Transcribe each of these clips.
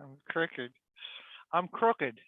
I'm crooked. I'm crooked.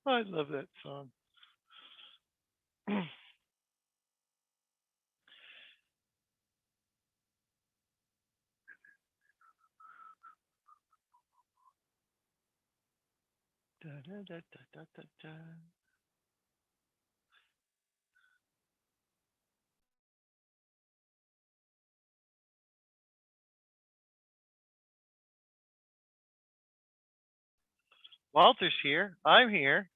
I love that song. Da, da, da, da, da, da, da. Walter's here. I'm here.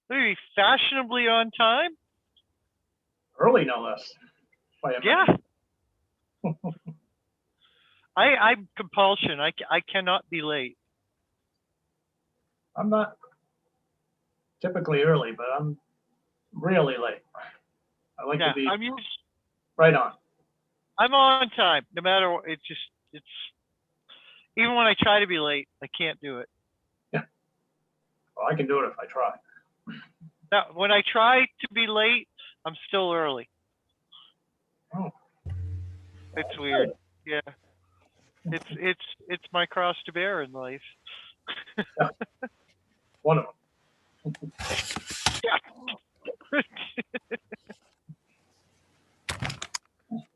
Maybe fashionably on time. Early, no less. Yeah. I'm compulsion. I cannot be late. I'm not typically early, but I'm really late. I like to be right on. I'm on time, no matter what. It's even when I try to be late, I can't do it. Yeah. Well, I can do it if I try. Now, when I try to be late, I'm still early. Oh. It's weird. Yeah. It's my cross to bear in life. Yeah. One of them. Yeah.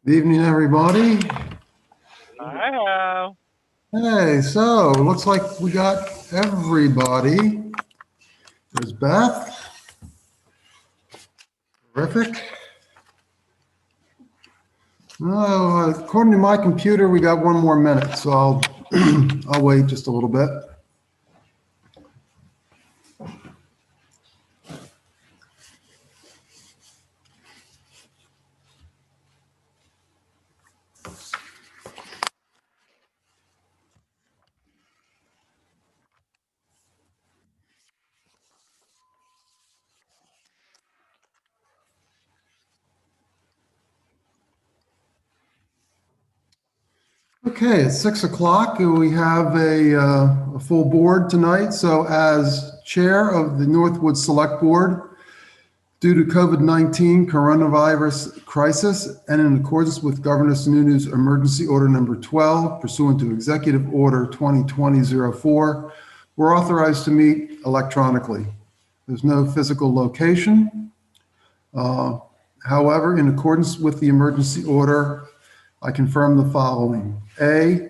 Good evening, everybody. Hi, Hal. Hey, so looks like we got everybody. There's Beth. Terrific. Oh, according to my computer, we got 1 more minute, so I'll wait just a little bit. Okay, it's 6 o'clock and we have a full board tonight. So as chair of the Northwood Select Board, due to COVID-19 coronavirus crisis and in accordance with Governor Sununu's Emergency Order Number 12 pursuant to Executive Order 2020-04, we're authorized to meet electronically. There's no physical location. However, in accordance with the emergency order, I confirm the following. A,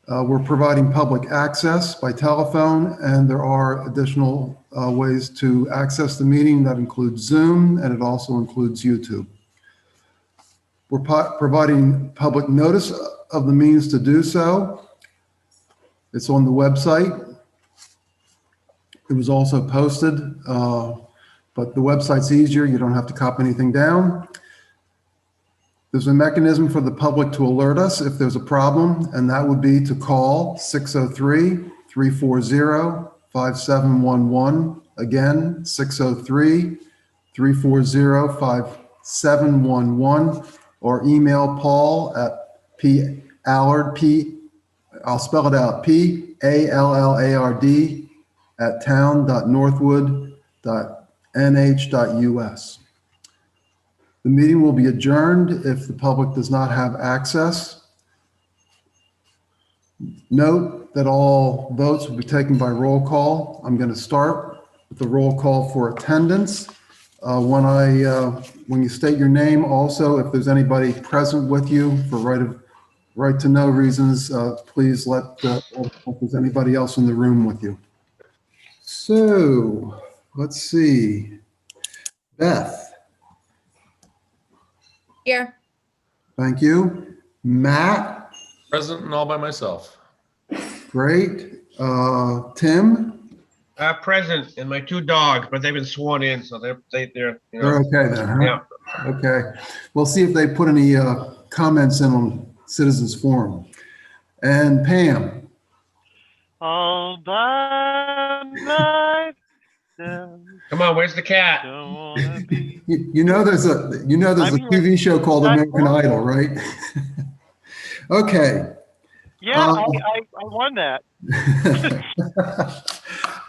we're providing public access by telephone, and there are additional ways to access the meeting that includes Zoom, and it also includes YouTube. We're providing public notice of the means to do so. It's on the website. It was also posted, but the website's easier. You don't have to copy anything down. There's a mechanism for the public to alert us if there's a problem, and that would be to call 603-340-5711. Again, 603-340-5711, or email Paul at Allard, I'll spell it out, PALLARD at town.northwood.nh.us. The meeting will be adjourned if the public does not have access. Note that all votes will be taken by roll call. I'm going to start with the roll call for attendance. When you state your name, also, if there's anybody present with you for right to know reasons, please let if there's anybody else in the room with you. So let's see. Beth. Here. Thank you. Matt. Present and all by myself. Great. Tim. Present, and my two dogs, but they've been sworn in, so they're They're okay then, huh? Yeah. Okay. We'll see if they put any comments in on citizens forum. And Pam. All by myself. Come on, where's the cat? Don't wanna be. You know there's a TV show called American Idol, right? Okay. Yeah, I won that.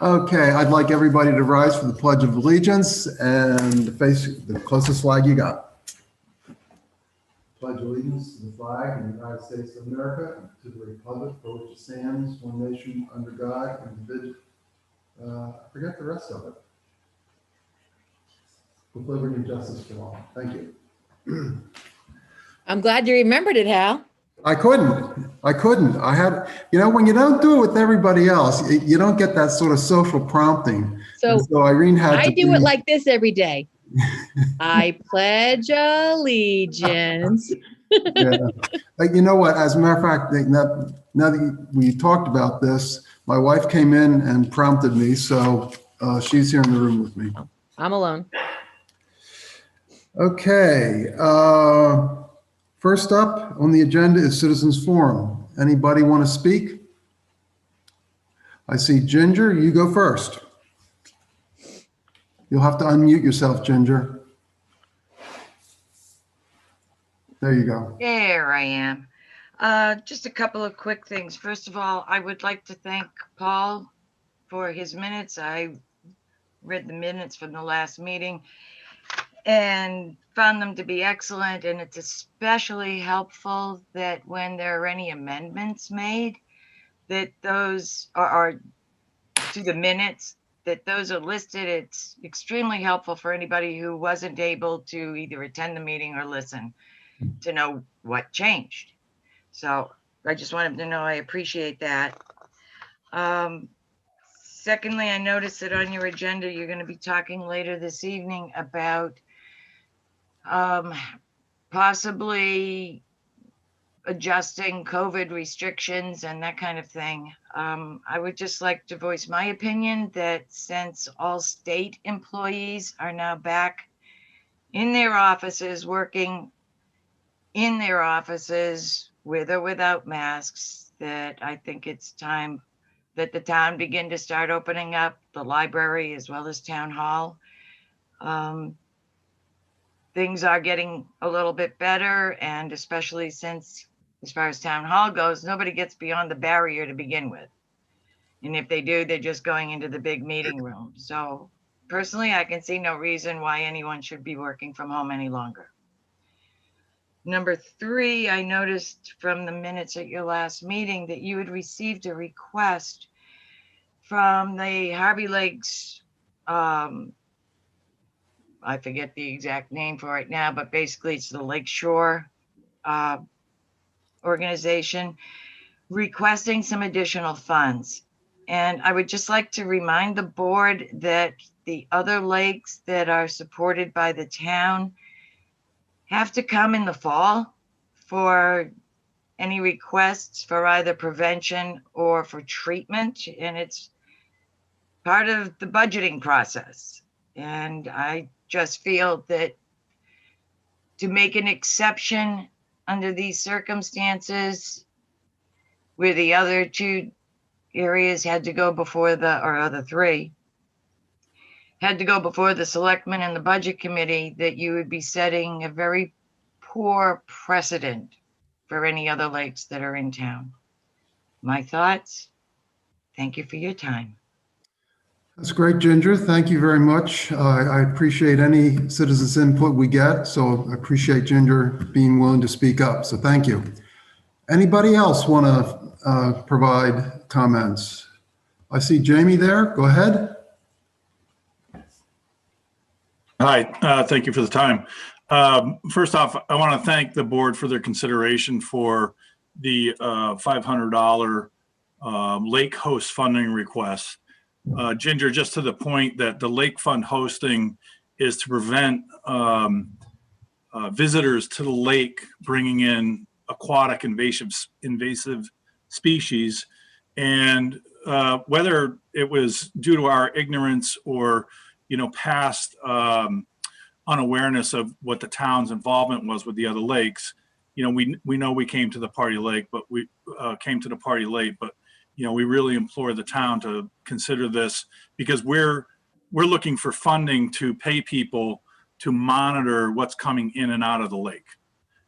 Okay, I'd like everybody to rise for the Pledge of Allegiance and face the closest flag you got. Pledge allegiance to the flag of the United States of America, and to the republic for which it stands, one nation, under God, individual. I forget the rest of it. With liberty and justice for all. Thank you. I'm glad you remembered it, Hal. I couldn't. I had, when you don't do it with everybody else, you don't get that sort of social prompting. So Irene had I do it like this every day. I pledge allegiance. Yeah. You know what? As a matter of fact, now that we talked about this, my wife came in and prompted me, so she's here in the room with me. I'm alone. Okay. First up on the agenda is Citizens Forum. Anybody want to speak? I see Ginger. You go first. You'll have to unmute yourself, Ginger. There you go. There I am. Just a couple of quick things. First of all, I would like to thank Paul for his minutes. I read the minutes from the last meeting and found them to be excellent. And it's especially helpful that when there are any amendments made, that those are to the minutes, that those are listed. It's extremely helpful for anybody who wasn't able to either attend the meeting or listen to know what changed. So I just wanted to know I appreciate that. Secondly, I noticed that on your agenda, you're going to be talking later this evening about possibly adjusting COVID restrictions and that kind of thing. I would just like to voice my opinion that since all state employees are now back in their offices, working in their offices with or without masks, that I think it's time that the town begin to start opening up the library as well as town hall. Things are getting a little bit better, and especially since as far as town hall goes, nobody gets beyond the barrier to begin with. And if they do, they're just going into the big meeting room. So personally, I can see no reason why anyone should be working from home any longer. Number 3, I noticed from the minutes at your last meeting that you had received a request from the Harvey Lakes, I forget the exact name for it now, but basically it's the Lakeshore organization requesting some additional funds. And I would just like to remind the board that the other lakes that are supported by the town have to come in the fall for any requests for either prevention or for treatment. And it's part of the budgeting process. And I just feel that to make an exception under these circumstances, where the other 2 areas had to go before or other 3 had to go before the selectmen and the budget committee, that you would be setting a very poor precedent for any other lakes that are in town. My thoughts. Thank you for your time. That's great, Ginger. Thank you very much. I appreciate any citizens' input we get, so I appreciate Ginger being willing to speak up. So thank you. Anybody else want to provide comments? I see Jamie there. Go ahead. Hi, thank you for the time. First off, I want to thank the board for their consideration for the $500 lake host funding request. Ginger, just to the point that the lake fund hosting is to prevent visitors to the lake bringing in aquatic invasive species. And whether it was due to our ignorance or past unawareness of what the town's involvement was with the other lakes, we know we came to the party late, but we really implore the town to consider this, because we're looking for funding to pay people to monitor what's coming in and out of the lake.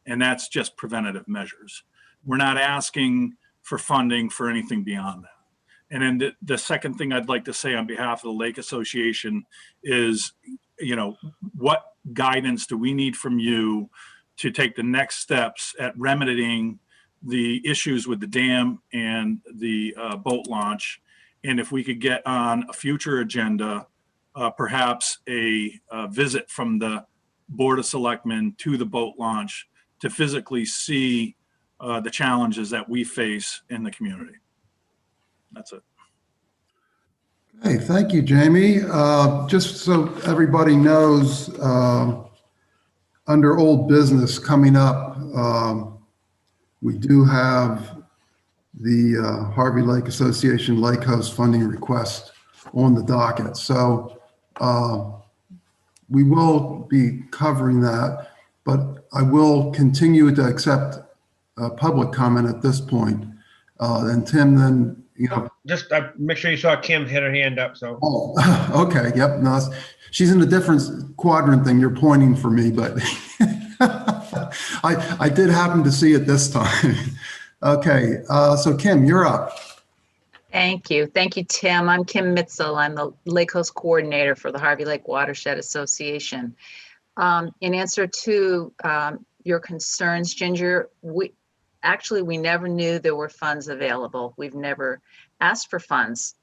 And that's just preventative measures. We're not asking for funding for anything beyond that. And then the second thing I'd like to say on behalf of the Lake Association is, what guidance do we need from you to take the next steps at remedying the issues with the dam and the boat launch? And if we could get on a future agenda, perhaps a visit from the Board of Selectmen to the boat launch to physically see the challenges that we face in the community. That's it. Hey, thank you, Jamie. Just so everybody knows, under old business coming up, we do have the Harvey Lake Association Lake Host funding request on the docket. So we will be covering that, but I will continue to accept public comment at this point. And Tim, then, Just make sure you saw Kim hit her hand up. So. Oh, okay. Yep. No, she's in a different quadrant than you're pointing for me, but I did happen to see it this time. Okay. So Kim, you're up. Thank you. Thank you, Tim. I'm Kim Mitzel. I'm the Lake Coast Coordinator for the Harvey Lake Watershed Association. In answer to your concerns, Ginger, we never knew there were funds available. We've never asked for funds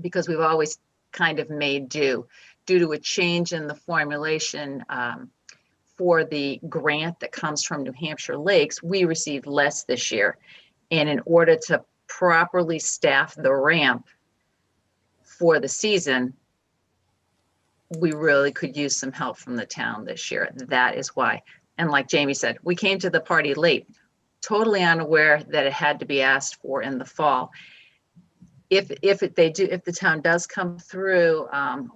because we've always kind of made do. Due to a change in the formulation for the grant that comes from New Hampshire Lakes, we received less this year. And in order to properly staff the ramp for the season, we really could use some help from the town this year. That is why. And like Jamie said, we came to the party late, totally unaware that it had to be asked for in the fall. If the town does come through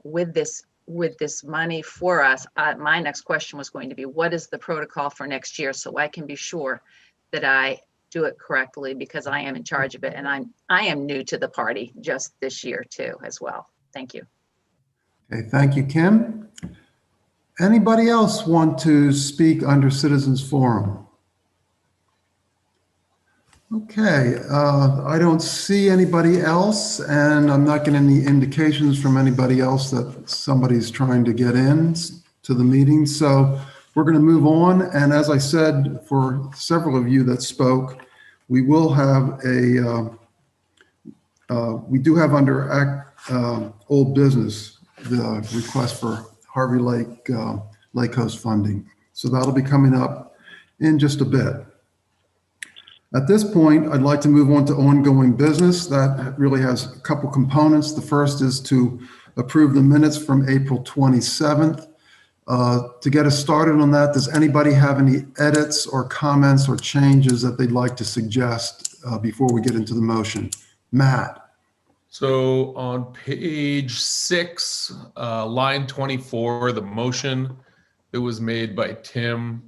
with this money for us, my next question was going to be, what is the protocol for next year, so I can be sure that I do it correctly, because I am in charge of it, and I am new to the party just this year too as well. Thank you. Okay, thank you, Kim. Anybody else want to speak under Citizens Forum? Okay, I don't see anybody else, and I'm not getting any indications from anybody else that somebody's trying to get in to the meeting. So we're going to move on. And as I said, for several of you that spoke, we will have we do have under old business, the request for Harvey Lake Coast funding. So that'll be coming up in just a bit. At this point, I'd like to move on to ongoing business. That really has a couple components. The first is to approve the minutes from April 27th. To get us started on that, does anybody have any edits or comments or changes that they'd like to suggest before we get into the motion? Matt? So on page 6, line 24, the motion that was made by Tim,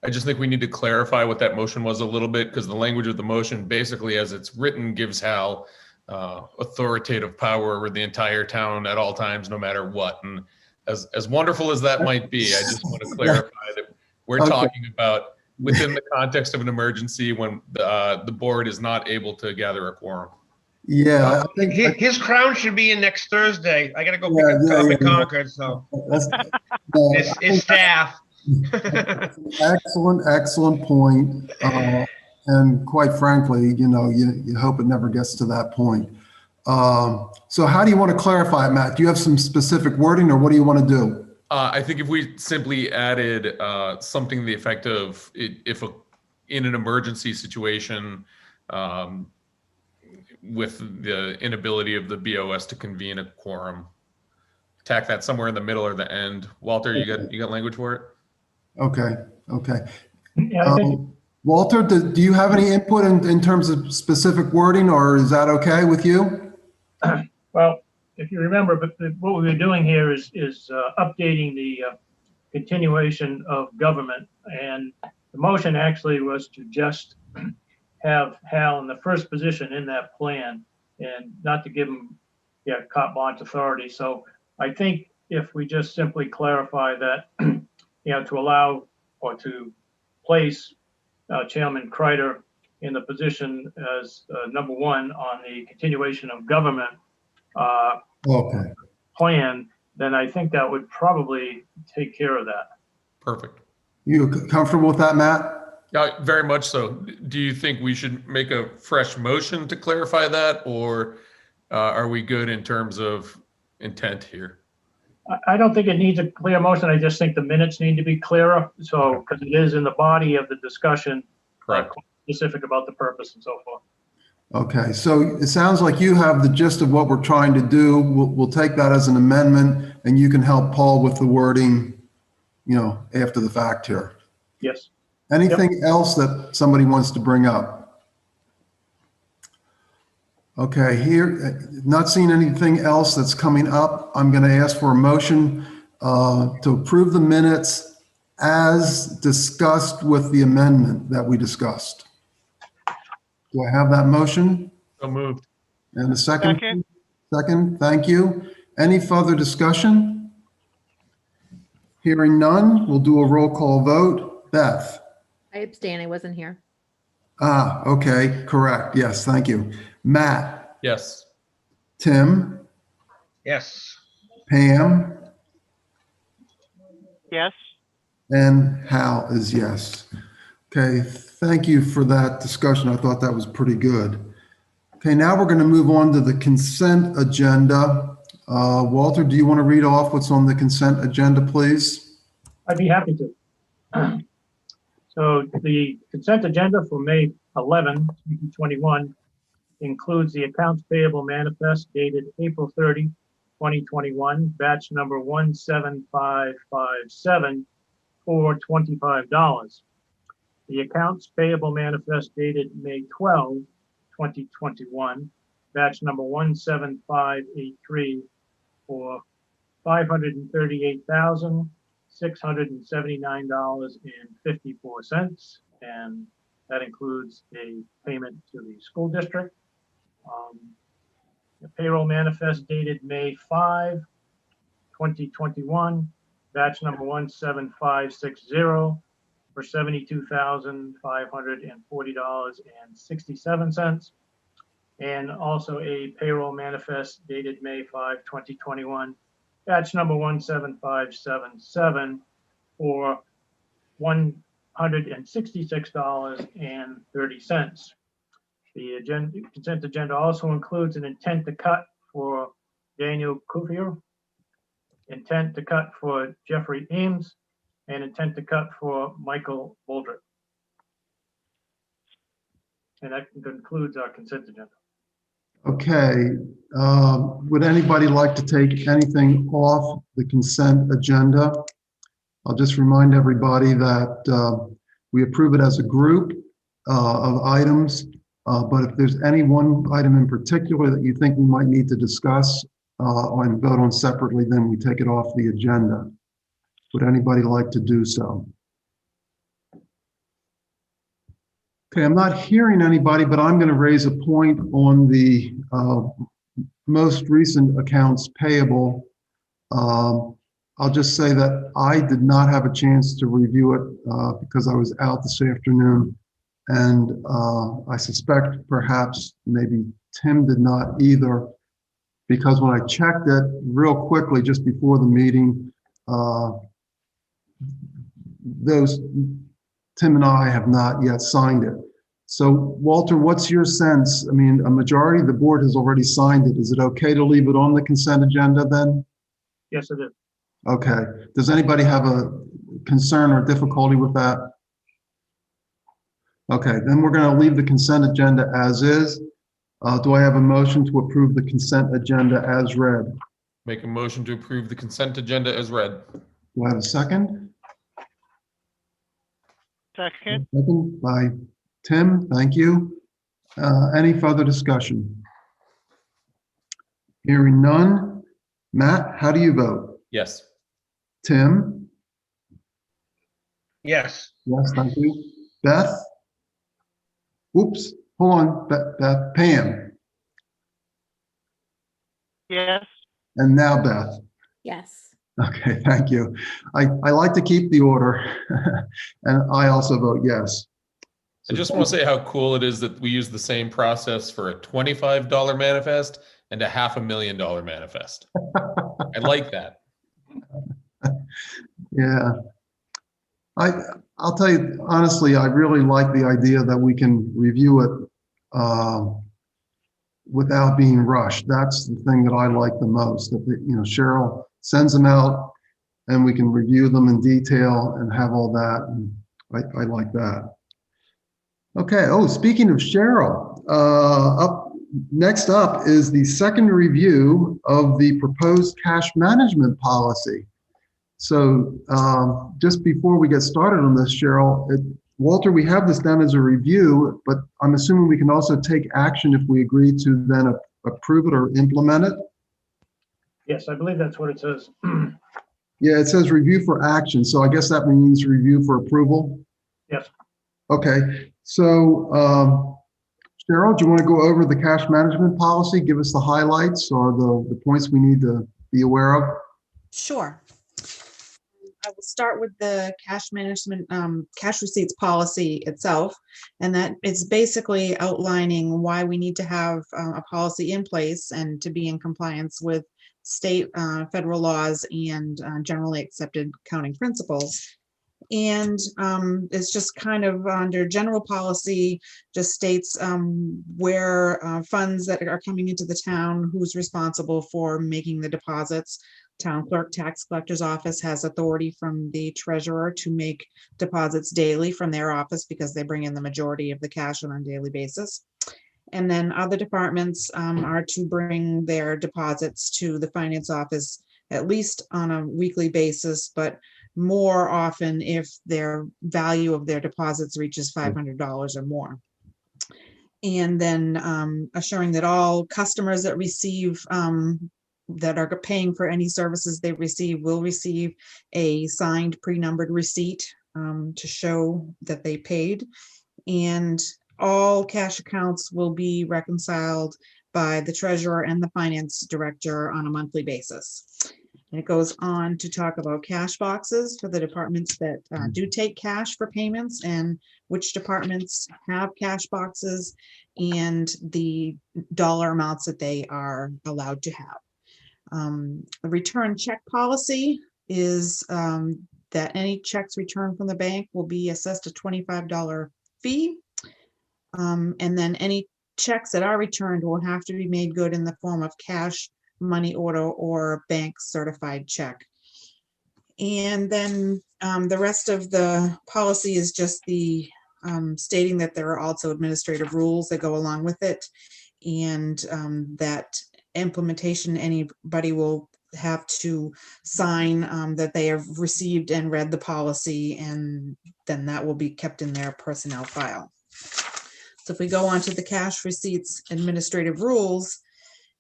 I just think we need to clarify what that motion was a little bit, because the language of the motion basically as it's written gives Hal authoritative power over the entire town at all times, no matter what. And as wonderful as that might be, I just want to clarify that we're talking about within the context of an emergency when the board is not able to gather a quorum. Yeah, I think His crown should be in next Thursday. I gotta go pick up Coffee Concord, so his staff. Excellent point. And quite frankly, you hope it never gets to that point. So how do you want to clarify it, Matt? Do you have some specific wording, or what do you want to do? I think if we simply added something to the effect of in an emergency situation, with the inability of the BOS to convene a quorum, tack that somewhere in the middle or the end. Walter, you got language for it? Okay. Yeah, I think, Walter, do you have any input in terms of specific wording, or is that okay with you? well, if you remember, but what we were doing here is updating the continuation of government, and the motion actually was to just have Hal in the first position in that plan and not to give him carte blanche authority. So I think if we just simply clarify that, to allow or to place Chairman Kreider in the position as number one on the continuation of government plan, then I think that would probably take care of that. Perfect. You comfortable with that, Matt? Yeah, very much so. Do you think we should make a fresh motion to clarify that, or are we good in terms of intent here? I don't think it needs a clear motion. I just think the minutes need to be clearer. So, because it is in the body of the discussion, specific about the purpose and so forth. Okay, so it sounds like you have the gist of what we're trying to do. We'll take that as an amendment, and you can help Paul with the wording, after the fact here. Yes. Anything else that somebody wants to bring up? Okay, here, not seeing anything else that's coming up. I'm going to ask for a motion to approve the minutes as discussed with the amendment that we discussed. Do I have that motion? So moved. And a second? Second, thank you. Any further discussion? Hearing none, we'll do a roll call vote. Beth? I abstain. I wasn't here. Okay, correct. Yes, thank you. Matt? Yes. Tim? Yes. Pam? Yes. And Hal is yes. Okay, thank you for that discussion. I thought that was pretty good. Okay, now we're going to move on to the consent agenda. Walter, do you want to read off what's on the consent agenda, please? I'd be happy to. So the consent agenda for May 11, 2021 includes the accounts payable manifest dated April 30, 2021, batch number 17557 for $25. The accounts payable manifest dated May 12, 2021, batch number 17583 for $538,679.54, and that includes a payment to the school district. The payroll manifest dated May 5, 2021, batch number 17560 for $72,540.67. And also a payroll manifest dated May 5, 2021, batch number 17577 for $166.30. The consent agenda also includes an intent to cut for Daniel Kufier, intent to cut for Jeffrey Ames, and intent to cut for Michael Boldrick. And that concludes our consent agenda. Okay, would anybody like to take anything off the consent agenda? I'll just remind everybody that we approve it as a group of items, but if there's any one item in particular that you think we might need to discuss and vote on separately, then we take it off the agenda. Would anybody like to do so? Okay, I'm not hearing anybody, but I'm going to raise a point on the most recent accounts payable. I'll just say that I did not have a chance to review it because I was out this afternoon, and I suspect perhaps maybe Tim did not either, because when I checked it real quickly just before the meeting, Tim and I have not yet signed it. So Walter, what's your sense? I mean, a majority of the board has already signed it. Is it okay to leave it on the consent agenda then? Yes, it is. Okay. Does anybody have a concern or difficulty with that? Okay, then we're going to leave the consent agenda as is. Do I have a motion to approve the consent agenda as read? Make a motion to approve the consent agenda as read. Do I have a second? Second. Second by Tim, thank you. Any further discussion? Hearing none. Matt, how do you vote? Yes. Tim? Yes. Yes, thank you. Beth? Oops, hold on, Beth, Pam, Yes. and now Beth. Yes. Okay, thank you. I like to keep the order, and I also vote yes. I just want to say how cool it is that we use the same process for a $25 manifest and a $500,000 manifest. I like that. Yeah. I'll tell you, honestly, I really like the idea that we can review it without being rushed. That's the thing that I like the most. That, you know, Cheryl sends them out and we can review them in detail and have all that. And I like that. Okay. Oh, speaking of Cheryl, next up is the second review of the proposed cash management policy. So just before we get started on this, Cheryl, Walter, we have this down as a review, but I'm assuming we can also take action if we agree to then approve it or implement it? Yes, I believe that's what it says. Yeah, it says review for action. So I guess that means review for approval? Yes. Okay. So Cheryl, do you want to go over the cash management policy? Give us the highlights or the points we need to be aware of? Sure. I will start with the cash management, cash receipts policy itself, and that it's basically outlining why we need to have a policy in place and to be in compliance with state, federal laws and generally accepted accounting principles. And it's just kind of under general policy, just states where funds that are coming into the town, who's responsible for making the deposits. Town clerk, tax collector's office has authority from the treasurer to make deposits daily from their office because they bring in the majority of the cash on a daily basis. And then other departments are to bring their deposits to the finance office at least on a weekly basis, but more often if their value of their deposits reaches $500 or more. And then assuring that all customers that receive that are paying for any services they receive will receive a signed pre-numbered receipt to show that they paid. And all cash accounts will be reconciled by the treasurer and the finance director on a monthly basis. And it goes on to talk about cash boxes for the departments that do take cash for payments, and which departments have cash boxes and the dollar amounts that they are allowed to have. The return check policy is that any checks returned from the bank will be assessed a $25 fee. And then any checks that are returned will have to be made good in the form of cash, money order, or bank certified check. And then the rest of the policy is just the stating that there are also administrative rules that go along with it, and that implementation, anybody will have to sign that they have received and read the policy, and then that will be kept in their personnel file. So if we go on to the cash receipts administrative rules,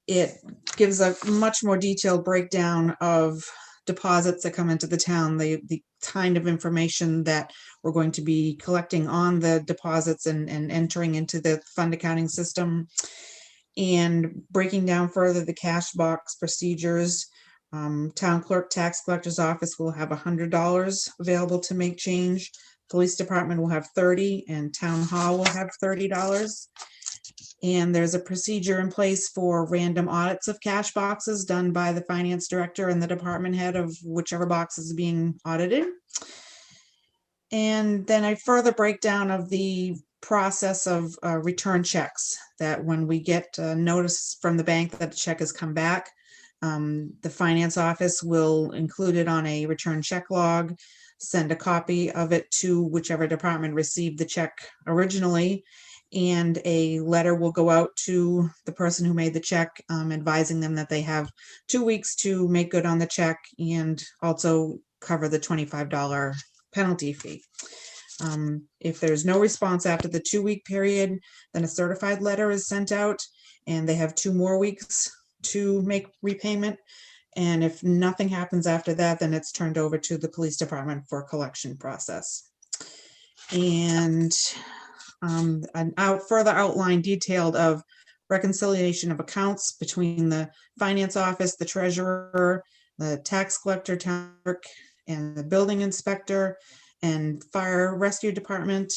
it gives a much more detailed breakdown of deposits that come into the town, the kind of information that we're going to be collecting on the deposits and entering into the fund accounting system, and breaking down further the cash box procedures. Town clerk, tax collector's office will have $100 available to make change. Police department will have 30, and town hall will have $30. And there's a procedure in place for random audits of cash boxes done by the finance director and the department head of whichever box is being audited. And then a further breakdown of the process of return checks, that when we get a notice from the bank that the check has come back, the finance office will include it on a return check log, send a copy of it to whichever department received the check originally, and a letter will go out to the person who made the check, advising them that they have 2 weeks to make good on the check and also cover the $25 penalty fee. If there's no response after the 2-week period, then a certified letter is sent out, and they have 2 more weeks to make repayment. And if nothing happens after that, then it's turned over to the police department for collection process. And further outline detailed of reconciliation of accounts between the finance office, the treasurer, the tax collector, town clerk, and the building inspector, and fire rescue department,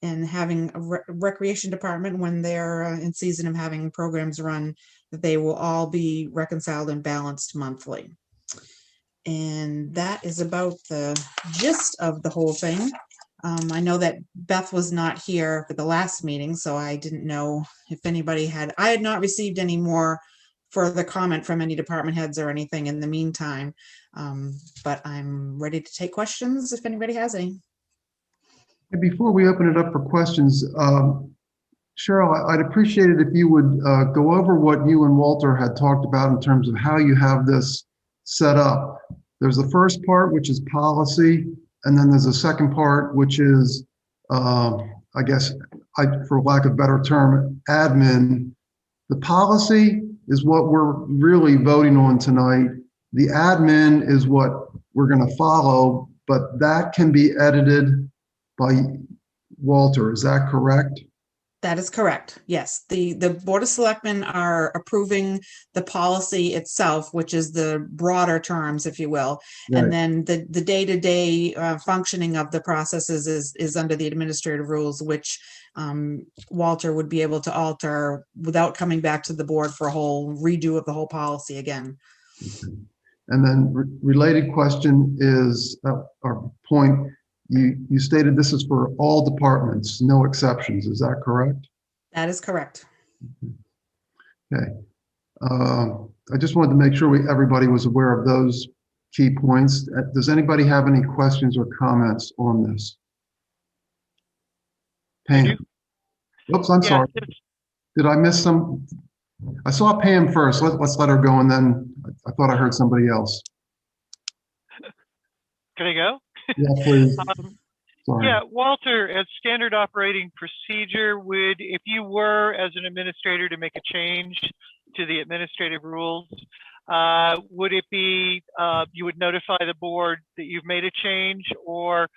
and having a recreation department when they're in season of having programs run, that they will all be reconciled and balanced monthly. And that is about the gist of the whole thing. I know that Beth was not here for the last meeting, so I didn't know if anybody I had not received any more further comment from any department heads or anything in the meantime. But I'm ready to take questions if anybody has any. Before we open it up for questions, Cheryl, I'd appreciate it if you would go over what you and Walter had talked about in terms of how you have this set up. There's the first part, which is policy, and then there's a second part, which is, I guess, for lack of a better term, admin. The policy is what we're really voting on tonight. The admin is what we're going to follow, but that can be edited by Walter. Is that correct? That is correct. Yes, the Board of Selectmen are approving the policy itself, which is the broader terms, if you will. Right. And then the day-to-day functioning of the processes is under the administrative rules, which Walter would be able to alter without coming back to the board for a whole redo of the whole policy again. Okay. And then related question is, or point, you stated this is for all departments, no exceptions. Is that correct? That is correct. Okay. I just wanted to make sure everybody was aware of those key points. Does anybody have any questions or comments on this? Pam. Oops, I'm sorry. Did I miss some? I saw Pam first. Let's let her go, and then I thought I heard somebody else. Can I go? Yeah, please. Sorry. Yeah, Walter, as standard operating procedure, if you were as an administrator to make a change to the administrative rules, would it be you would notify the board that you've made a change, or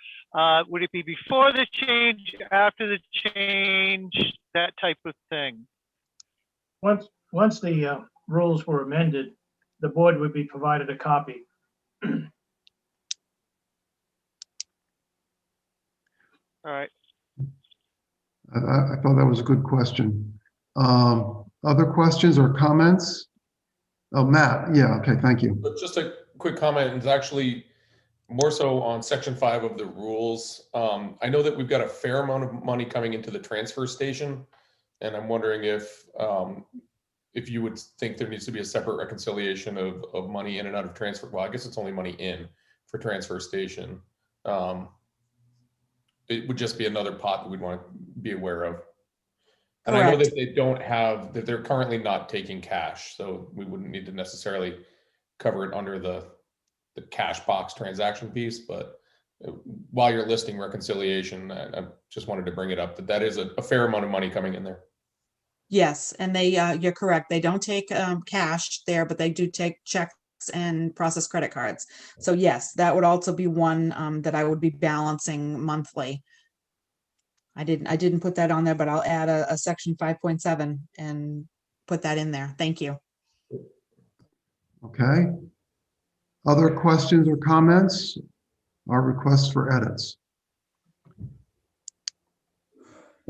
would it be before the change, after the change, that type of thing? Once the rules were amended, the board would be provided a copy All right. I thought that was a good question. Other questions or comments? Oh, Matt, yeah, okay, thank you. But just a quick comment, it's actually more so on section 5 of the rules. I know that we've got a fair amount of money coming into the transfer station, and I'm wondering if you would think there needs to be a separate reconciliation of money in and out of transfer. Well, I guess it's only money in for transfer station. It would just be another pot that we'd want to be aware of. And I know Correct. that they don't have, that they're currently not taking cash, so we wouldn't need to necessarily cover it under the cash box transaction piece, but while you're listing reconciliation, I just wanted to bring it up, that is a fair amount of money coming in there. Yes, and they, you're correct. They don't take cash there, but they do take checks and process credit cards. So yes, that would also be one that I would be balancing monthly. I didn't put that on there, but I'll add a section 5.7 and put that in there. Thank you. Okay. Other questions or comments or requests for edits?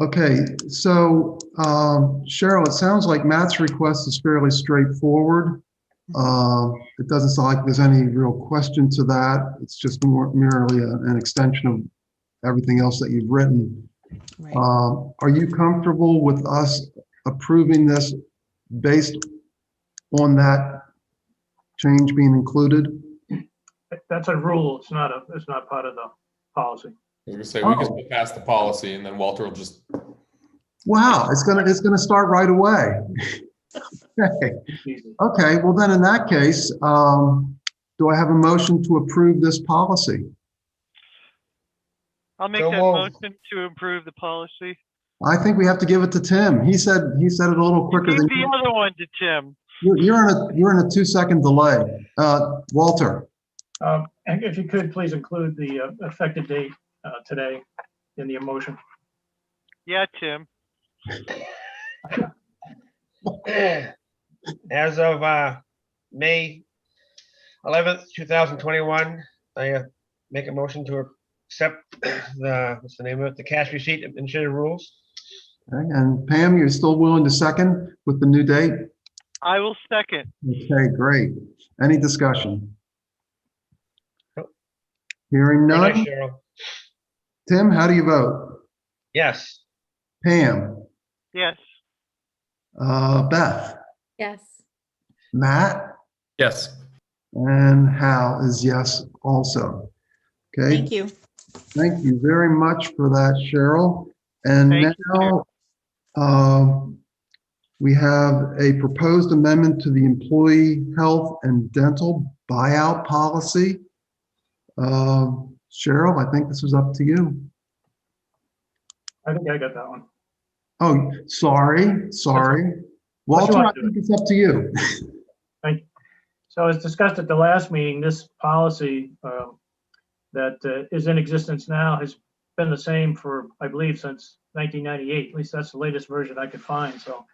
Okay, so Cheryl, it sounds like Matt's request is fairly straightforward. It doesn't sound like there's any real question to that. It's just merely an extension of everything else that you've written. Right. Are you comfortable with us approving this based on that change being included? That's a rule. It's not part of the policy. I was gonna say, we can still pass the policy and then Walter will just. Wow, it's gonna start right away. Okay. Okay, well then in that case, do I have a motion to approve this policy? I'll make So that moved. motion to improve the policy. I think we have to give it to Tim. He said it a little quicker Give than the other one to Tim. you're in a 2-second delay. Walter. And if you could, please include the effective date today in the motion. Yeah, Tim. As of May 11th, 2021, I make a motion to accept what's the name of it? The cash receipt administrative rules. Okay, and Pam, you're still willing to second with the new date? I will second. Okay, great. Any discussion? Nope. Hearing Very nice, none. Cheryl. Tim, how do you vote? Yes. Pam? Yes. Beth? Yes. Matt? Yes. And Hal is yes also. Okay. Thank you. Thank you very much for that, Cheryl. And Thank you, now we have a proposed amendment to the employee health and dental buyout policy. Cheryl, I think this is up to you. I think I got that one. Oh, sorry. Walter, I think it's up to you. Thank you. So as discussed at the last meeting, this policy that is in existence now has been the same for, I believe, since 1998. At least that's the latest version I could find. So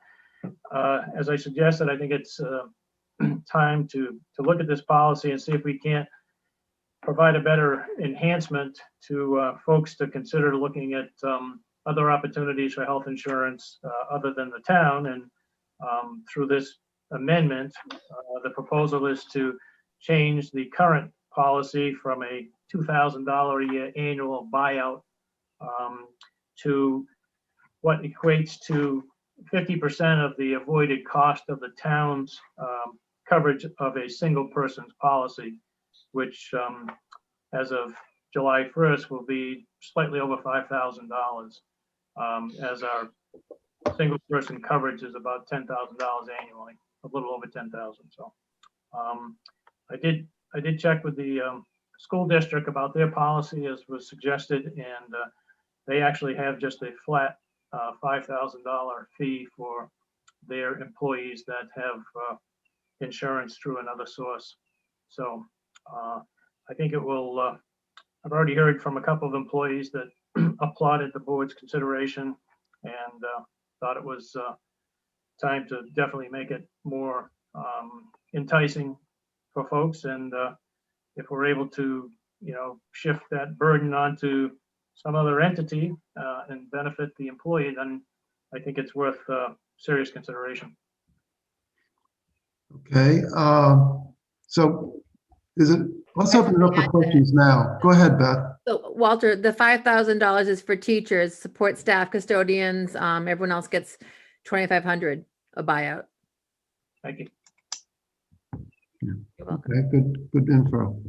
as I suggested, I think it's time to look at this policy and see if we can't provide a better enhancement to folks to consider looking at other opportunities for health insurance other than the town. And through this amendment, the proposal is to change the current policy from a $2,000 a year annual buyout to what equates to 50% of the avoided cost of the town's coverage of a single person's policy, which as of July 1st will be slightly over $5,000, as our single person coverage is about $10,000 annually, a little over 10,000. So I did check with the school district about their policy as was suggested, and they actually have just a flat $5,000 fee for their employees that have insurance through another source. So I think it will, I've already heard from a couple of employees that applauded the board's consideration and thought it was time to definitely make it more enticing for folks. And if we're able to, shift that burden onto some other entity and benefit the employee, then I think it's worth serious consideration. Okay, so let's open it up for questions now. Go ahead, Beth. So Walter, the $5,000 is for teachers, support staff, custodians, everyone else gets 2,500, a buyout. Thank you. You're welcome. Okay, good info.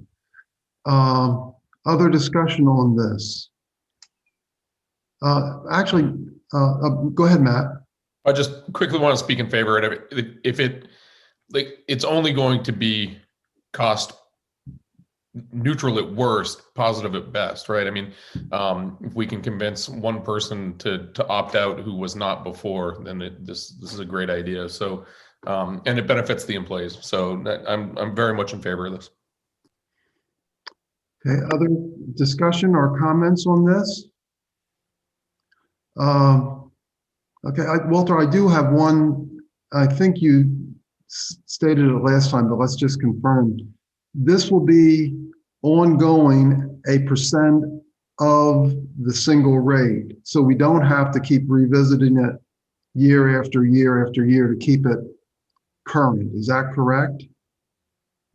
Other discussion on this? Actually, go ahead, Matt. I just quickly want to speak in favor of it. If it's only going to be cost neutral at worst, positive at best, right? I mean, if we can convince one person to opt out who was not before, then this is a great idea. So, and it benefits the employees. So I'm very much in favor of this. Okay, other discussion or comments on this? Okay, Walter, I do have one. I think you stated it last time, but let's just confirm. This will be ongoing, a percent of the single rate. So we don't have to keep revisiting it year after year after year to keep it current. Is that correct?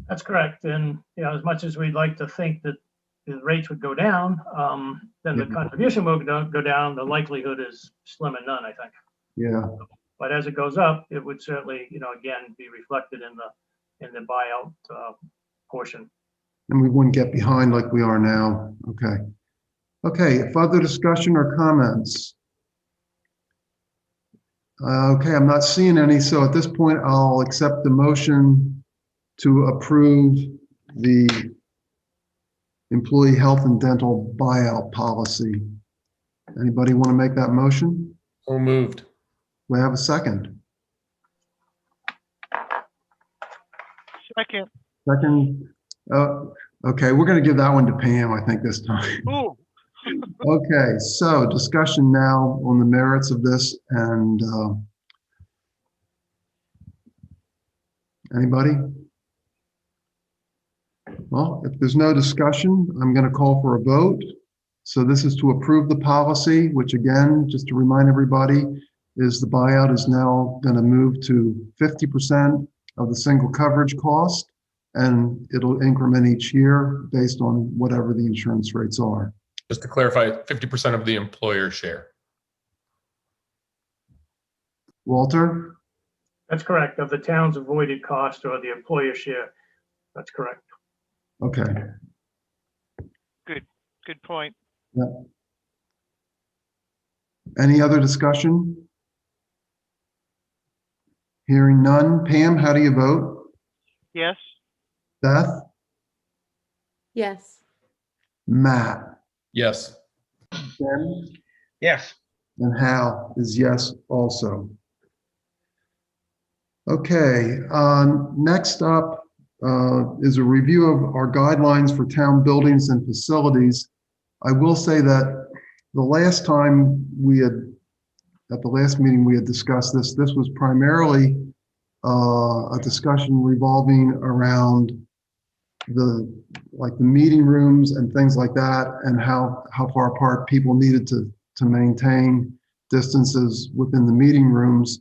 That's correct. And as much as we'd like to think that the rates would go down, then the contribution will go down. The likelihood is slim and none, I think. Yeah. But as it goes up, it would certainly, again, be reflected in the buyout portion. And we wouldn't get behind like we are now. Okay. Okay, further discussion or comments? Okay, I'm not seeing any. So at this point, I'll accept the motion to approve the employee health and dental buyout policy. Anybody want to make that motion? So moved. We have a second. Second. Second. Okay, we're going to give that one to Pam, I think, this time. Ooh. Okay, so discussion now on the merits of this, and anybody? Well, if there's no discussion, I'm going to call for a vote. So this is to approve the policy, which again, just to remind everybody, is the buyout is now going to move to 50% of the single coverage cost, and it'll increment each year based on whatever the insurance rates are. Just to clarify, 50% of the employer share. Walter? That's correct. Of the town's avoided cost or the employer share. That's correct. Okay. Good point. Yeah. Any other discussion? Hearing none. Pam, how do you vote? Yes. Beth? Yes. Matt? Yes. Jen? Yes. And Hal is yes also. Okay, next up is a review of our guidelines for town buildings and facilities. I will say that the last time at the last meeting we had discussed this was primarily a discussion revolving around the meeting rooms and things like that, and how far apart people needed to maintain distances within the meeting rooms.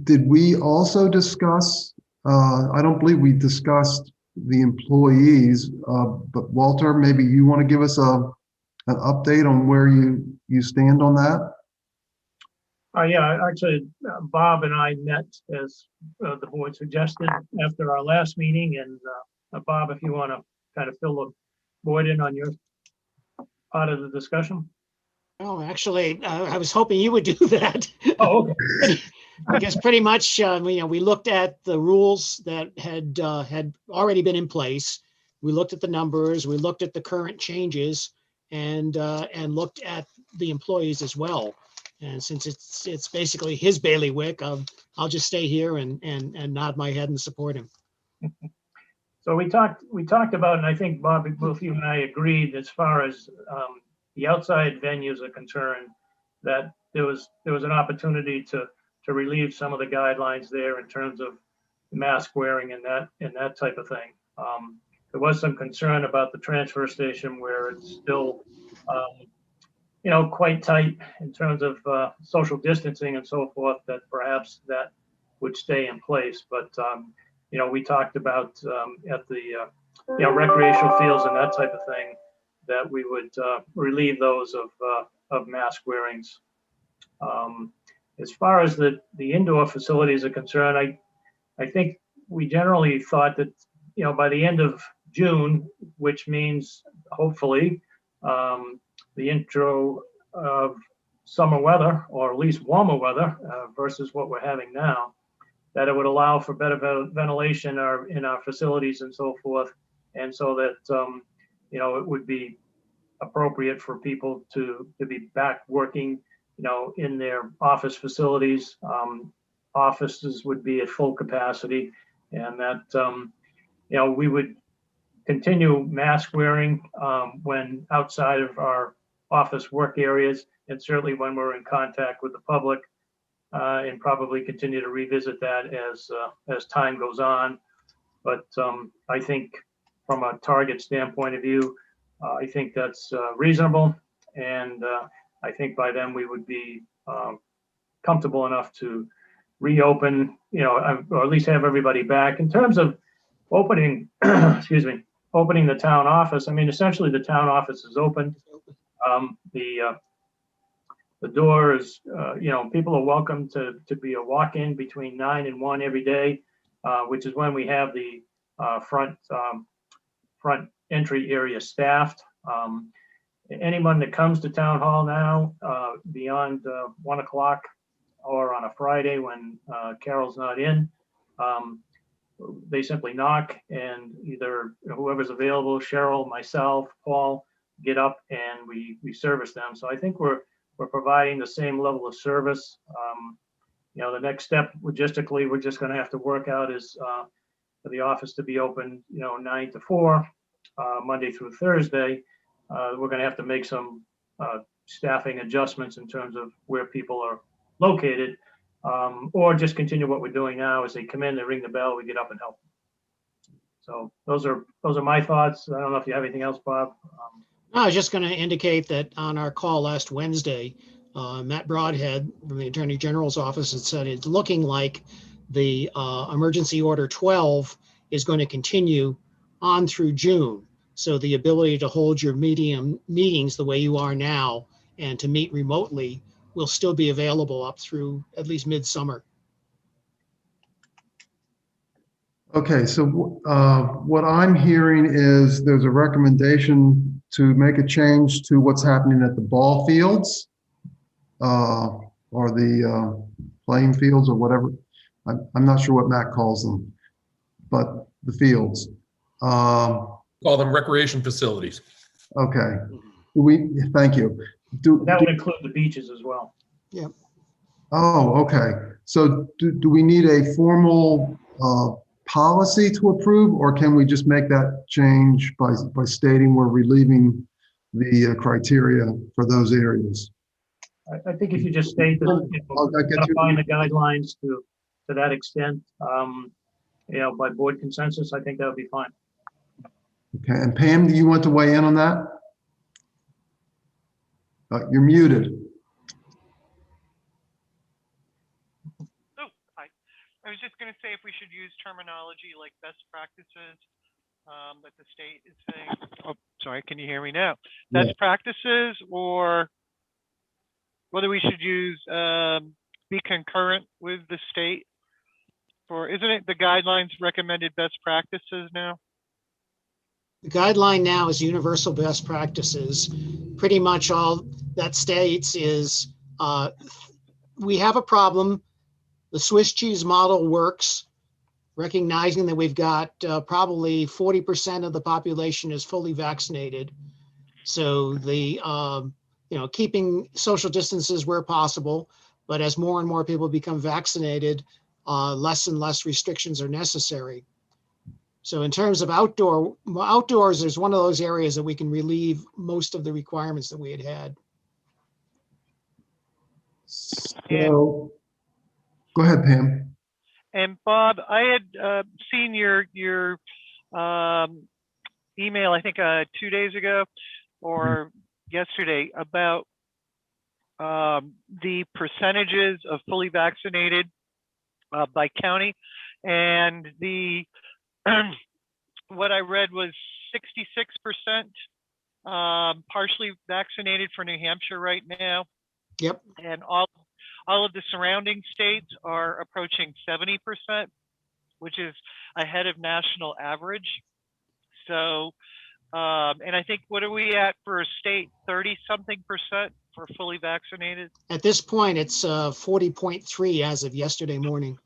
Did we also discuss, I don't believe we discussed the employees, but Walter, maybe you want to give us an update on where you stand on that? Yeah, actually, Bob and I met, as the board suggested, after our last meeting. And Bob, if you want to kind of fill the board in on your part of the discussion. Oh, actually, I was hoping you would do that. Oh, okay. Because pretty much, we looked at the rules that had already been in place. We looked at the numbers, we looked at the current changes, and looked at the employees as well. And since it's basically his bailiwick, I'll just stay here and nod my head and support him. So we talked about, and I think Bob, both you and I agreed, as far as the outside venues are concerned, that there was an opportunity to relieve some of the guidelines there in terms of mask wearing and that type of thing. There was some concern about the transfer station where it's still, quite tight in terms of social distancing and so forth, that perhaps that would stay in place. But, we talked about at the, recreational fields and that type of thing, that we would relieve those of mask wearings. As far as the indoor facilities are concerned, I think we generally thought that, by the end of June, which means hopefully the intro of summer weather, or at least warmer weather versus what we're having now, that it would allow for better ventilation in our facilities and so forth. And so that, it would be appropriate for people to be back working, in their office facilities. Offices would be at full capacity, and that, we would continue mask wearing when outside of our office work areas, and certainly when we're in contact with the public, and probably continue to revisit that as time goes on. But I think from a target standpoint of view, I think that's reasonable, and I think by then we would be comfortable enough to reopen, or at least have everybody back. In terms of opening, excuse me, opening the town office, I mean, essentially the town office is open. The door is, people are welcome to be a walk-in between 9 and 1 every day, which is when we have the front entry area staffed. Anyone that comes to town hall now beyond 1 o'clock or on a Friday when Carol's not in, they simply knock, and either whoever's available, Cheryl, myself, Paul, get up and we service them. So I think we're providing the same level of service. The next step logistically, we're just going to have to work out is for the office to be open, 9 to 4, Monday through Thursday. We're going to have to make some staffing adjustments in terms of where people are located, or just continue what we're doing now. As they come in, they ring the bell, we get up and help them. So those are my thoughts. I don't know if you have anything else, Bob. I was just going to indicate that on our call last Wednesday, Matt Broadhead from the Attorney General's office had said it's looking like the emergency order 12 is going to continue on through June. So the ability to hold your meetings the way you are now and to meet remotely will still be available up through at least midsummer. Okay, so what I'm hearing is there's a recommendation to make a change to what's happening at the ball fields or the playing fields or whatever. I'm not sure what Matt calls them, but the fields. Call them recreation facilities. Okay. Thank you. That would include the beaches as well. Yeah. Oh, okay. So do we need a formal policy to approve, or can we just make that change by stating we're relieving the criteria for those areas? I think if you just state that we're find the guidelines to that extent, by board consensus, I think that would be fine. Okay, and Pam, do you want to weigh in on that? You're muted. Oh, hi. I was just going to say if we should use terminology like best practices that the state is saying. Oh, sorry, can you hear me now? Best practices, or whether we should use be concurrent with the state, or isn't it the guidelines recommended best practices now? The guideline now is universal best practices. Pretty much all that states is we have a problem. The Swiss cheese model works, recognizing that we've got probably 40% of the population is fully vaccinated. So the, keeping social distances where possible, but as more and more people become vaccinated, less and less restrictions are necessary. So in terms of outdoors, there's one of those areas that we can relieve most of the requirements that we had. So, go ahead, Pam. And Bob, I had seen your email, I think 2 days ago or yesterday, about the percentages of fully vaccinated by county, and the what I read was 66% partially vaccinated for New Hampshire right now, Yep. and all of the surrounding states are approaching 70%, which is ahead of national average. So, and I think, what are we at for a state? 30-something% for fully vaccinated? At this point, it's 40.3 as of yesterday morning.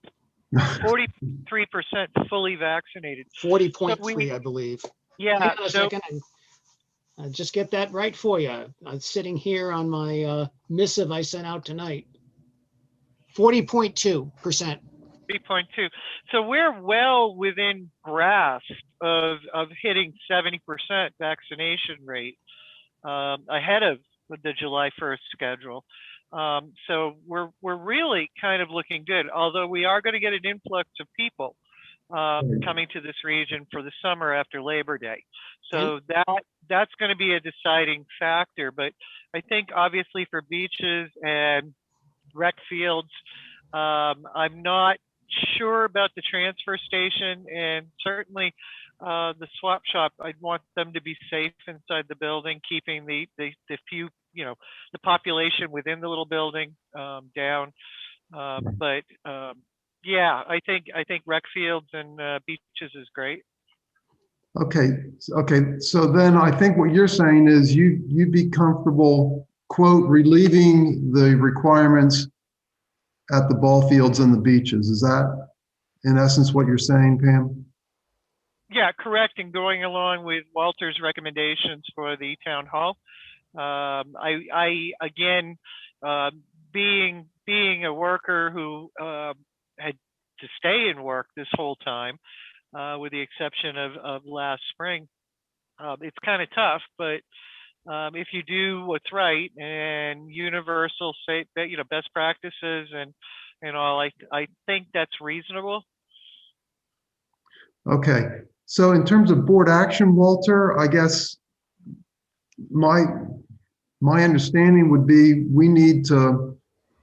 43% fully vaccinated. 40.3, I believe. Yeah. Hang on a So, second. I'll just get that right for you. I'm sitting here on my missive I sent out tonight. 40.2%. 3.2. So we're well within grasp of hitting 70% vaccination rate ahead of the July 1st schedule. So we're really kind of looking good, although we are going to get an influx of people coming to this region for the summer after Labor Day. So that's going to be a deciding factor. But I think obviously for beaches and rec fields, I'm not sure about the transfer station, and certainly the swap shop. I'd want them to be safe inside the building, keeping the few, the population within the little building down. But yeah, I think rec fields and beaches is great. Okay. So then I think what you're saying is you'd be comfortable, quote, relieving the requirements at the ball fields and the beaches. Is that in essence what you're saying, Pam? Yeah, correct. And going along with Walter's recommendations for the town hall, I again, being a worker who had to stay in work this whole time, with the exception of last spring, it's kind of tough. But if you do what's right and universal, say, best practices and all, I think that's reasonable. Okay. So in terms of board action, Walter, I guess my understanding would be we need to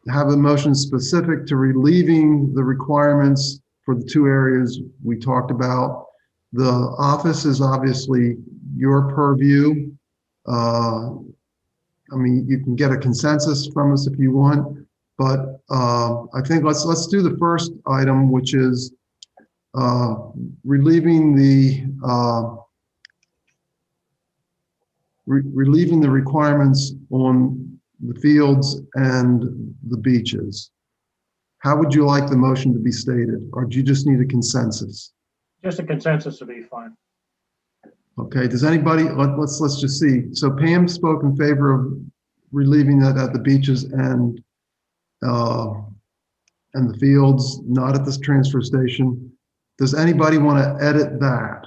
have a motion specific to relieving the requirements for the two areas we talked about. The office is obviously your purview. I mean, you can get a consensus from us if you want, but I think let's do the first item, which is relieving the requirements on the fields and the beaches. How would you like the motion to be stated, or do you just need a consensus? Just a consensus would be fine. Okay, does anybody, let's just see. So Pam spoke in favor of relieving that at the beaches and the fields, not at this transfer station. Does anybody want to edit that?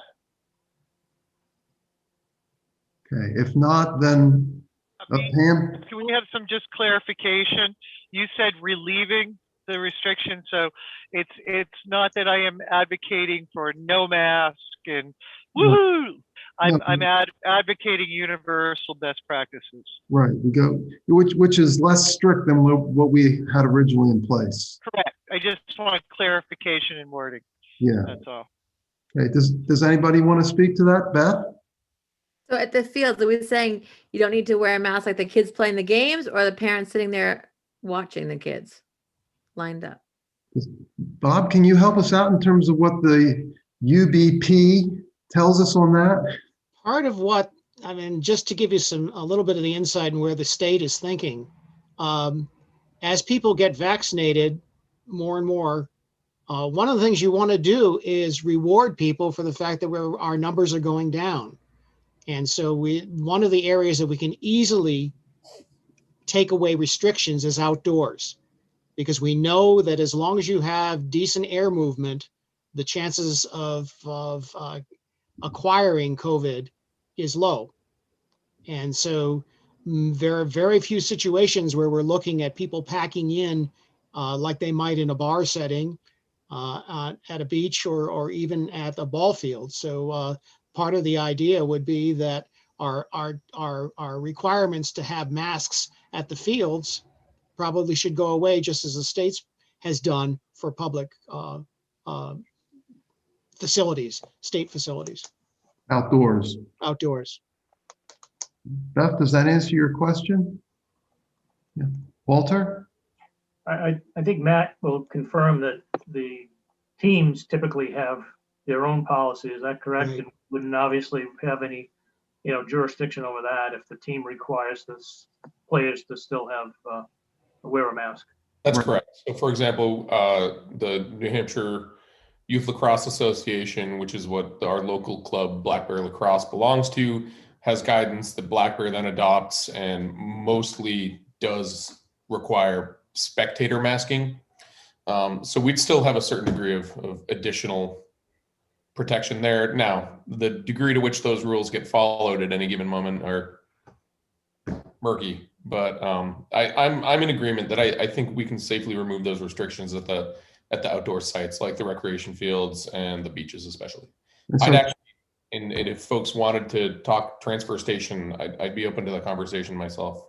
Okay, if not, then Pam? Can we have some just clarification? You said relieving the restriction, so it's not that I am advocating for no mask and woohoo. I'm advocating universal best practices. Right, we go, which is less strict than what we had originally in place. Correct. I just want clarification in wording. Yeah. That's all. Okay, does anybody want to speak to that, Beth? So at the fields, are we saying you don't need to wear a mask like the kids playing the games, or the parents sitting there watching the kids lined up? Bob, can you help us out in terms of what the UBP tells us on that? Part of what, I mean, just to give you a little bit of the insight in where the state is thinking, as people get vaccinated more and more, one of the things you want to do is reward people for the fact that our numbers are going down. And so one of the areas that we can easily take away restrictions is outdoors, because we know that as long as you have decent air movement, the chances of acquiring COVID is low. And so there are very few situations where we're looking at people packing in like they might in a bar setting. at a beach or even at a ball field. So part of the idea would be that our requirements to have masks at the fields probably should go away, just as the states has done for public facilities, state facilities, Outdoors. outdoors. Beth, does that answer your question? Yeah. Walter? I think Matt will confirm that the teams typically have their own policy. Is that correct? Right. And wouldn't obviously have any, jurisdiction over that if the team requires this players to still have wear a mask. That's Right. correct. So for example, the New Hampshire Youth Lacrosse Association, which is what our local club Blackberry Lacrosse belongs to, has guidance that Blackberry then adopts and mostly does require spectator masking. So we'd still have a certain degree of additional protection there. Now, the degree to which those rules get followed at any given moment are murky, but I'm in agreement that I think we can safely remove those restrictions at the outdoor sites like the recreation fields and the beaches especially. And so- I'd actually, and if folks wanted to talk transfer station, I'd be open to the conversation myself.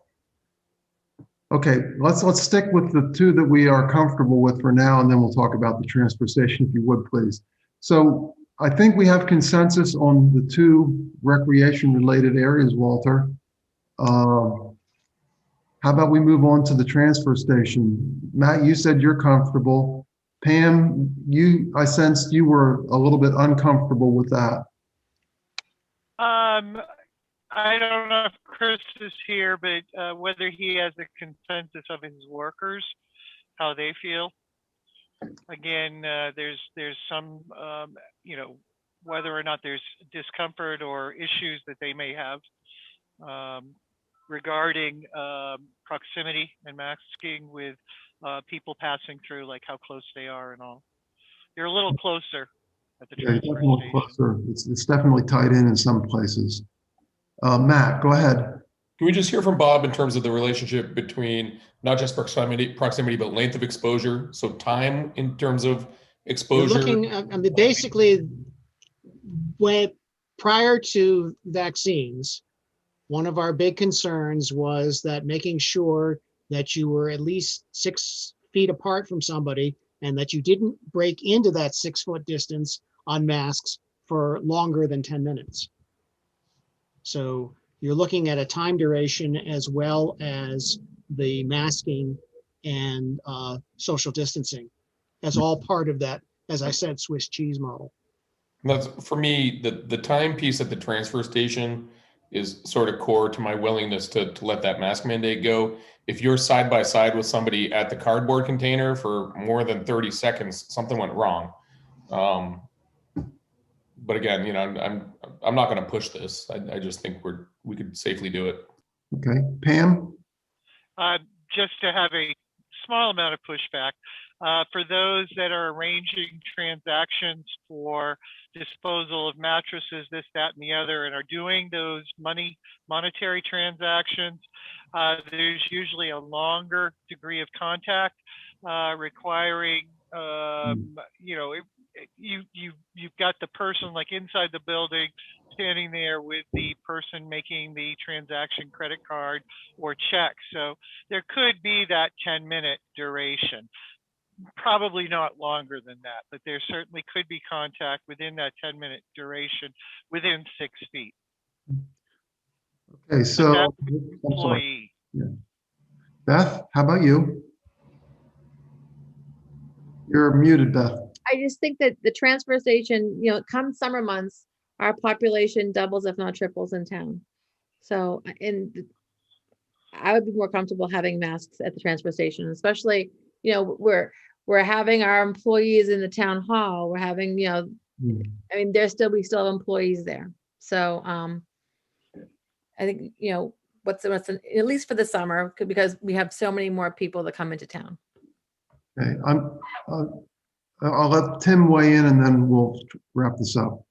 Okay, let's stick with the two that we are comfortable with for now, and then we'll talk about the transfer station, if you would, please. So I think we have consensus on the two recreation-related areas, Walter. How about we move on to the transfer station? Matt, you said you're comfortable. Pam, I sensed you were a little bit uncomfortable with that. I don't know if Chris is here, but whether he has a consensus of his workers, how they feel. Again, there's some, whether or not there's discomfort or issues that they may have regarding proximity and masking with people passing through, like how close they are and all. You're a little closer at the Yeah, transfer definitely station. closer. It's definitely tied in some places. Matt, go ahead. Can we just hear from Bob in terms of the relationship between not just proximity, but length of exposure? So time in terms of You're exposure. looking, I mean, basically, prior to vaccines, one of our big concerns was that making sure that you were at least 6 feet apart from somebody and that you didn't break into that 6 foot distance on masks for longer than 10 minutes. So you're looking at a time duration as well as the masking and social distancing as all part of that, as I said, Swiss cheese model. That's for me, the time piece at the transfer station is sort of core to my willingness to let that mask mandate go. If you're side by side with somebody at the cardboard container for more than 30 seconds, something went wrong. But again, I'm not going to push this. I just think we could safely do it. Okay, Pam? Just to have a small amount of pushback, for those that are arranging transactions for disposal of mattresses, this, that, and the other, and are doing those monetary transactions, there's usually a longer degree of contact requiring, you've got the person like inside the building standing there with the person making the transaction credit card or check. So there could be that 10-minute duration. Probably not longer than that, but there certainly could be contact within that 10-minute duration within 6 feet. Okay, so That's I'm sorry. employee. Yeah. Beth, how about you? You're muted, Beth. I just think that the transfer station, come summer months, our population doubles, if not triples in town. So, I would be more comfortable having masks at the transfer station, especially, we're having our employees in the town hall. We're having, I mean, we still have employees there. So, I think, what's at least for the summer, because we have so many more people that come into town. Okay, I'll let Tim weigh in and then we'll wrap this up.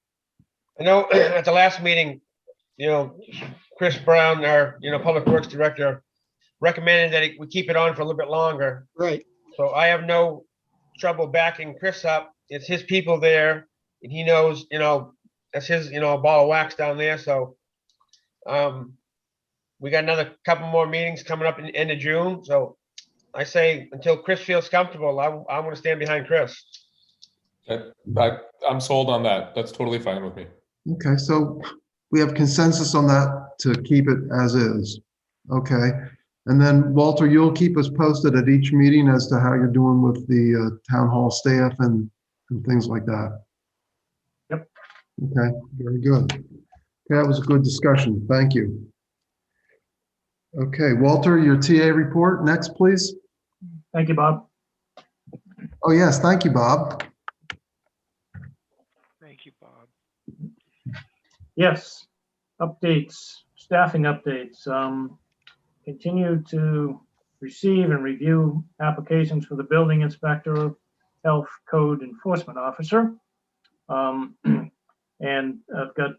I know at the last meeting, Chris Brown, our, Public Works Director, recommended that we keep it on for a little bit longer. Right. So I have no trouble backing Chris up. It's his people there, and he knows, that's his, ball of wax down there. So, we got another couple more meetings coming up in the end of June. So I say until Chris feels comfortable, I want to stand behind Chris. I'm sold on that. That's totally fine with me. Okay, so we have consensus on that to keep it as is. Okay. And then Walter, you'll keep us posted at each meeting as to how you're doing with the town hall staff and things like that. Yep. Okay, very good. Okay, that was a good discussion. Thank you. Okay, Walter, your TA report next, please. Thank you, Bob. Oh, yes, thank you, Bob. Thank you, Bob. Yes, updates, staffing updates. Continue to receive and review applications for the building inspector, health code enforcement officer. And I've got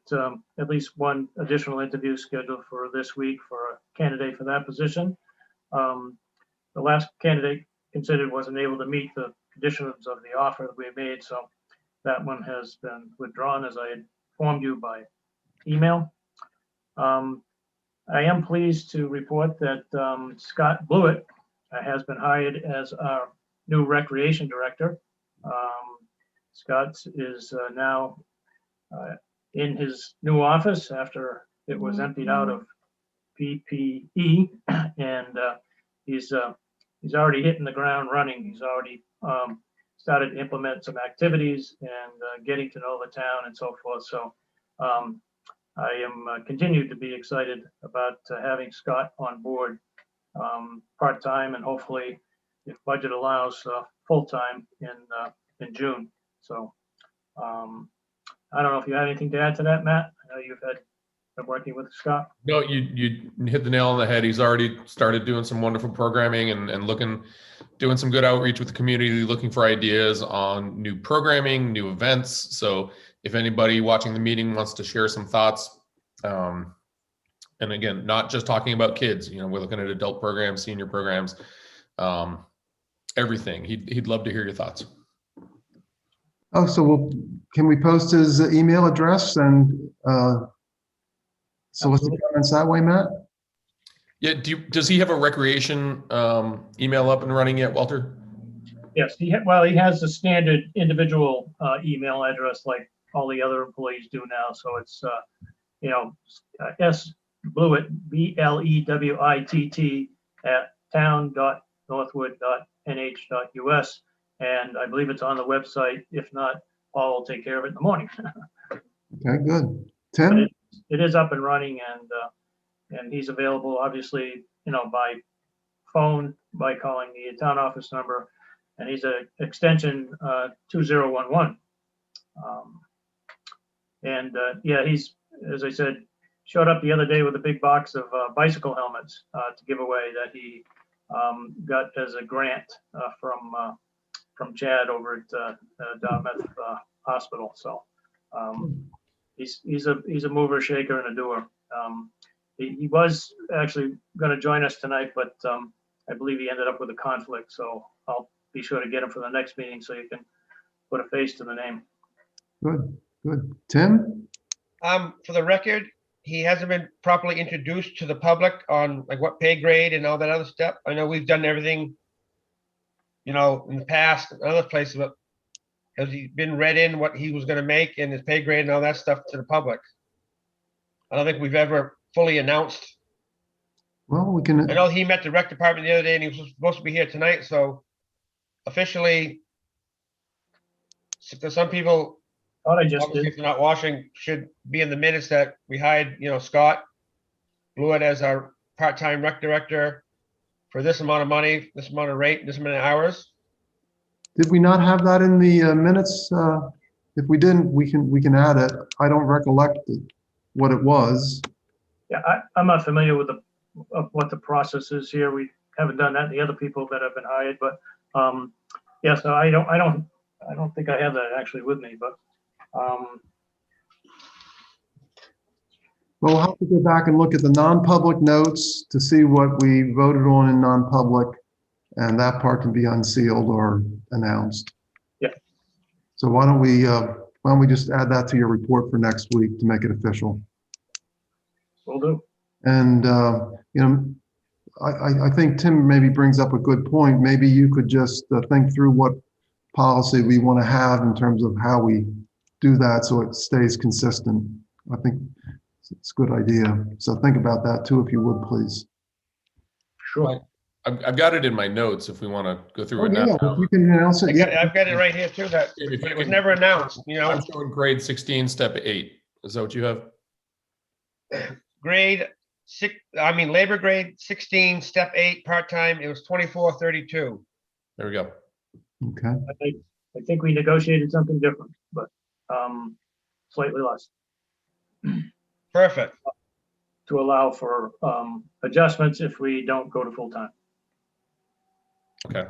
at least one additional interview scheduled for this week for a candidate for that position. The last candidate considered wasn't able to meet the conditions of the offer that we made, so that one has been withdrawn as I had informed you by email. I am pleased to report that Scott Blewett has been hired as our new recreation director. Scott is now in his new office after it was emptied out of PPE, and he's already hitting the ground running. He's already started to implement some activities and getting to know the town and so forth. So I am continued to be excited about having Scott on board part-time and hopefully, if budget allows, full-time in June. So I don't know if you had anything to add to that, Matt. I know you've been working with Scott. No, you hit the nail on the head. He's already started doing some wonderful programming and doing some good outreach with the community, looking for ideas on new programming, new events. So if anybody watching the meeting wants to share some thoughts, and again, not just talking about kids, we're looking at adult programs, senior programs, everything. He'd love to hear your thoughts. Oh, so can we post his email address and solicit comments that way, Matt? Yeah. Does he have a recreation email up and running yet, Walter? Yes, he has the standard individual email address like all the other employees do now. So it's S Blewett, BLEWITT @town.northwood.nh.us. And I believe it's on the website. If not, Paul will take care of it in the morning. Okay, good. Tim? It is up and running, and he's available, obviously, by phone, by calling the town office number, and he's an extension 2011. Yeah, he's, as I said, showed up the other day with a big box of bicycle helmets to give away that he got as a grant from Chad over at Dartmouth Hospital. So he's a mover, shaker, and a doer. He was actually going to join us tonight, but I believe he ended up with a conflict. So I'll be sure to get him for the next meeting so you can put a face to the name. Good, good. Tim? For the record, he hasn't been properly introduced to the public on like what pay grade and all that other stuff. I know we've done everything, in the past and other places, but has he been read in what he was going to make and his pay grade and all that stuff to the public? I don't think we've ever fully announced. Well, we can. I know he met the rec department the other day and he was supposed to be here tonight. So officially, some people, obviously, if they're not watching, should be in the minutes that we hired, Scott Blewett as our part-time rec director for this amount of money, this amount of rate, this amount of hours. Did we not have that in the minutes? If we didn't, we can add it. I don't recollect what it was. Yeah, I'm not familiar with what the process is here. We haven't done that. The other people that have been hired, but yeah. So I don't think I have that actually with me, but. Well, we'll have to go back and look at the non-public notes to see what we voted on in non-public. and that part can be unsealed or announced. Yeah. So why don't we just add that to your report for next week to make it official? Will do. And, you know, I think Tim maybe brings up a good point. Maybe you could just think through what policy we want to have in terms of how we do that so it stays consistent. I think it's a good idea. So think about that too, if you would, please. Sure. I've got it in my notes if we want to go through it Yeah, now. if you can announce it. Yeah. I've got it right here too, that If you it was can- never announced, you know, I'm showing grade 16, step 8. Is that what you have? grade labor grade 16, step 8, part-time, it was 24.32. There we go. Okay. I think we negotiated something different, but slightly less Perfect. to allow for adjustments if we don't go to full time. Okay.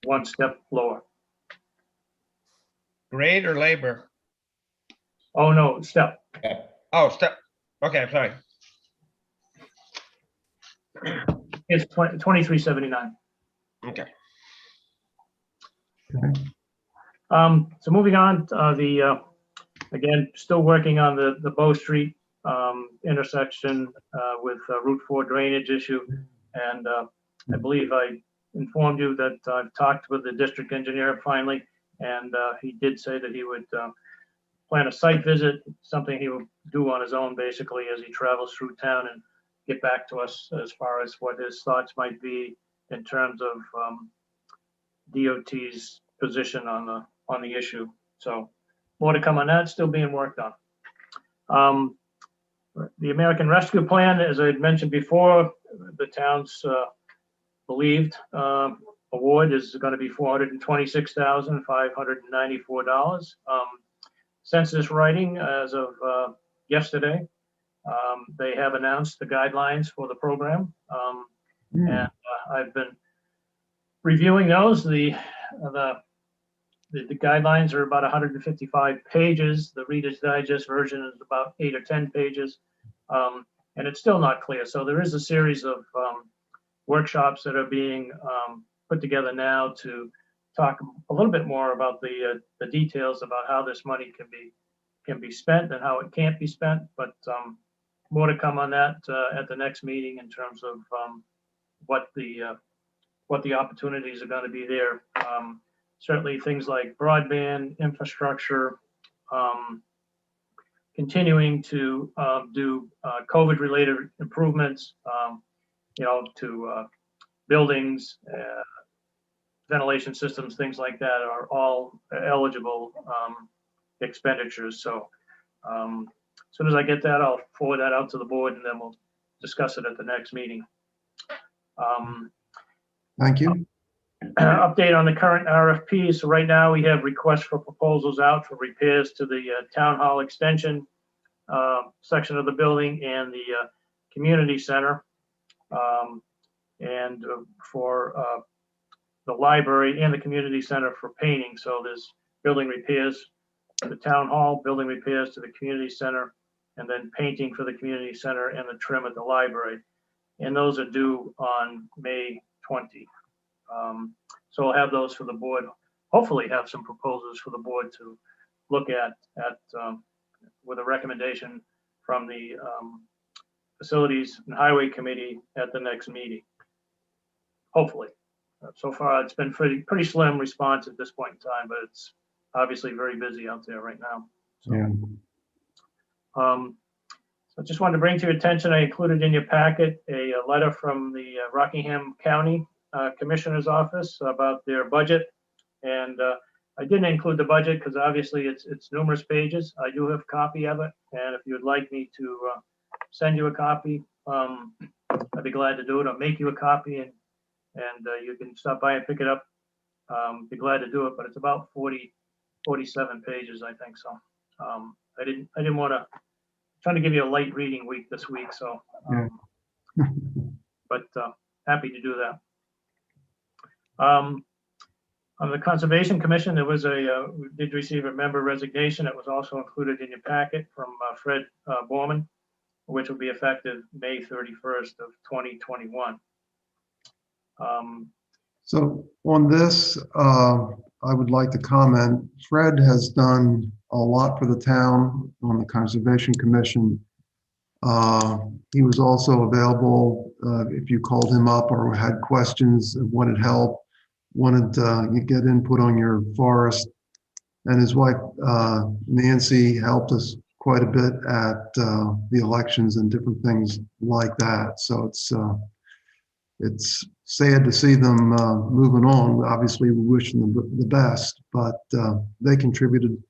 One step lower. Grade or labor? Oh, no, step. Oh, step. Okay, I'm sorry. It's 2379. Okay. Okay. So moving on, again, still working on the Bow Street intersection with Route 4 drainage issue. And I believe I informed you that I've talked with the district engineer finally, and he did say that he would plan a site visit, something he will do on his own basically as he travels through town, and get back to us as far as what his thoughts might be in terms of DOT's position on the issue. So more to come on that, still being worked on. The American Rescue Plan, as I had mentioned before, the town's believed award is going to be $426,594. Census writing as of yesterday, they have announced the guidelines for the program, and I've been reviewing those. The guidelines are about 155 pages. The Reader's Digest version is about 8 or 10 pages, and it's still not clear. So there is a series of workshops that are being put together now to talk a little bit more about the details about how this money can be spent and how it can't be spent. But more to come on that at the next meeting in terms of what the opportunities are going to be there. Certainly things like broadband infrastructure, continuing to do COVID-related improvements, to buildings, ventilation systems, things like that are all eligible expenditures. So as soon as I get that, I'll forward that out to the board, and then we'll discuss it at the next meeting. Thank you. Update on the current RFP. So right now we have requests for proposals out for repairs to the town hall extension section of the building and the community center, and for the library and the community center for painting. So there's building repairs to the town hall, building repairs to the community center, and then painting for the community center and the trim at the library. And those are due on May 20. So I'll have those for the board, hopefully have some proposals for the board to look at with a recommendation from the Facilities and Highway Committee at the next meeting. Hopefully. So far, it's been pretty slim response at this point in time, but it's obviously very busy out there right now. So, Yeah. so I just wanted to bring to your attention, I included in your packet a letter from the Rockingham County Commissioner's Office about their budget. And I didn't include the budget because obviously it's numerous pages. I do have a copy of it. And if you would like me to send you a copy, I'd be glad to do it. I'll make you a copy, and you can stop by and pick it up. Be glad to do it, but it's about 47 pages, I think. So I didn't want to, trying to give you a light reading week this week. So, but happy to do that. On the Conservation Commission, there was we did receive a member resignation that was also included in your packet from Fred Borman, which will be effective May 31st of 2021. So on this, I would like to comment, Fred has done a lot for the town on the Conservation Commission. He was also available if you called him up or had questions, wanted help, wanted you get input on your forest. And his wife, Nancy, helped us quite a bit at the elections and different things like that. So it's sad to see them moving on. Obviously, we wish them the best, but they contributed,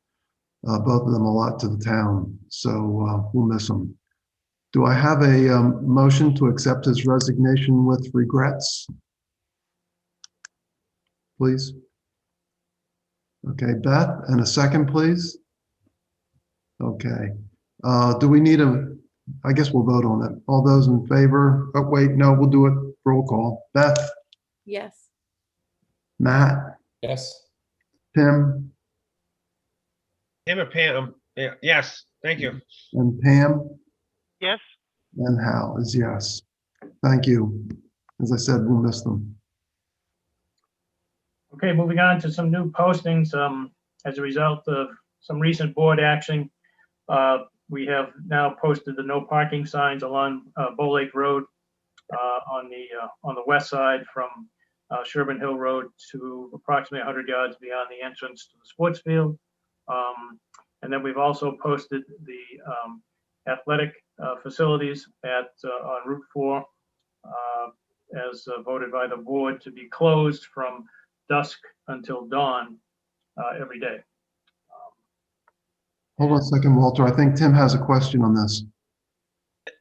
both of them, a lot to the town. So we'll miss them. Do I have a motion to accept his resignation with regrets? Please. Okay, Beth, and a second, please. Okay. Do we need I guess we'll vote on it. All those in favor? Oh, wait, no, we'll do it roll call. Beth, Yes. Matt, Yes. Tim, Him or Pam? Yeah, yes, thank you. and Pam, Yes. and Hal is yes. Thank you. As I said, we'll miss them. Okay, moving on to some new postings. As a result of some recent board action, we have now posted the no parking signs along Bow Lake Road on the west side from Sherburne Hill Road to approximately 100 yards beyond the entrance to the sports field. And then we've also posted the athletic facilities on Route 4 as voted by the board to be closed from dusk until dawn every day. Hold on a second, Walter. I think Tim has a question on this.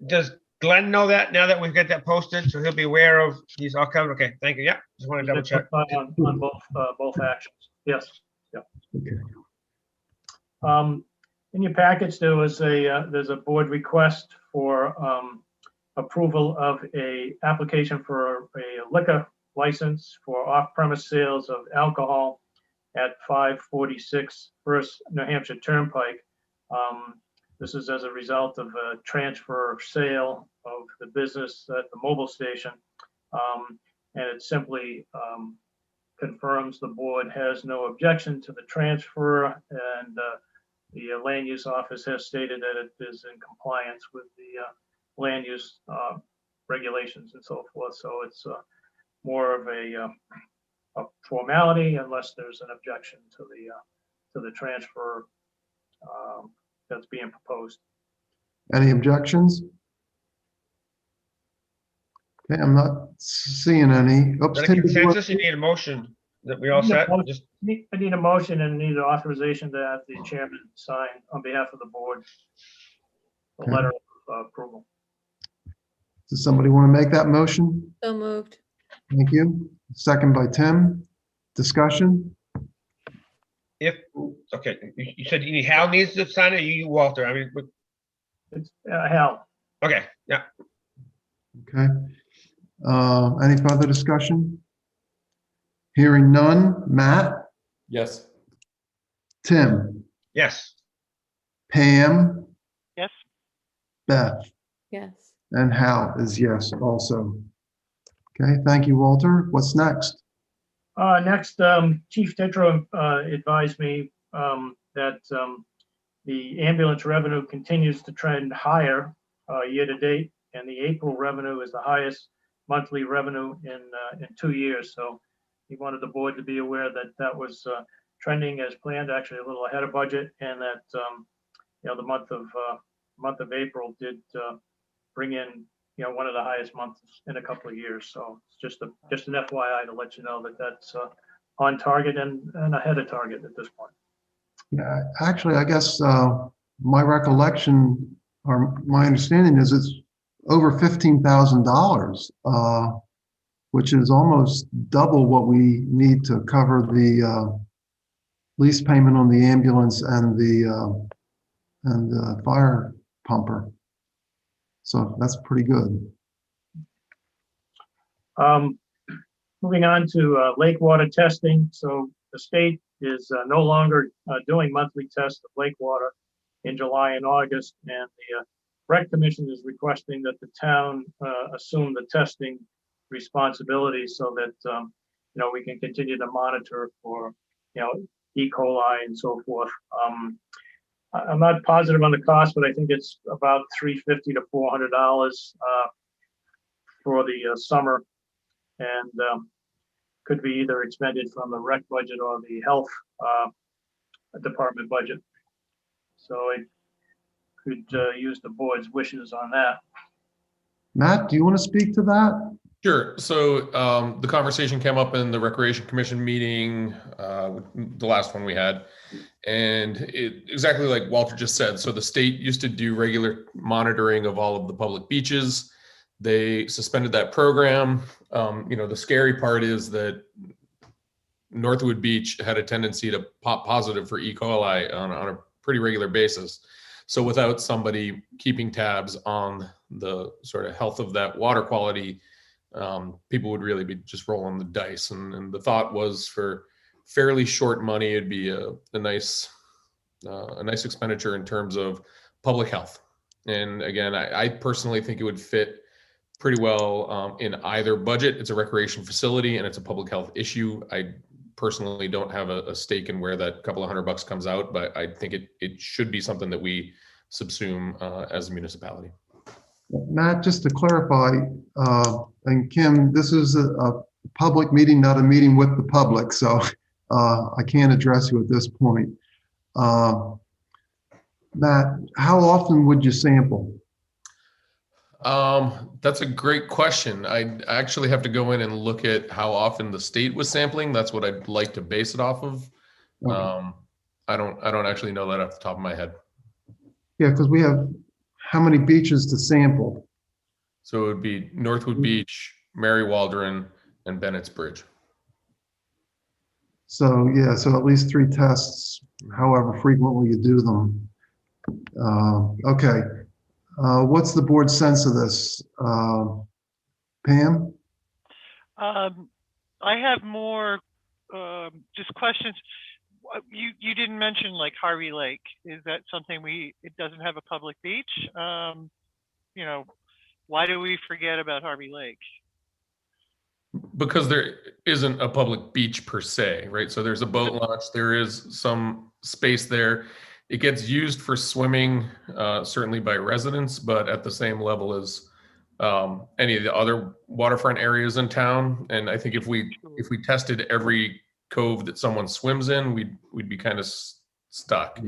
Does Glenn know that now that we've got that posted? So he'll be aware of these all coming. Okay, thank you. Yeah, just want to double check. On both actions. Yes. Yeah. Okay. In your package, there's a board request for approval of a application for a liquor license for off-premise sales of alcohol at 546 First New Hampshire Turnpike. This is as a result of a transfer of sale of the business at the mobile station. And it simply confirms the board has no objection to the transfer, and the land use office has stated that it is in compliance with the land use regulations and so forth. So it's more of a formality unless there's an objection to the transfer that's being proposed. Any objections? Okay, I'm not seeing any. Oops, Is that a Tim, did you want- consensus? You need a motion that we all set? Just I need a motion and need authorization to have the chairman sign on behalf of the board a Okay. letter of approval. Does somebody want to make that motion? So moved. Thank you. Second by Tim. Discussion? okay, you said you need Hal needs to sign it, or you, Walter? I mean, It's Hal. okay, yeah. Okay. Any further discussion? Hearing none. Matt, Yes. Tim, Yes, Pam, Yes. Beth, Yes. and Hal is yes also. Okay, thank you, Walter. What's next? Next, Chief Tetro advised me that the ambulance revenue continues to trend higher year to date, and the April revenue is the highest monthly revenue in 2 years. So he wanted the board to be aware that that was trending as planned, actually a little ahead of budget, and that the month of April did bring in one of the highest months in a couple of years. So it's just an FYI to let you know that that's on target and ahead of target at this point. Yeah, actually, I guess my recollection or my understanding is it's over $15,000, which is almost double what we need to cover the lease payment on the ambulance and the fire pumper. So that's pretty good. Moving on to lake water testing. So the state is no longer doing monthly tests of lake water in July and August, and the Rec Commission is requesting that the town assume the testing responsibility so that we can continue to monitor for, E. coli and so forth. I'm not positive on the cost, but I think it's about $350 to $400 for the summer, and could be either expended from the rec budget or the health department budget. So I could use the board's wishes on that. Matt, do you want to speak to that? Sure. So the conversation came up in the Recreation Commission meeting, the last one we had, and exactly like Walter just said. So the state used to do regular monitoring of all of the public beaches. They suspended that program. The scary part is that Northwood Beach had a tendency to pop positive for E. coli on a pretty regular basis. So without somebody keeping tabs on the sort of health of that water quality, people would really be just rolling the dice. And the thought was, for fairly short money, it'd be a nice expenditure in terms of public health. And again, I personally think it would fit pretty well in either budget. It's a recreation facility and it's a public health issue. I personally don't have a stake in where that couple of $100 comes out, but I think it should be something that we subsume as a municipality. Matt, just to clarify, and Kim, this is a public meeting, not a meeting with the public, so I can't address you at this point. Matt, how often would you sample? That's a great question. I actually have to go in and look at how often the state was sampling. That's what I'd like to base it off of. Okay. I don't actually know that off the top of my head. Yeah, because we have how many beaches to sample? So it would be Northwood Beach, Mary Waldron, and Bennett's Bridge. So yeah, so at least 3 tests, however frequently you do them. Okay. What's the board's sense of this? Pam? I have more just questions. You didn't mention like Harvey Lake. Is that something it doesn't have a public beach? Why do we forget about Harvey Lake? Because there isn't a public beach per se, right? So there's a boat launch, there is some space there. It gets used for swimming, certainly by residents, but at the same level as any of the other waterfront areas in town. And I think if we tested every cove that someone swims in, we'd be kind of stuck.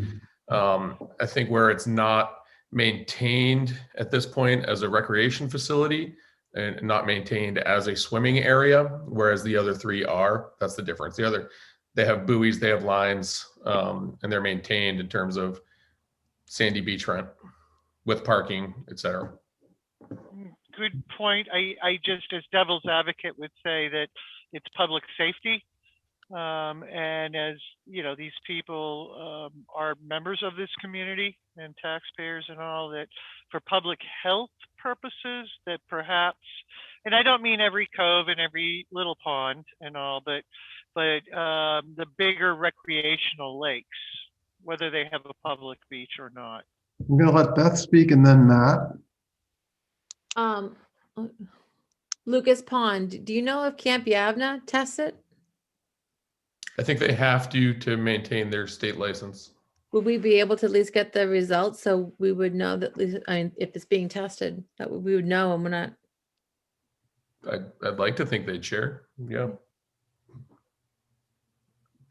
I think where it's not maintained at this point as a recreation facility and not maintained as a swimming area, whereas the other 3 are, that's the difference. They have buoys, they have lines, and they're maintained in terms of sandy beachfront with parking, et cetera. Good point. I just, as devil's advocate, would say that it's public safety. And as these people are members of this community and taxpayers and all, that for public health purposes, that perhaps, and I don't mean every cove and every little pond and all, but the bigger recreational lakes, whether they have a public beach or not. I'm going to let Beth speak and then Matt. Lucas Pond, do you know if Camp Yavna tests it? I think they have to maintain their state license. Would we be able to at least get the results so we would know that, if it's being tested, that we would know and we're not? I'd like to think they'd share. Yeah.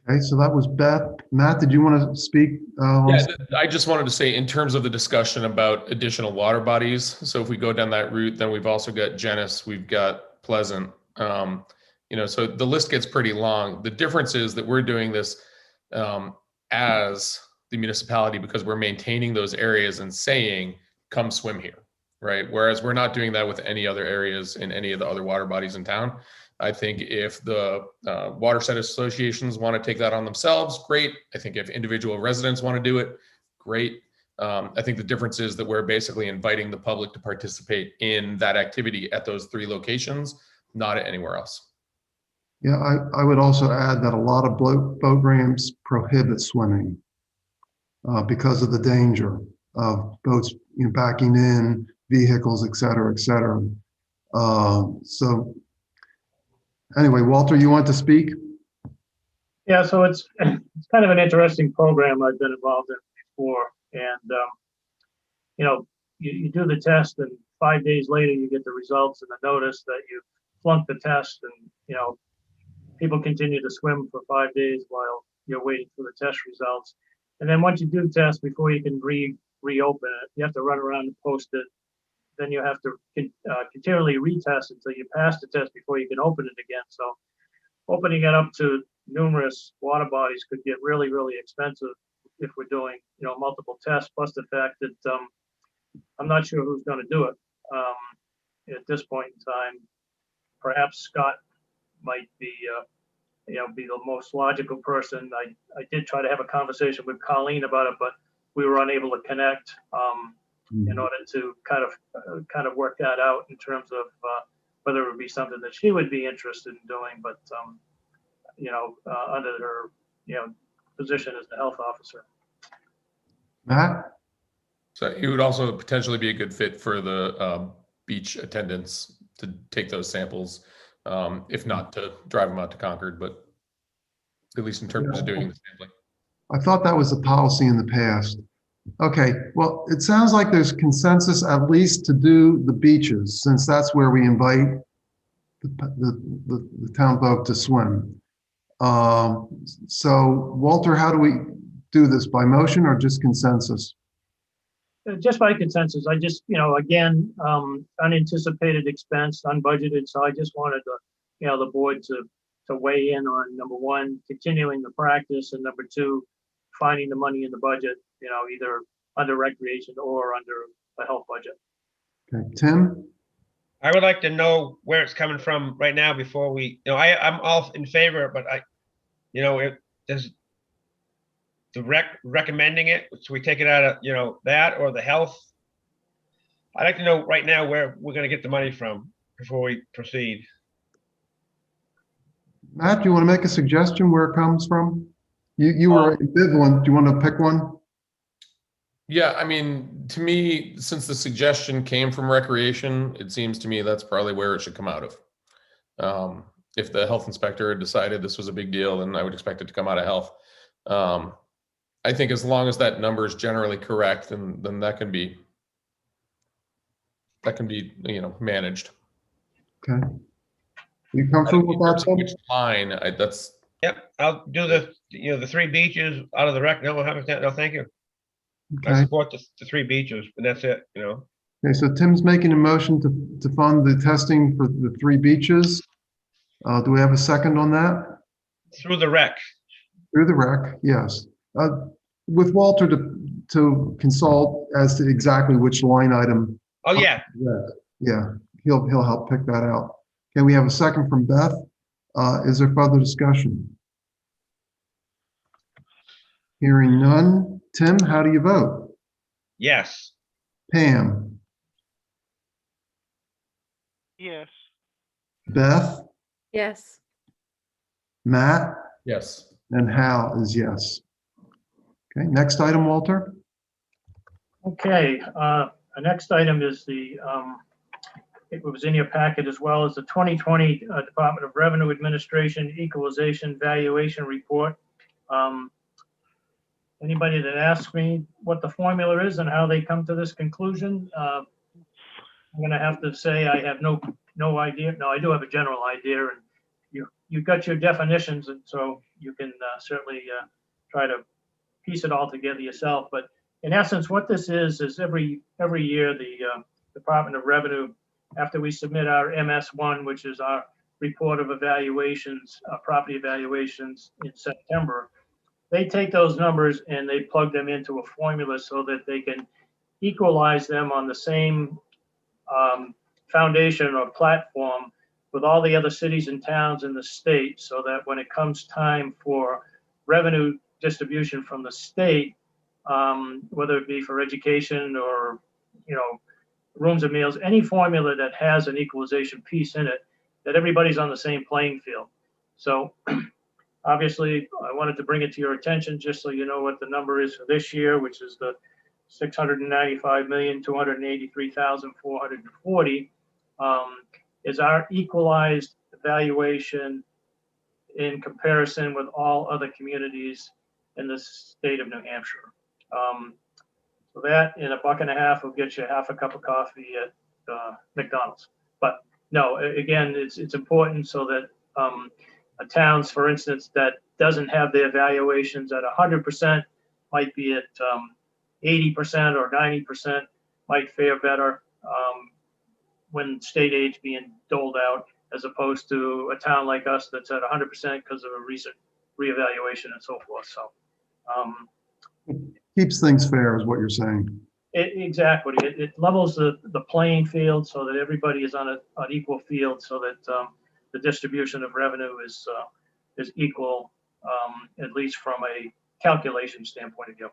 Okay, so that was Beth. Matt, did you want to speak? Yeah, I just wanted to say, in terms of the discussion about additional water bodies, so if we go down that route, then we've also got Genesee, we've got Pleasant. So the list gets pretty long. The difference is that we're doing this as the municipality because we're maintaining those areas and saying, come swim here, right? Whereas we're not doing that with any other areas in any of the other water bodies in town. I think if the watershed associations want to take that on themselves, great. I think if individual residents want to do it, great. I think the difference is that we're basically inviting the public to participate in that activity at those 3 locations, not at anywhere else. Yeah, I would also add that a lot of boat ramps prohibit swimming because of the danger of boats backing in, vehicles, et cetera, et cetera. Anyway, Walter, you want to speak? Yeah, so it's kind of an interesting program I've been involved in before. And, you know, you do the test and 5 days later you get the results and the notice that you flunked the test, and, you know, people continue to swim for 5 days while you're waiting for the test results. And then once you do test, before you can reopen it, you have to run around and post it. Then you have to continually retest until you pass the test before you can open it again. So opening it up to numerous water bodies could get really, really expensive if we're doing, you know, multiple tests, plus the fact that I'm not sure who's going to do it at this point in time. Perhaps Scott might be, you know, be the most logical person. I did try to have a conversation with Colleen about it, but we were unable to connect in order to kind of work that out in terms of whether it would be something that she would be interested in doing, but you know, under her, you know, position as the health officer. Matt? So he would also potentially be a good fit for the beach attendants to take those samples, if not to drive them out to Concord, but at least in terms of doing the sampling. I thought that was the policy in the past. Okay, well, it sounds like there's consensus at least to do the beaches, since that's where we invite the town folk to swim. So Walter, how do we do this, by motion or just consensus? Just by consensus. I just, you know, again, unanticipated expense, unbudgeted. So I just wanted to, you know, the board to weigh in on, number one, continuing the practice, and number two, finding the money in the budget, you know, either under recreation or under the health budget. Okay, Tim? I would like to know where it's coming from right now before we, you know, I'm all in favor, but you know, if does the recommending it, so we take it out of, you know, that or the health. I'd like to know right now where we're going to get the money from before we proceed. Matt, do you want to make a suggestion where it comes from? You were ambivalent. Do you want to pick one? Yeah, I mean, to me, since the suggestion came from recreation, it seems to me that's probably where it should come out of. If the health inspector had decided this was a big deal, then I would expect it to come out of health. I think as long as that number is generally correct, then that can be, you know, managed. Okay. You comfortable with that, Tim? Which line? That's. Yep, I'll do the, you know, the 3 beaches out of the rec. No, no, thank you. I Okay. support the 3 beaches, and that's it, you know. Okay, so Tim's making a motion to fund the testing for the 3 beaches. Do we have a second on that? Through the rec. Through the rec, yes. With Walter to consult as to exactly which line item. Oh, yeah. Yeah, he'll help pick that out. Okay, we have a second from Beth. Is there further discussion? Hearing none. Tim, how do you vote? Yes. Pam? Yes. Beth? Yes. Matt? Yes. And Hal is yes. Okay, next item, Walter. Okay, the next item is the, it was in your packet as well as the 2020 Department of Revenue Administration Equalization Valuation Report. Anybody that asks me what the formula is and how they come to this conclusion, I'm gonna have to say I have no idea. No, I do have a general idea, and you've got your definitions, and so you can certainly try to piece it all together yourself. But in essence, what this is every year the Department of Revenue, after we submit our MS1, which is our report of evaluations, property evaluations in September, they take those numbers and they plug them into a formula so that they can equalize them on the same foundation or platform with all the other cities and towns in the state, so that when it comes time for revenue distribution from the state, whether it be for education or, you know, rooms and meals, any formula that has an equalization piece in it, that everybody's on the same playing field. So obviously, I wanted to bring it to your attention just so you know what the number is for this year, which is the $695,283,440, is our equalized valuation in comparison with all other communities in the state of New Hampshire. So that in $1.50 will get you half a cup of coffee at McDonald's. But no, again, it's important so that a towns, for instance, that doesn't have their valuations at 100% might be at 80% or 90% might fare better when state aid's being doled out, as opposed to a town like us that's at 100% because of a recent reevaluation and so forth. So Keeps things fair is what you're saying. exactly, it levels the playing field so that everybody is on an equal field, so that the distribution of revenue is equal, at least from a calculation standpoint of view.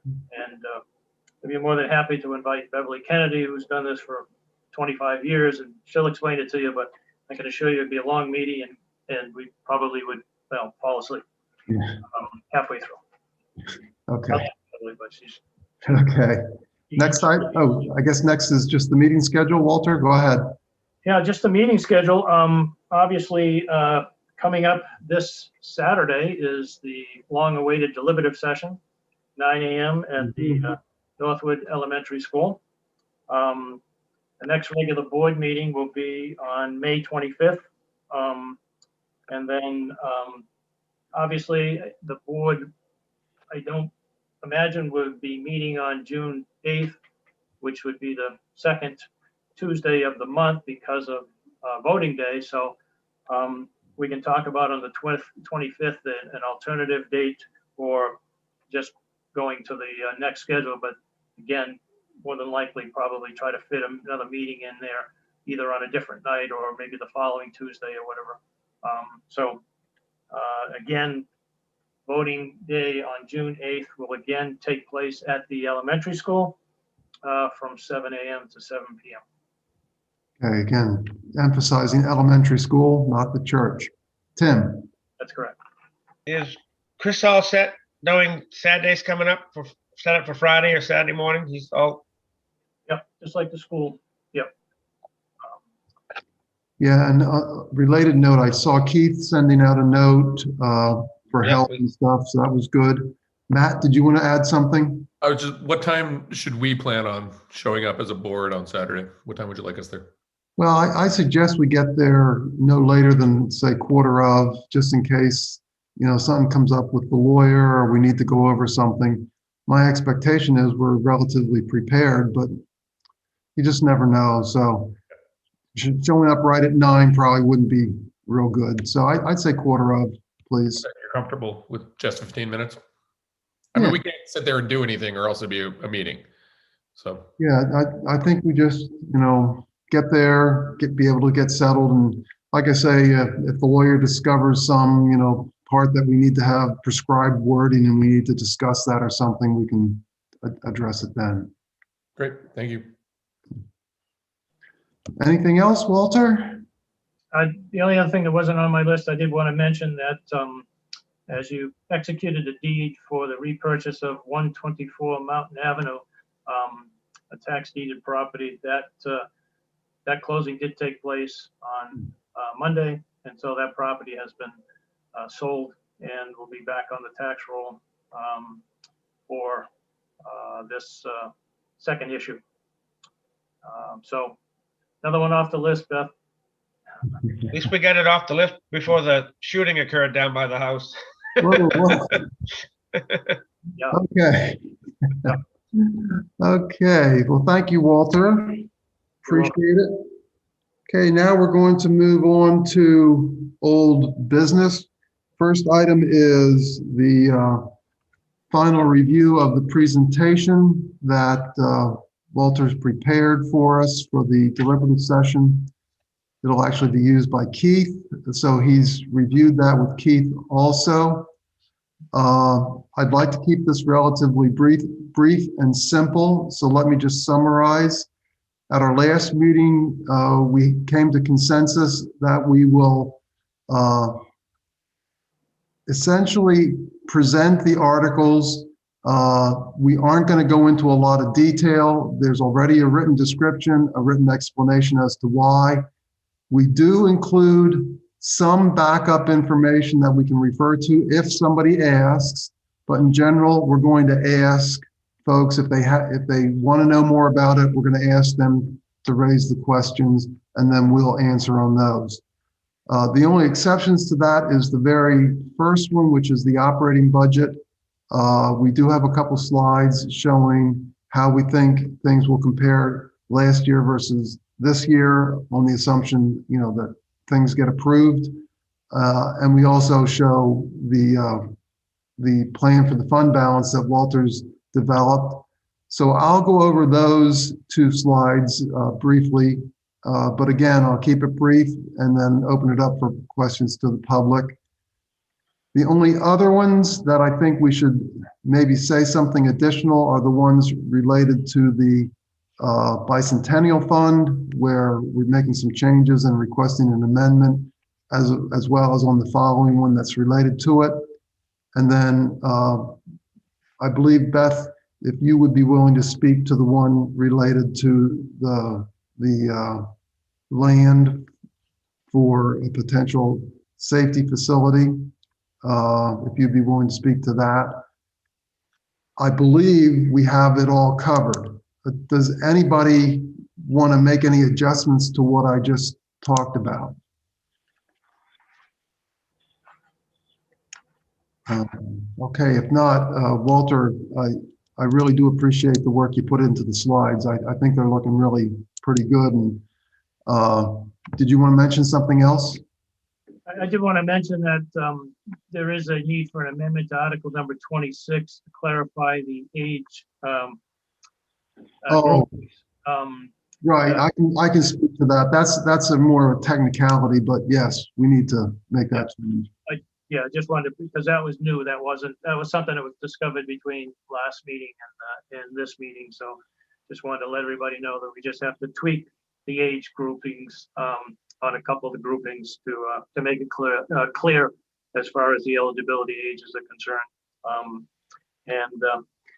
And I'd be more than happy to invite Beverly Kennedy, who's done this for 25 years, and she'll explain it to you, but I can assure you it'd be a long meeting, and we probably would, well, fall asleep halfway through. Okay. But she's, Okay. Next item. Oh, I guess next is just the meeting schedule. Walter, go ahead. yeah, just the meeting schedule. Obviously, coming up this Saturday is the long-awaited deliberative session, 9 a.m. at the Northwood Elementary School. The next regular board meeting will be on May 25th. And then obviously the board, I don't imagine would be meeting on June 8th, which would be the second Tuesday of the month because of voting day. So we can talk about on the 25th an alternative date, or just going to the next schedule. But again, more than likely probably try to fit another meeting in there, either on a different night or maybe the following Tuesday or whatever. Again, voting day on June 8th will again take place at the elementary school from 7 a.m. to 7 p.m. Okay, again, emphasizing elementary school, not the church. Tim? That's correct. Is Chris all set, knowing Saturday's coming up, for set up for Friday or Saturday morning? He's all. Yep, just like the school. Yep. Yeah, and related note, I saw Keith sending out a note for Yep. help and stuff, so that was good. Matt, did you want to add something? I was just, what time should we plan on showing up as a board on Saturday? What time would you like us there? Well, I suggest we get there no later than, say, quarter of, just in case, you know, something comes up with the lawyer or we need to go over something. My expectation is we're relatively prepared, but you just never know. So showing up right at 9 probably wouldn't be real good. So I'd say quarter of, please. You're comfortable with just 15 minutes? I mean, we can't sit there and do anything or else it'd be a meeting. So. Yeah, I think we just, you know, get there, be able to get settled. And like I say, if the lawyer discovers some, you know, part that we need to have prescribed wording and we need to discuss that or something, we can address it then. Great, thank you. Anything else, Walter? The only other thing that wasn't on my list, I did want to mention that as you executed a deed for the repurchase of 124 Mountain Avenue, a tax deeded property, that closing did take place on Monday, and so that property has been sold and will be back on the tax roll for this second issue. So another one off the list, Beth. At least we got it off the list before the shooting occurred down by the house. Whoa, whoa. Yeah. Okay. Okay, well, thank you, Walter. Appreciate it. Okay, now we're going to move on to old business. First item is the final review of the presentation that Walter's prepared for us for the deliberative session. It'll actually be used by Keith, so he's reviewed that with Keith also. I'd like to keep this relatively brief and simple, so let me just summarize. At our last meeting, we came to consensus that we will essentially present the articles. We aren't going to go into a lot of detail. There's already a written description, a written explanation as to why. We do include some backup information that we can refer to if somebody asks, but in general, we're going to ask folks if they want to know more about it, we're going to ask them to raise the questions, and then we'll answer on those. The only exceptions to that is the very first one, which is the operating budget. We do have a couple slides showing how we think things will compare last year versus this year on the assumption, that things get approved. And we also show the plan for the fund balance that Walter's developed. So I'll go over those two slides briefly, but again, I'll keep it brief and then open it up for questions to the public. The only other ones that I think we should maybe say something additional are the ones related to the bicentennial fund, where we're making some changes and requesting an amendment, as well as on the following one that's related to it. And then I believe, Beth, if you would be willing to speak to the one related to the land for a potential safety facility, if you'd be willing to speak to that. I believe we have it all covered. But does anybody want to make any adjustments to what I just talked about? Okay, if not, Walter, I really do appreciate the work you put into the slides. I think they're looking really pretty good. And did you want to mention something else? I did want to mention that there is a need for an amendment to Article number 26 to clarify the age. Right, I can speak to that. That's a more technicality, but yes, we need to make that change. Yeah, I just wanted to, because that was new. That was something that was discovered between last meeting and this meeting. So just wanted to let everybody know that we just have to tweak the age groupings on a couple of the groupings to make it clear as far as the eligibility ages are concerned.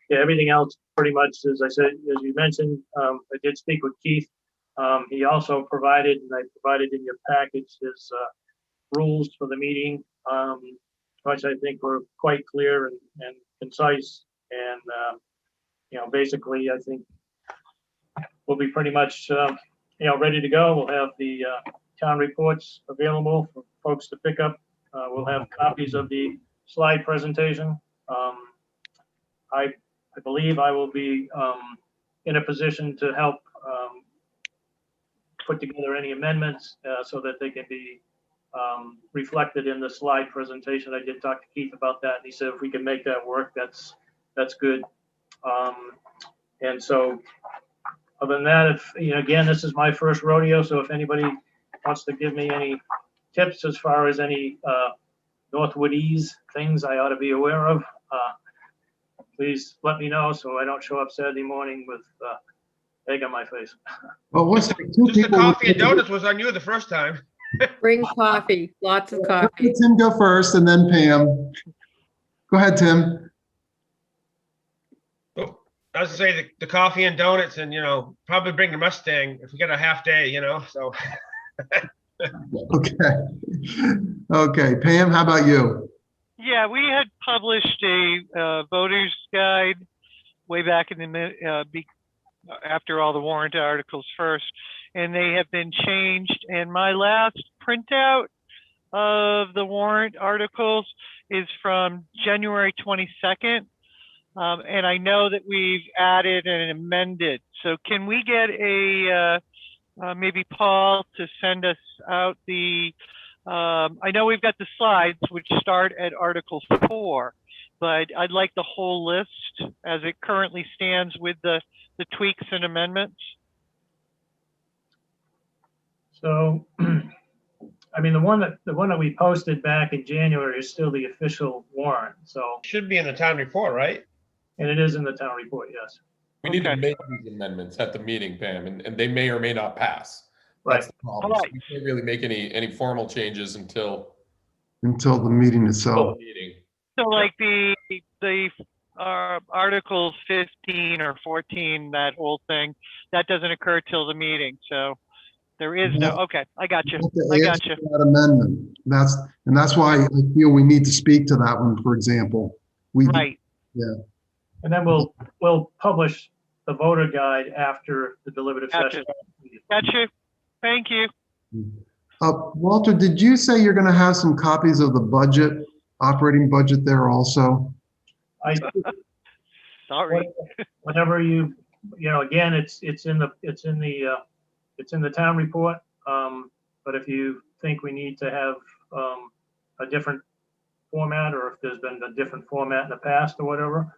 Yeah, everything else pretty much, as I said, as you mentioned, I did speak with Keith. He also provided, and I provided in your package, his rules for the meeting, which I think were quite clear and concise. And, basically, I think we'll be pretty much, ready to go. We'll have the town reports available for folks to pick up. We'll have copies of the slide presentation. I believe I will be in a position to help put together any amendments so that they can be reflected in the slide presentation. I did talk to Keith about that, and he said if we can make that work, that's good. And so other than that, if again, this is my first rodeo, so if anybody wants to give me any tips as far as any Northwoodese things I ought to be aware of, please let me know so I don't show up Saturday morning with egg on my face. Well, Just the coffee and donuts was on you the first time. Bring coffee, lots of coffee. Tim go first and then Pam. Go ahead, Tim. Oh, I was to say the coffee and donuts, and probably bring the Mustang if we get a half day, so. Okay, Pam, how about you? Yeah, we had published a voter's guide way back in the after all the warrant articles first, and they have been changed. And my last printout of the warrant articles is from January 22nd. And I know that we've added and amended. So can we get maybe Paul to send us out I know we've got the slides which start at Article 4, but I'd like the whole list as it currently stands with the tweaks and amendments. So, I mean, the one that we posted back in January is still the official warrant. So should be in the town report, right? And it is in the town report, yes. We need to make these amendments at the meeting, Pam, and they may or may not pass. Right. That's the problem. So we can't really make any formal changes until the meeting itself. So like the Article 15 or 14, that whole thing, that doesn't occur till the meeting. So There is no, okay, I got you. have to I ask got you. for that amendment. That's why I feel we need to speak to that one, for example. Right. Yeah. And then we'll publish the voter guide after the deliberative Gotcha. session. Gotcha. Thank you. Walter, did you say you're going to have some copies of the budget, operating budget there also? Sorry. Whenever again, it's in the town report. But if you think we need to have a different format, or if there's been a different format in the past or whatever.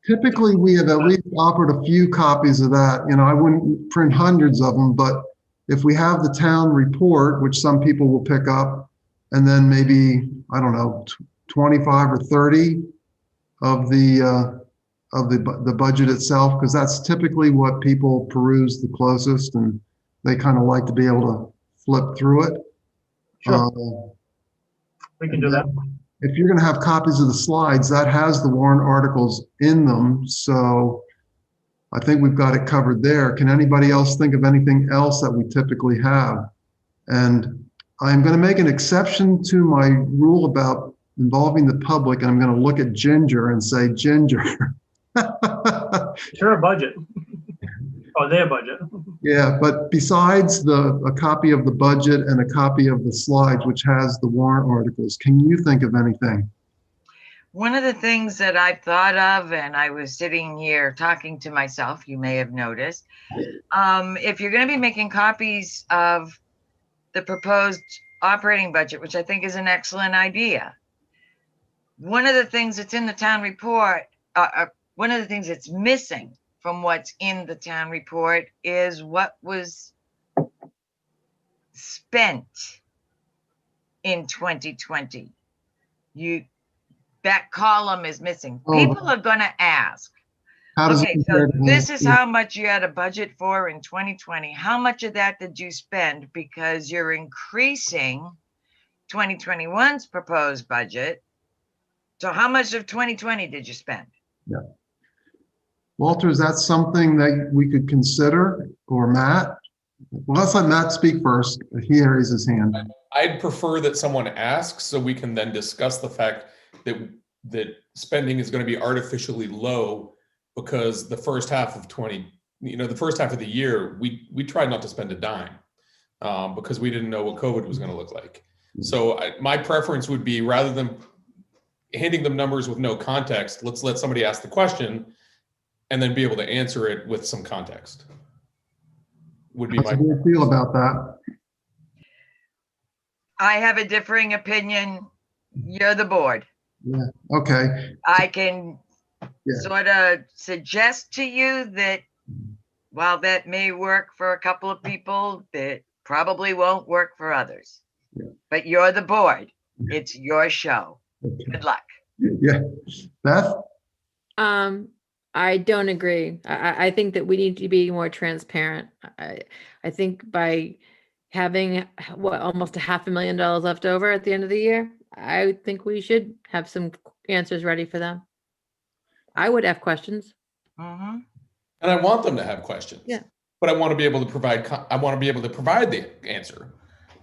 Typically, we have at least offered a few copies of that. I wouldn't print hundreds of them, but if we have the town report, which some people will pick up, and then maybe, I don't know, 25 or 30 of the budget itself, because that's typically what people peruse the closest, and they kind of like to be able to flip through it. Sure. We can do that. If you're going to have copies of the slides, that has the warrant articles in them. So I think we've got it covered there. Can anybody else think of anything else that we typically have? And I'm going to make an exception to my rule about involving the public, and I'm going to look at Ginger and say, Ginger. Sure, budget. Or their budget. Yeah, but besides a copy of the budget and a copy of the slides, which has the warrant articles, can you think of anything? One of the things that I thought of, and I was sitting here talking to myself, you may have noticed, if you're going to be making copies of the proposed operating budget, which I think is an excellent idea, one of the things that's in the town report, one of the things that's missing from what's in the town report is what was spent in 2020. That column is missing. People are going to ask, okay, so this is how much you had a budget for in 2020. How much of that did you spend? Because you're increasing 2021's proposed budget. So how much of 2020 did you spend? Yeah. Walter, is that something that we could consider, or Matt? Well, let's let Matt speak first. He raises his hand. I'd prefer that someone asks so we can then discuss the fact that spending is going to be artificially low because the first half of the first half of the year, we tried not to spend a dime because we didn't know what COVID was going to look like. So my preference would be, rather than handing them numbers with no context, let's let somebody ask the question and then be able to answer it with some context. Would be How do you feel about that? I have a differing opinion. You're the board. Yeah. Okay. I can sort of suggest to you that while that may work for a couple of people, that probably won't work for others. Yeah. But you're the board. It's your show. Okay. Good luck. Yeah. Beth? I don't agree. I think that we need to be more transparent. I think by having almost $500,000 left over at the end of the year, I think we should have some answers ready for them. I would have questions. Mm-hmm. And I want them to have questions. Yeah. But I want to be able to provide. I want to be able to provide the answer,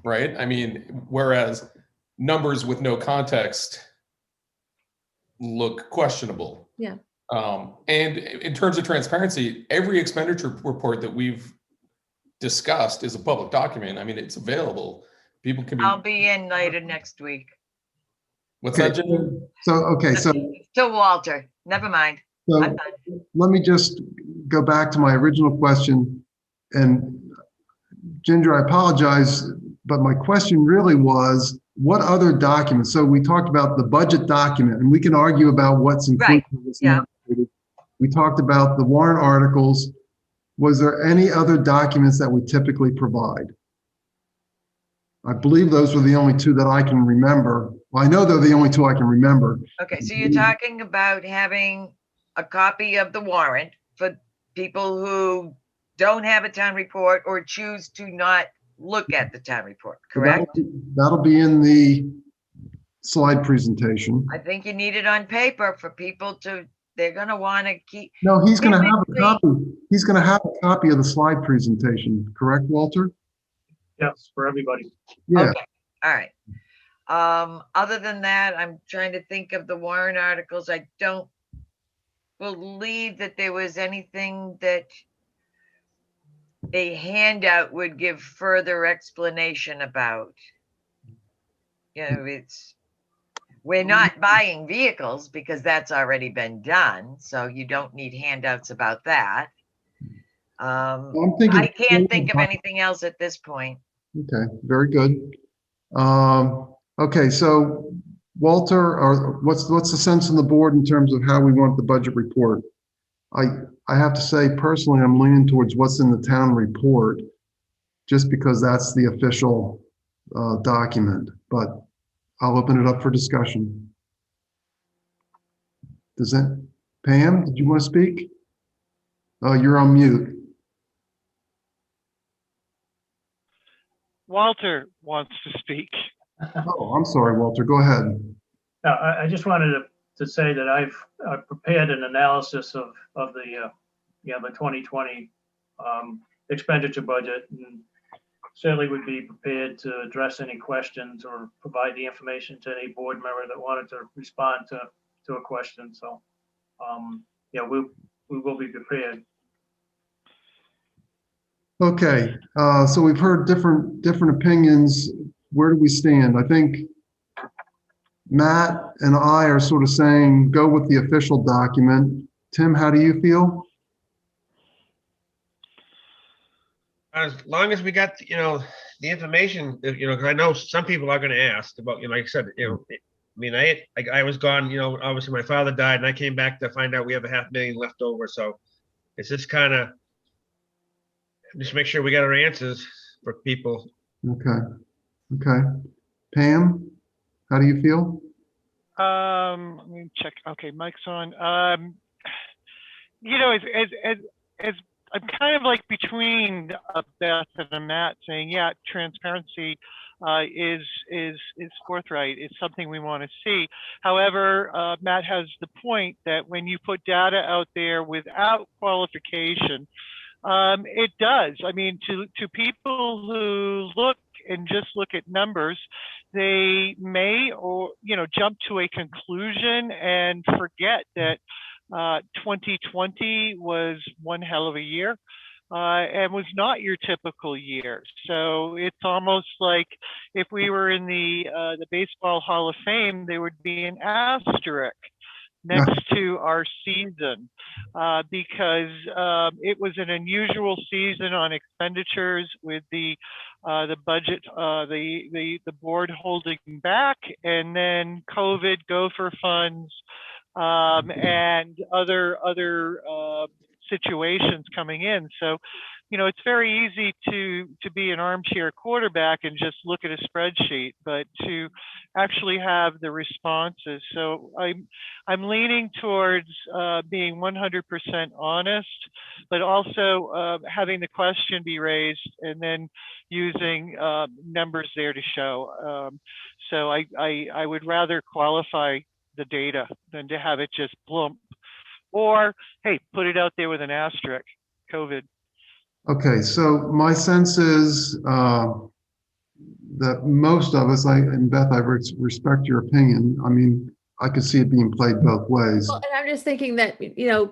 right? I mean, whereas numbers with no context look questionable. Yeah. And in terms of transparency, every expenditure report that we've discussed is a public document. I mean, it's available. People can be. I'll be in later next week. What's that, Jim? To Walter. Never mind. So let me just go back to my original question. And Ginger, I apologize, but my question really was, what other documents? So we talked about the budget document, and we can argue about what's included. Right. Yeah. We talked about the warrant articles. Was there any other documents that we typically provide? I believe those were the only two that I can remember. Well, I know they're the only two I can remember. Okay, so you're talking about having a copy of the warrant for people who don't have a town report or choose to not look at the town report, correct? That'll be in the slide presentation. I think you need it on paper for people to they're gonna want to keep. No, he's going to have a Typically- copy. He's going to have a copy of the slide presentation, correct, Walter? Yes, for everybody. Yeah. Okay, all right. Other than that, I'm trying to think of the warrant articles. I don't believe that there was anything that a handout would give further explanation about. You know, we're not buying vehicles because that's already been done, so you don't need handouts about that. I'm thinking. I can't think of anything else at this point. Okay, very good. Okay, so Walter, or what's the sense on the board in terms of how we want the budget report? I have to say personally, I'm leaning towards what's in the town report, just because that's the official document, but I'll open it up for discussion. Does that, Pam, did you want to speak? Oh, you're on mute. Walter wants to speak. Oh, I'm sorry, Walter, go ahead. Now, I just wanted to say that I've prepared an analysis of the, the 2020 expenditure budget, and certainly would be prepared to address any questions or provide the information to any board member that wanted to respond to a question. So, we will be prepared. Okay, so we've heard different opinions. Where do we stand? I think Matt and I are sort of saying go with the official document. Tim, how do you feel? As long as we got, the information, 'cause I know some people are going to ask about, like I said, I was gone, obviously my father died and I came back to find out we have $500,000 left over. So it's just kind of, just make sure we got our answers for people. Okay. Pam, how do you feel? Let me check. Okay, mic's on. As I'm kind of like between Beth and Matt saying, yeah, transparency is forthright. It's something we want to see. However, Matt has the point that when you put data out there without qualification, it does. I mean, to people who look and just look at numbers, they may jump to a conclusion and forget that 2020 was one hell of a year and was not your typical year. So it's almost like if we were in the Baseball Hall of Fame, there would be an asterisk next to our season because it was an unusual season on expenditures with the budget, the board holding back, and then COVID, gopher funds, and other situations coming in. So, it's very easy to be an armchair quarterback and just look at a spreadsheet, but to actually have the responses. So I'm leaning towards being 100% honest, but also having the question be raised and then using numbers there to show. So I would rather qualify the data than to have it just plump, or hey, put it out there with an asterisk, COVID. Okay, so my sense is that most of us, and Beth, I respect your opinion. I mean, I could see it being played both ways. Well, and I'm just thinking that,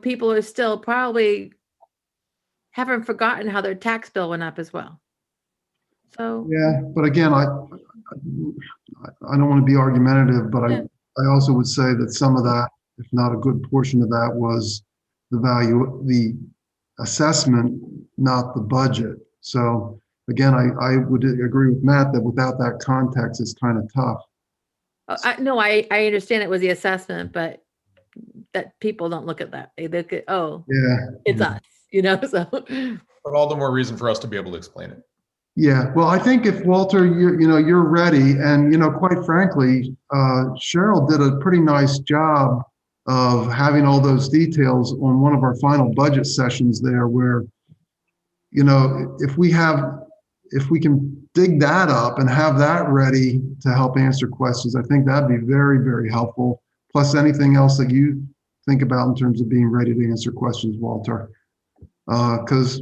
people are still probably haven't forgotten how their tax bill went up as well. So. Yeah, but again, I don't want to be argumentative, but Yeah. I also would say that some of that, if not a good portion of that, was the value, the assessment, not the budget. So again, I would agree with Matt that without that context, it's kind of tough. No, I understand it was the assessment, but that people don't look at that. They look at, it's us, so. But all the more reason for us to be able to explain it. Yeah, well, I think if Walter, you're ready, and quite frankly, Cheryl did a pretty nice job of having all those details on one of our final budget sessions there, where, if we can dig that up and have that ready to help answer questions, I think that'd be very, very helpful. Plus anything else that you think about in terms of being ready to answer questions, Walter. Because,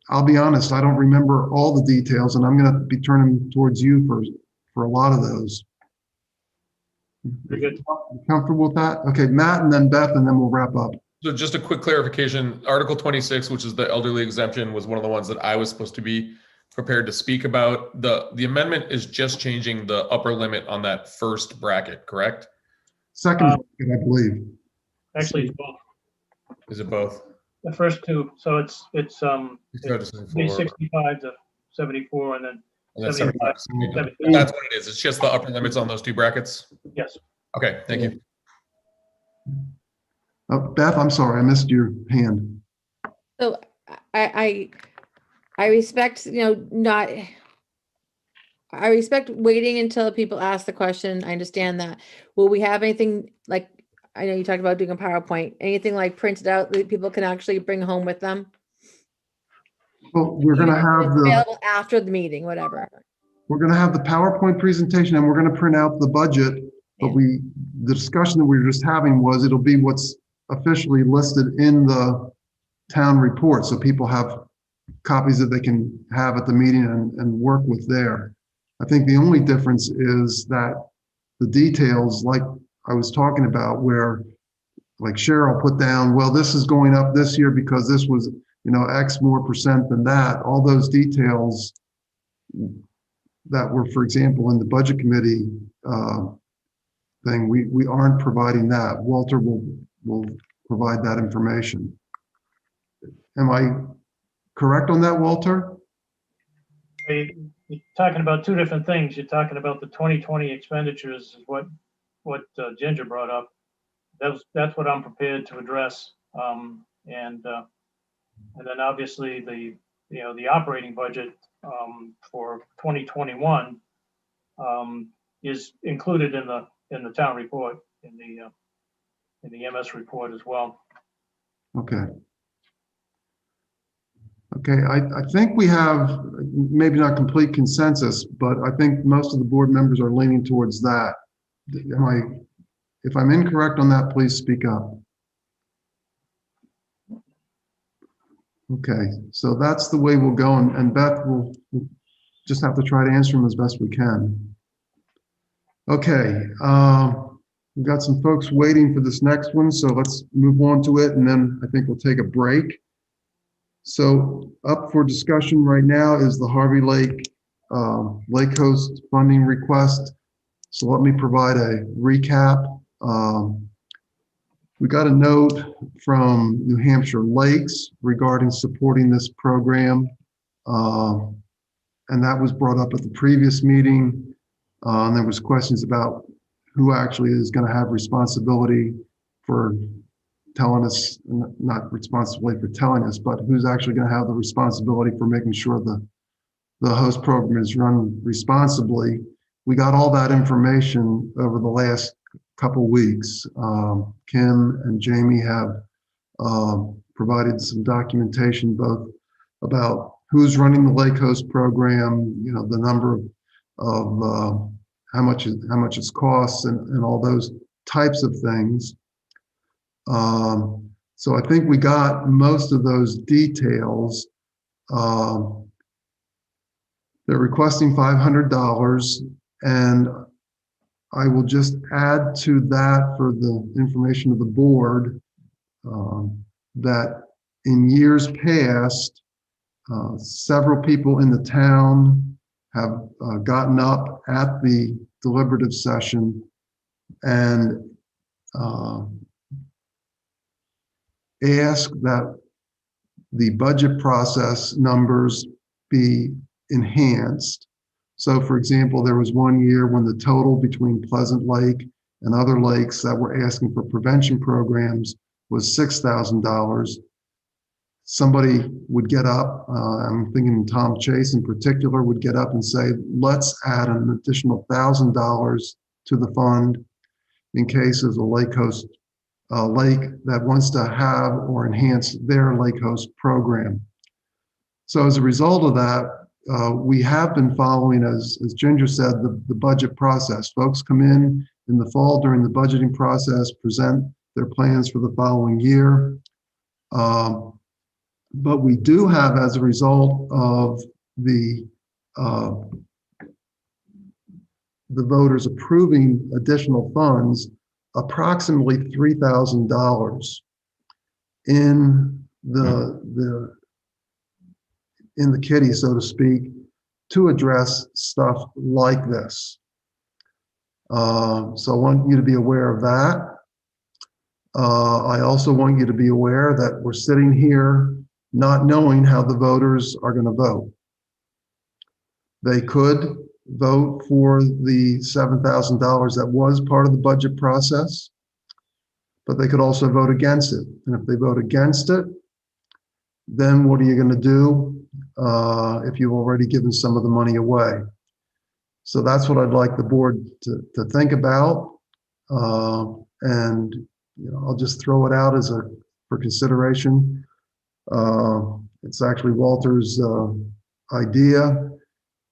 I'll be honest, I don't remember all the details, and I'm going to be turning towards you for a lot of those. Very good. You comfortable with that? Okay, Matt, and then Beth, and then we'll wrap up. So just a quick clarification, Article 26, which is the elderly exemption, was one of the ones that I was supposed to be prepared to speak about. The amendment is just changing the upper limit on that first bracket, correct? Second bracket, I believe. Actually, it's both. Is it both? The first two, so it's 65 to 74. 65 to 74, and then And then 75 to 75. 73. That's what it is. It's just the upper limits on those two brackets. Yes. Okay, thank you. Beth, I'm sorry, I missed your hand. So I respect, I respect waiting until people ask the question. I understand that. Will we have anything like, I know you talked about doing a PowerPoint, anything like printed out that people can actually bring home with them? Well, we're going to have It's available after the meeting, whatever. we're going to have the PowerPoint presentation, and we're going to print out the budget. But Yeah. the discussion that we were just having was it'll be what's officially listed in the town report. So people have copies that they can have at the meeting and work with there. I think the only difference is that the details, like I was talking about, where like Cheryl put down, well, this is going up this year because this was, X more percent than that. All those details that were, for example, in the budget committee thing, we aren't providing that. Walter will provide that information. Am I correct on that, Walter? You're talking about two different things. You're talking about the 2020 expenditures, what Ginger brought up. That's what I'm prepared to address. And then obviously the operating budget for 2021 is included in the town report, in the MS report as well. Okay. Okay, I think we have maybe not complete consensus, but I think most of the board members are leaning towards that. If I'm incorrect on that, please speak up. Okay, so that's the way we'll go, and Beth will just have to try to answer them as best we can. Okay, we've got some folks waiting for this next one, so let's move on to it, and then I think we'll take a break. So up for discussion right now is the Harvey Lake Lake Coast funding request. So let me provide a recap. We got a note from New Hampshire Lakes regarding supporting this program. And that was brought up at the previous meeting. And there was questions about who actually is going to have responsibility for telling us, not responsibility for telling us, but who's actually going to have the responsibility for making sure the host program is run responsibly. We got all that information over the last couple weeks. Kim and Jamie have provided some documentation both about who's running the Lake Host program, the number of how much it costs and all those types of things. So I think we got most of those details. They're requesting $500, and I will just add to that for the information of the board that in years past, several people in the town have gotten up at the deliberative session and ask that the budget process numbers be enhanced. So for example, there was one year when the total between Pleasant Lake and other lakes that were asking for prevention programs was $6,000. Somebody would get up, I'm thinking Tom Chase in particular, would get up and say, let's add an additional $1,000 to the fund in case there's a lake host lake that wants to have or enhance their lake host program. So as a result of that, we have been following, as Ginger said, the budget process. Folks come in in the fall during the budgeting process present their plans for the following year. But we do have, as a result of the voters approving additional funds, approximately $3,000 in the kitty, so to speak, to address stuff like this. So I want you to be aware of that. I also want you to be aware that we're sitting here not knowing how the voters are going to vote. They could vote for the $7,000 that was part of the budget process, but they could also vote against it. And if they vote against it, then what are you going to do if you've already given some of the money away? So that's what I'd like the board to think about. And I'll just throw it out for consideration. It's actually Walter's idea,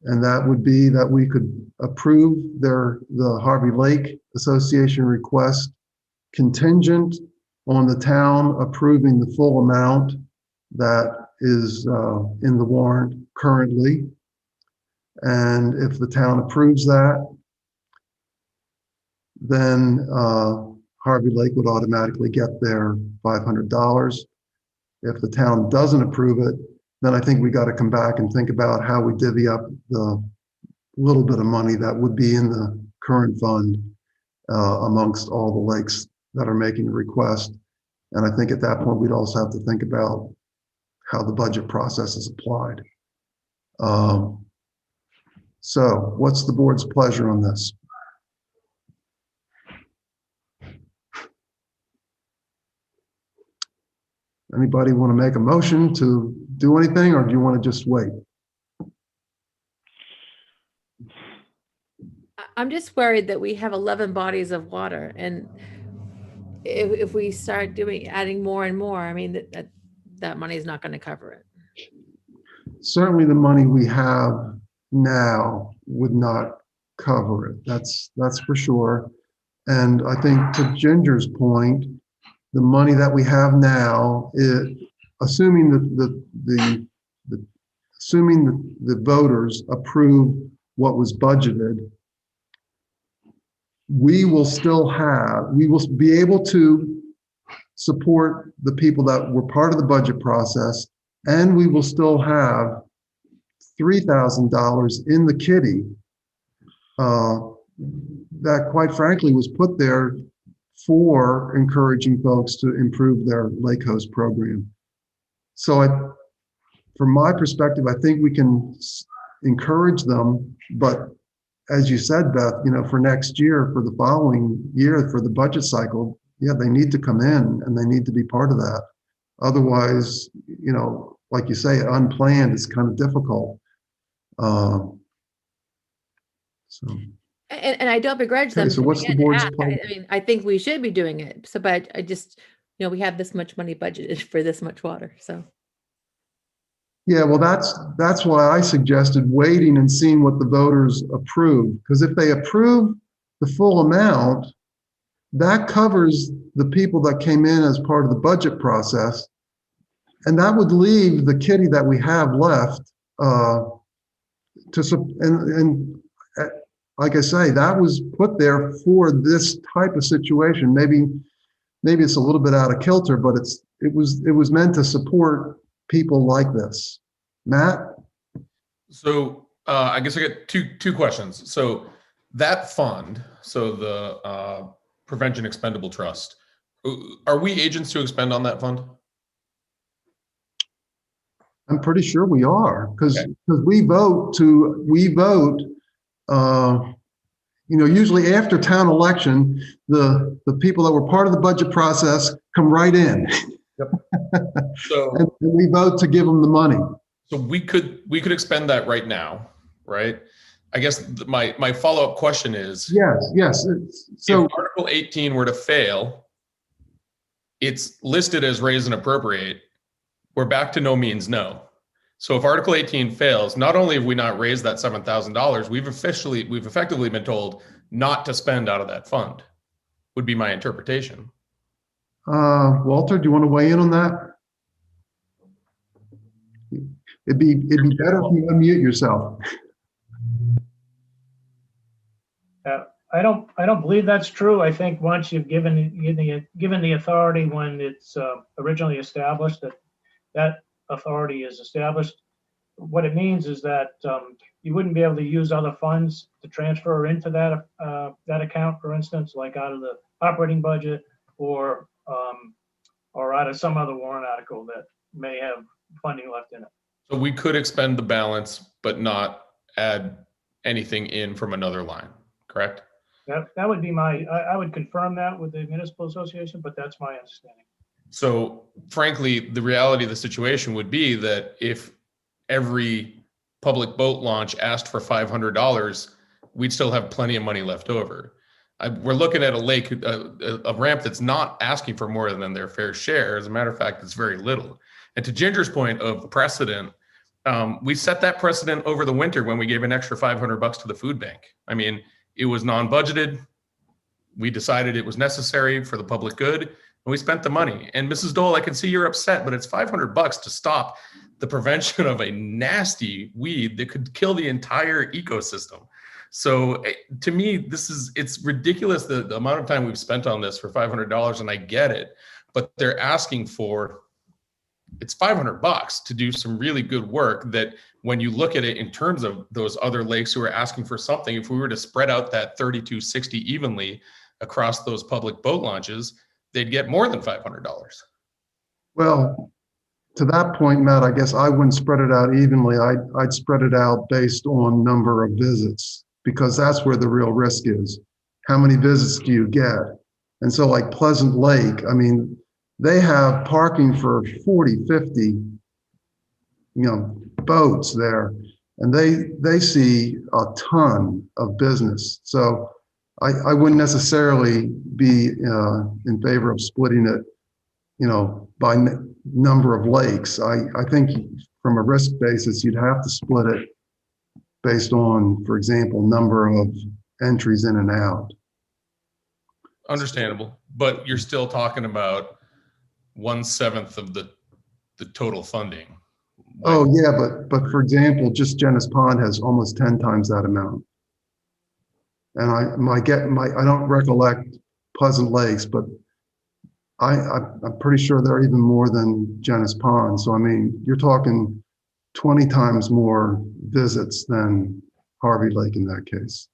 and that would be that we could approve the Harvey Lake Association request contingent on the town approving the full amount that is in the warrant currently. And if the town approves that, then Harvey Lake would automatically get their $500. If the town doesn't approve it, then I think we got to come back and think about how we divvy up the little bit of money that would be in the current fund amongst all the lakes that are making a request. And I think at that point, we'd also have to think about how the budget process is applied. So what's the board's pleasure on this? Anybody want to make a motion to do anything, or do you want to just wait? I'm just worried that we have 11 bodies of water, and if we start adding more and more, I mean, that money is not going to cover it. Certainly the money we have now would not cover it. That's for sure. And I think to Ginger's point, the money that we have now, assuming the voters approve what was budgeted, we will be able to support the people that were part of the budget process, and we will still have $3,000 in the kitty that, quite frankly, was put there for encouraging folks to improve their lake host program. So from my perspective, I think we can encourage them, but as you said, Beth, for next year, for the following year, for the budget cycle, yeah, they need to come in and they need to be part of that. Otherwise, like you say, unplanned is kind of difficult. And I don't begrudge them. So what's the board's plan? I mean, I think we should be doing it. So, but I just, we have this much money budgeted for this much water. So. Yeah, well, that's why I suggested waiting and seeing what the voters approve. Because if they approve the full amount, that covers the people that came in as part of the budget process. And that would leave the kitty that we have left like I say, that was put there for this type of situation. Maybe it's a little bit out of kilter, but it was meant to support people like this. Matt? So I guess I got two questions. So that fund, so the Prevention Expendable Trust, are we agents to expend on that fund? I'm pretty sure we are, because we vote, usually after town election, the people that were part of the budget process come right in. Yep. So and we vote to give them the money. So we could expend that right now, right? I guess my follow-up question is, yes. So if Article 18 were to fail, it's listed as raise and appropriate. We're back to no means no. So if Article 18 fails, not only have we not raised that $7,000, we've effectively been told not to spend out of that fund, would be my interpretation. Walter, do you want to weigh in on that? It'd be better if you unmute yourself. I don't believe that's true. I think once you've given the authority when it's originally established, that authority is established. What it means is that you wouldn't be able to use other funds to transfer into that account, for instance, like out of the operating budget or out of some other warrant article that may have funding left in it. So we could expend the balance, but not add anything in from another line, correct? That would be I would confirm that with the municipal association, but that's my understanding. So frankly, the reality of the situation would be that if every public boat launch asked for $500, we'd still have plenty of money left over. We're looking at a lake, a ramp that's not asking for more than their fair share. As a matter of fact, it's very little. And to Ginger's point of precedent, we set that precedent over the winter when we gave an extra $500 to the food bank. I mean, it was non-budgeted. We decided it was necessary for the public good, and we spent the money. And Mrs. Dole, I can see you're upset, but it's $500 to stop the prevention of a nasty weed that could kill the entire ecosystem. So to me, it's ridiculous the amount of time we've spent on this for $500, and I get it, but they're asking for, it's $500 to do some really good work that when you look at it in terms of those other lakes who are asking for something, if we were to spread out that 3260 evenly across those public boat launches, they'd get more than $500. Well, to that point, Matt, I guess I wouldn't spread it out evenly. I'd spread it out based on number of visits, because that's where the real risk is. How many visits do you get? And so like Pleasant Lake, I mean, they have parking for 40, 50, boats there, and they see a ton of business. So I wouldn't necessarily be in favor of splitting it, by number of lakes. I think from a risk basis, you'd have to split it based on, for example, number of entries in and out. Understandable, but you're still talking about 1/7 of the total funding. Oh yeah, but for example, just Genis Pond has almost 10 times that amount. And I don't recollect Pleasant Lakes, but I'm pretty sure they're even more than Genis Pond. So I mean, you're talking 20 times more visits than Harvey Lake in that case.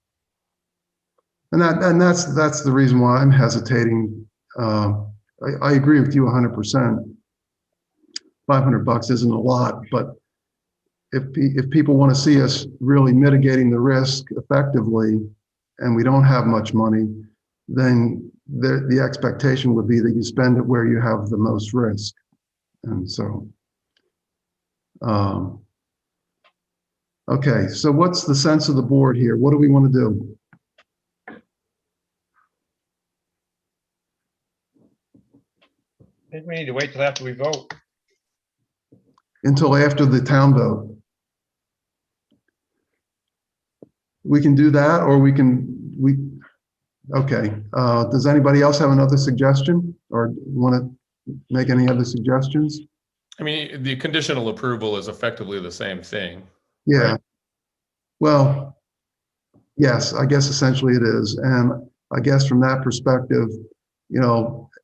And that's the reason why I'm hesitating. I agree with you 100%. $500 isn't a lot, but if people want to see us really mitigating the risk effectively, and we don't have much money, then the expectation would be that you spend it where you have the most risk. And so, okay, so what's the sense of the board here? What do we want to do? I think we need to wait till after we vote. Until after the town vote. We can do that, or okay. Does anybody else have another suggestion or want to make any other suggestions? I mean, the conditional approval is effectively the same thing. Yeah. Right? Well, yes, I guess essentially it is. And I guess from that perspective,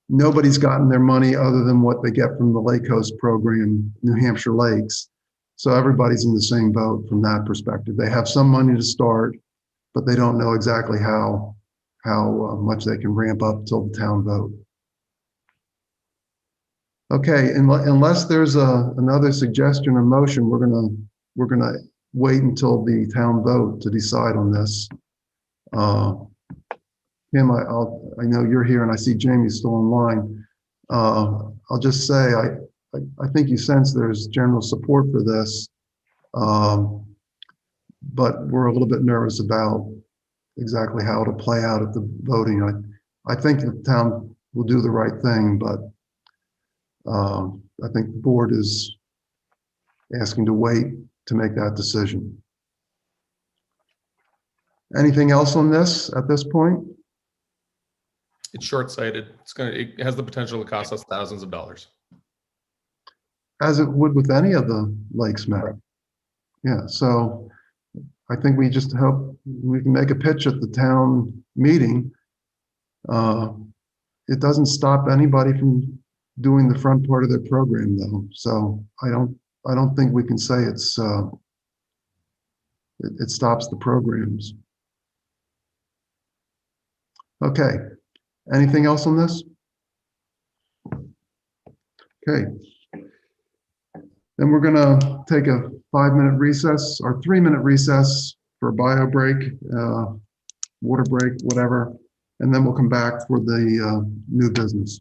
nobody's gotten their money other than what they get from the Lake Coast program, New Hampshire Lakes. So everybody's in the same boat from that perspective. They have some money to start, but they don't know exactly how much they can ramp up till the town vote. Okay, unless there's another suggestion or motion, we're gonna wait until the town vote to decide on this. Kim, I know you're here, and I see Jamie's still online. I'll just say I think you sense there's general support for this, but we're a little bit nervous about exactly how it'll play out at the voting. I think the town will do the right thing, but I think the board is asking to wait to make that decision. Anything else on this at this point? It's short-sighted. It has the potential to cost us thousands of dollars. As it would with any of the lakes, Matt. Yeah, so I think we just hope we can make a pitch at the town meeting. It doesn't stop anybody from doing the front part of their program though. So I don't think we can say it stops the programs. Okay, anything else on this? Okay. Then we're gonna take a 5-minute recess or 3-minute recess for a bio break, water break, whatever. And then we'll come back for the new business.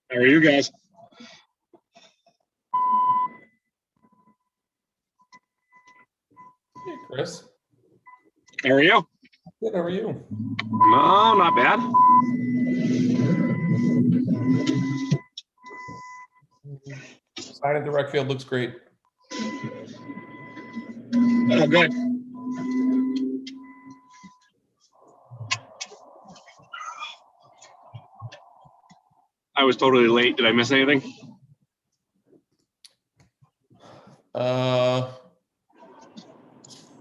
How are you guys? Hey, Chris. How are you? Good, how are you? No, not bad. Sign at the rec field looks great. Oh, good. I was totally late. Did I miss anything? As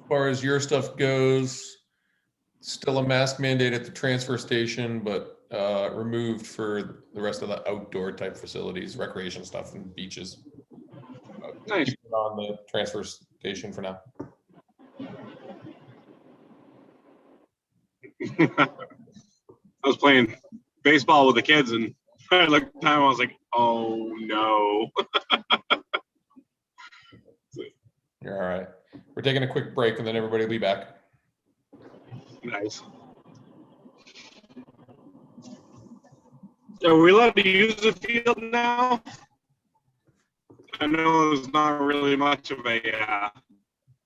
far as your stuff goes, still a mask mandate at the transfer station, but removed for the rest of the outdoor type facilities, recreation stuff and beaches. Nice. Keep it on the transfer station for now. I was playing baseball with the kids and I looked at the time, I was like, oh no. You're all right. We're taking a quick break and then everybody will be back. Nice. Are we allowed to use the field now? I know there's not really much of a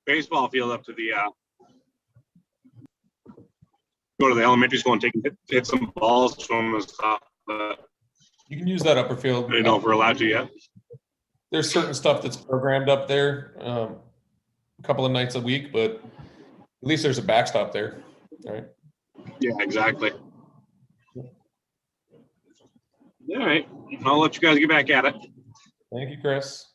baseball field up to the go to the elementary school and hit some balls from and stuff, but You can use that upper field. I don't know if we're allowed to yet. There's certain stuff that's programmed up there a couple of nights a week, but at least there's a backstop there, right? Yeah, exactly. All right, I'll let you guys get back at it. Thank you, Chris.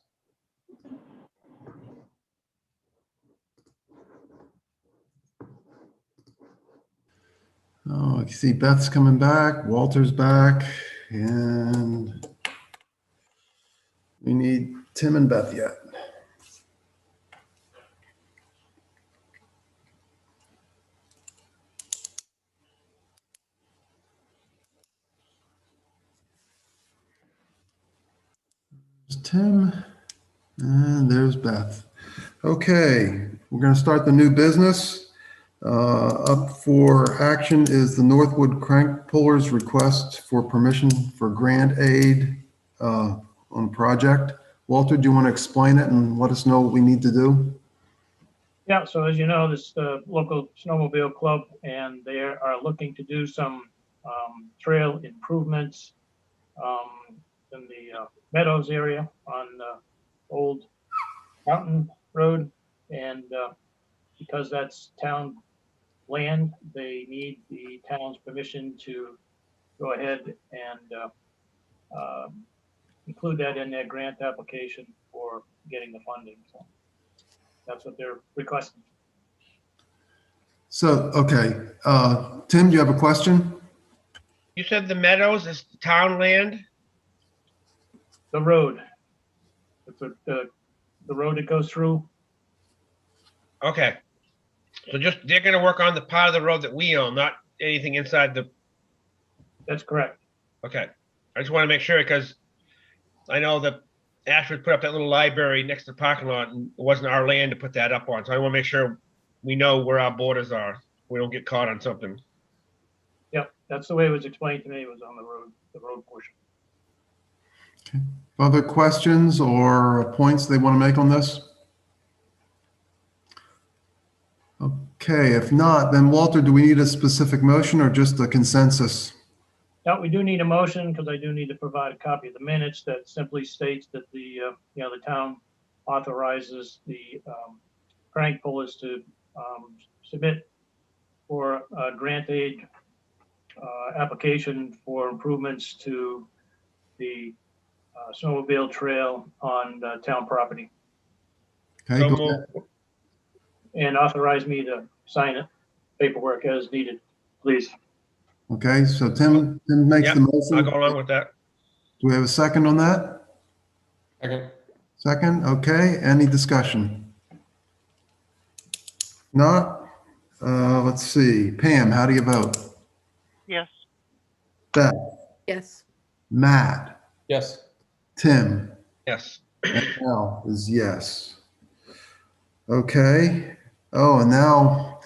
Oh, I see Beth's coming back, Walter's back, and we need Tim and Beth yet. There's Tim, and there's Beth. Okay, we're going to start the new business. Up for action is the Northwood Crank Pullers request for permission for grant aid on project. Walter, do you want to explain it and let us know what we need to do? Yeah, so as you know, this local snowmobile club, and they are looking to do some trail improvements in the Meadows area on Old Mountain Road. And because that's town land, they need the town's permission to go ahead and include that in their grant application for getting the funding. So that's what they're requesting. So, okay, Tim, do you have a question? You said the Meadows is town land? The road, the road that goes through. Okay. So just, they're gonna work on the part of the road that we own, not anything inside the, That's correct. okay. I just wanna make sure, because I know that Ashford put up that little library next to the parking lot, and it wasn't our land to put that up on, so I wanna make sure we know where our borders are. We don't get caught on something. Yep, that's the way it was explained to me, it was on the road portion. Other questions or points they want to make on this? Okay, if not, then Walter, do we need a specific motion or just a consensus? Now, we do need a motion because I do need to provide a copy of the minutes that simply states that the town authorizes the crank pullers to submit for a grant aid application for improvements to the snowmobile trail on town property, Okay, So go move. ahead. and authorize me to sign it, paperwork as needed, please. Okay, so Tim makes Yep, the I'll motion. go along with that. Do we have a second on that? Second. Second, okay, any discussion? Not, let's see, Pam, how do you vote? Yes. Beth, Yes. Matt, Yes. Tim, Yes. and Al is yes. Okay, oh, and now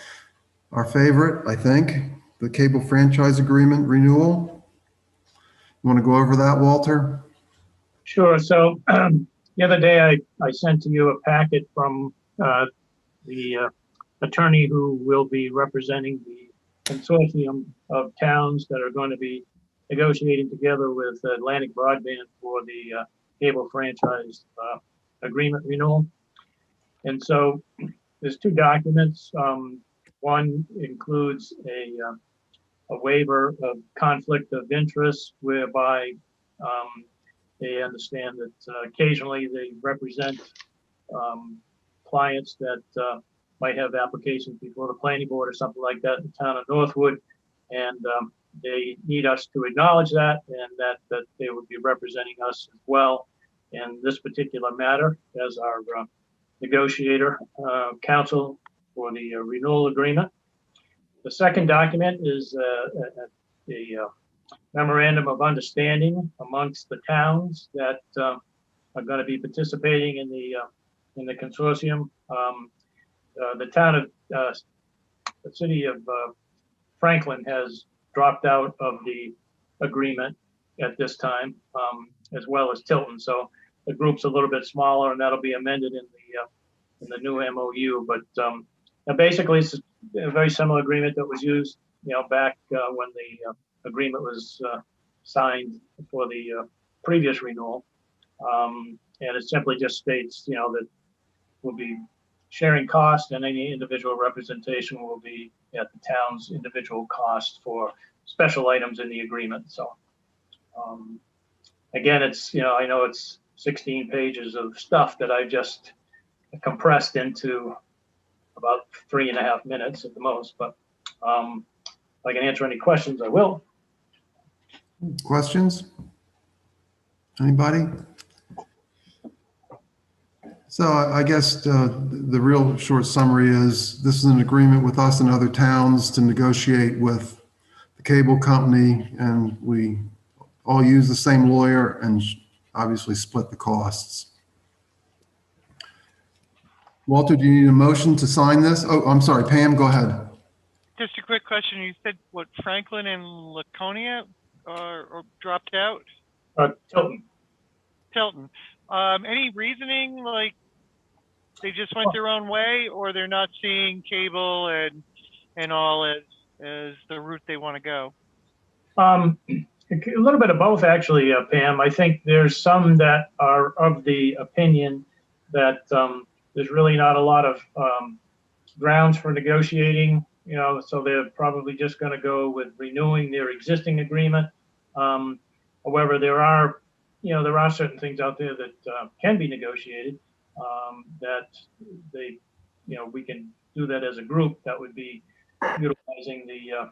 our favorite, I think, the cable franchise agreement renewal. You want to go over that, Walter? Sure. So the other day I sent to you a packet from the attorney who will be representing the consortium of towns that are going to be negotiating together with Atlantic Broadband for the cable franchise agreement renewal. And so there's two documents. One includes a waiver of conflict of interest whereby they understand that occasionally they represent clients that might have applications before the planning board or something like that in the town of Northwood. And they need us to acknowledge that and that they would be representing us as well in this particular matter as our negotiator counsel for the renewal agreement. The second document is a memorandum of understanding amongst the towns that are going to be participating in the consortium. The town of the city of Franklin has dropped out of the agreement at this time, as well as Tilton. So the group's a little bit smaller, and that'll be amended in the new MOU. But basically, it's a very similar agreement that was used, back when the agreement was signed for the previous renewal. And it simply just states, that we'll be sharing cost, and any individual representation will be at the town's individual cost for special items in the agreement. So again, it's, I know it's 16 pages of stuff that I just compressed into about 3.5 minutes at the most, but if I can answer any questions, I will. Questions? Anybody? So I guess the real short summary is this is an agreement with us and other towns to negotiate with the cable company, and we all use the same lawyer and obviously split the costs. Walter, do you need a motion to sign this? Oh, I'm sorry, Pam, go ahead. Just a quick question. You said what, Franklin and Laconia or dropped out? Tilton. Tilton. Any reasoning, like they just went their own way, or they're not seeing cable and all as the route they want to go? A little bit of both, actually, Pam. I think there's some that are of the opinion that there's really not a lot of grounds for negotiating, you know, so they're probably just going to go with renewing their existing agreement. However, there are certain things out there that can be negotiated, that they, you know, we can do that as a group. That would be utilizing the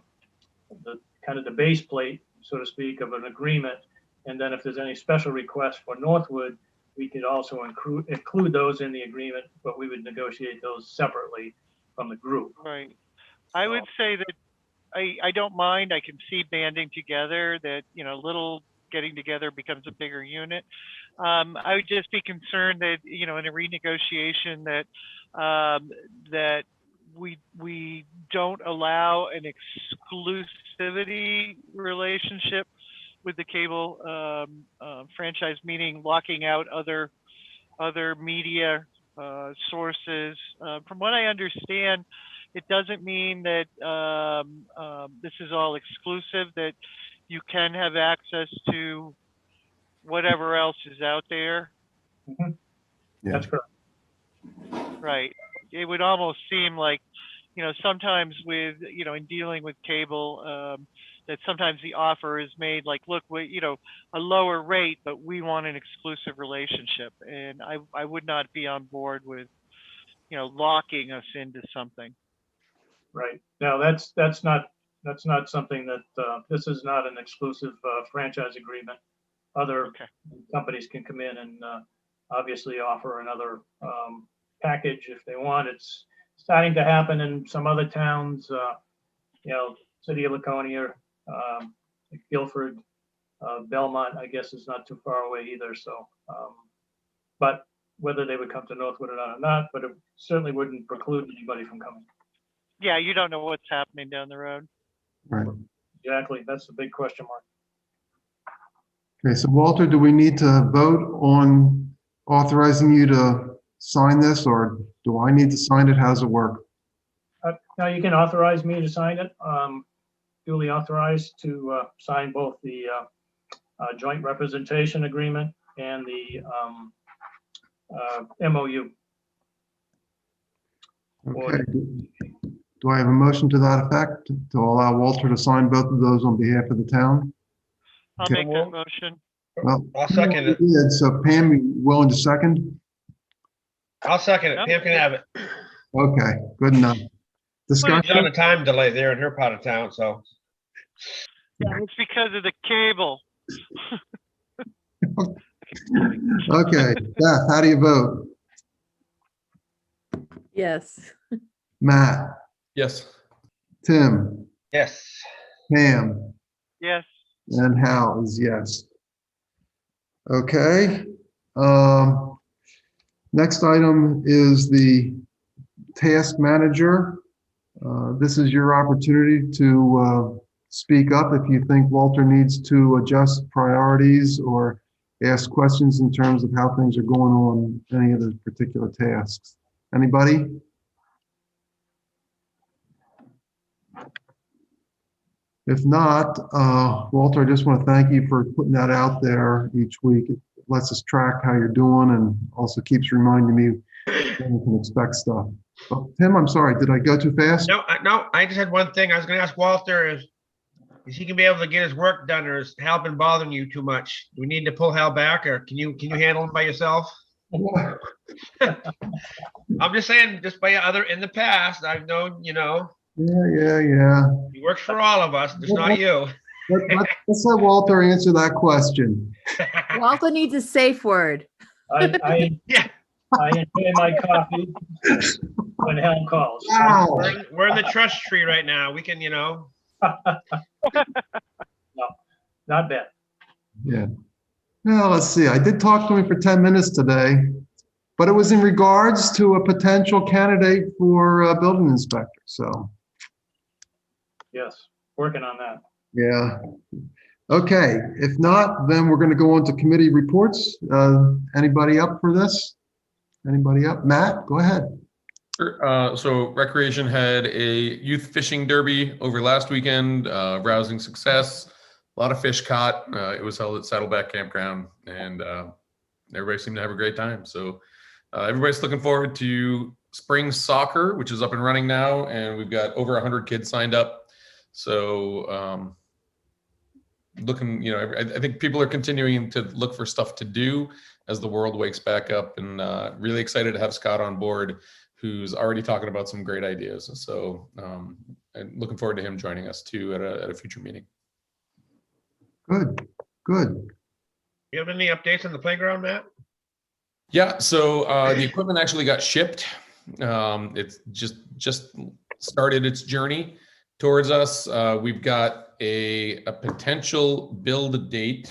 kind of the base plate, so to speak, of an agreement. And then if there's any special requests for Northwood, we could also include those in the agreement, but we would negotiate those separately from the group. Right. I would say that I don't mind. I can see banding together, that, you know, little getting together becomes a bigger unit. I would just be concerned that, you know, in a renegotiation that that we don't allow an exclusivity relationship with the cable franchise, meaning locking out other media sources. From what I understand, it doesn't mean that this is all exclusive, that you can have access to whatever else is out there. Mhm. Yeah. That's correct. Right. It would almost seem like, you know, sometimes with, you know, in dealing with cable, that sometimes the offer is made like, look, we, you know, a lower rate, but we want an exclusive relationship. And I would not be on board with, you know, locking us into something. Right. No, that's not something that, this is not an exclusive franchise agreement. Other Okay. companies can come in and obviously offer another package if they want. It's starting to happen in some other towns, you know, City of Laconia, Guilford, Belmont, I guess, is not too far away either. So, but whether they would come to Northwood or not, but it certainly wouldn't preclude anybody from coming. Yeah, you don't know what's happening down the road. Right. Exactly. That's the big question mark. Okay, so Walter, do we need to vote on authorizing you to sign this, or do I need to sign it? How does it work? Now you can authorize me to sign it. Duly authorized to sign both the joint representation agreement and the MOU. Okay. Do I have a motion to that effect to allow Walter to sign both of those on behalf of the town? I'll Okay. make that motion. Well, I'll second it. yeah, so Pam, you willing to second? I'll second it. Yep. Pam can have it. Okay, good enough. She's on Discussion? a time delay there in her part of town, so. Yeah, it's because of the cable. Okay, Beth, how do you vote? Yes. Matt, Yes. Tim, Yes. Pam, Yes. and Hal is yes. Okay. Next item is the task manager. This is your opportunity to speak up if you think Walter needs to adjust priorities or ask questions in terms of how things are going on any of the particular tasks. Anybody? If not, Walter, I just want to thank you for putting that out there each week. It lets us track how you're doing and also keeps reminding me when we can expect stuff. Oh, Tim, I'm sorry, did I go too fast? No, I just had one thing. I was gonna ask Walter is he gonna be able to get his work done, or is Hal been bothering you too much? Do we need to pull Hal back, or can you handle him by yourself? I'm just saying, just by in the past, I've known, you know, Yeah. he works for all of us, just not you. Let's let Walter answer that question. Walter needs a safe word. Yeah. I enjoy my coffee when Hal calls. Wow. We're in the trust tree right now. We can, you know. No, not bad. Yeah. Well, let's see. I did talk to him for 10 minutes today, but it was in regards to a potential candidate for a building inspector. So, Yes, working on that. yeah. Okay. If not, then we're going to go on to committee reports. Anybody up for this? Anybody up? Matt, go ahead. So Recreation had a youth fishing derby over last weekend, rousing success, a lot of fish caught. It was held at Saddleback Campground, and everybody seemed to have a great time. So everybody's looking forward to spring soccer, which is up and running now, and we've got over 100 kids signed up. So looking, I think people are continuing to look for stuff to do as the world wakes back up, and really excited to have Scott on board, who's already talking about some great ideas. So I'm looking forward to him joining us too at a future meeting. Good, good. You have any updates on the playground, Matt? Yeah, so the equipment actually got shipped. It's just started its journey towards us. We've got a potential build date.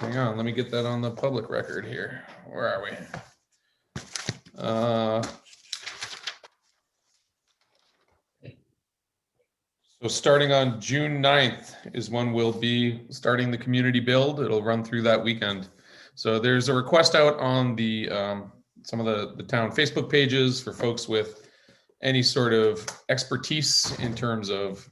Hang on, let me get that on the public record here. Where are we? So starting on June 9th is when we'll be starting the community build. It'll run through that weekend. So there's a request out on the some of the town Facebook pages for folks with any sort of expertise in terms of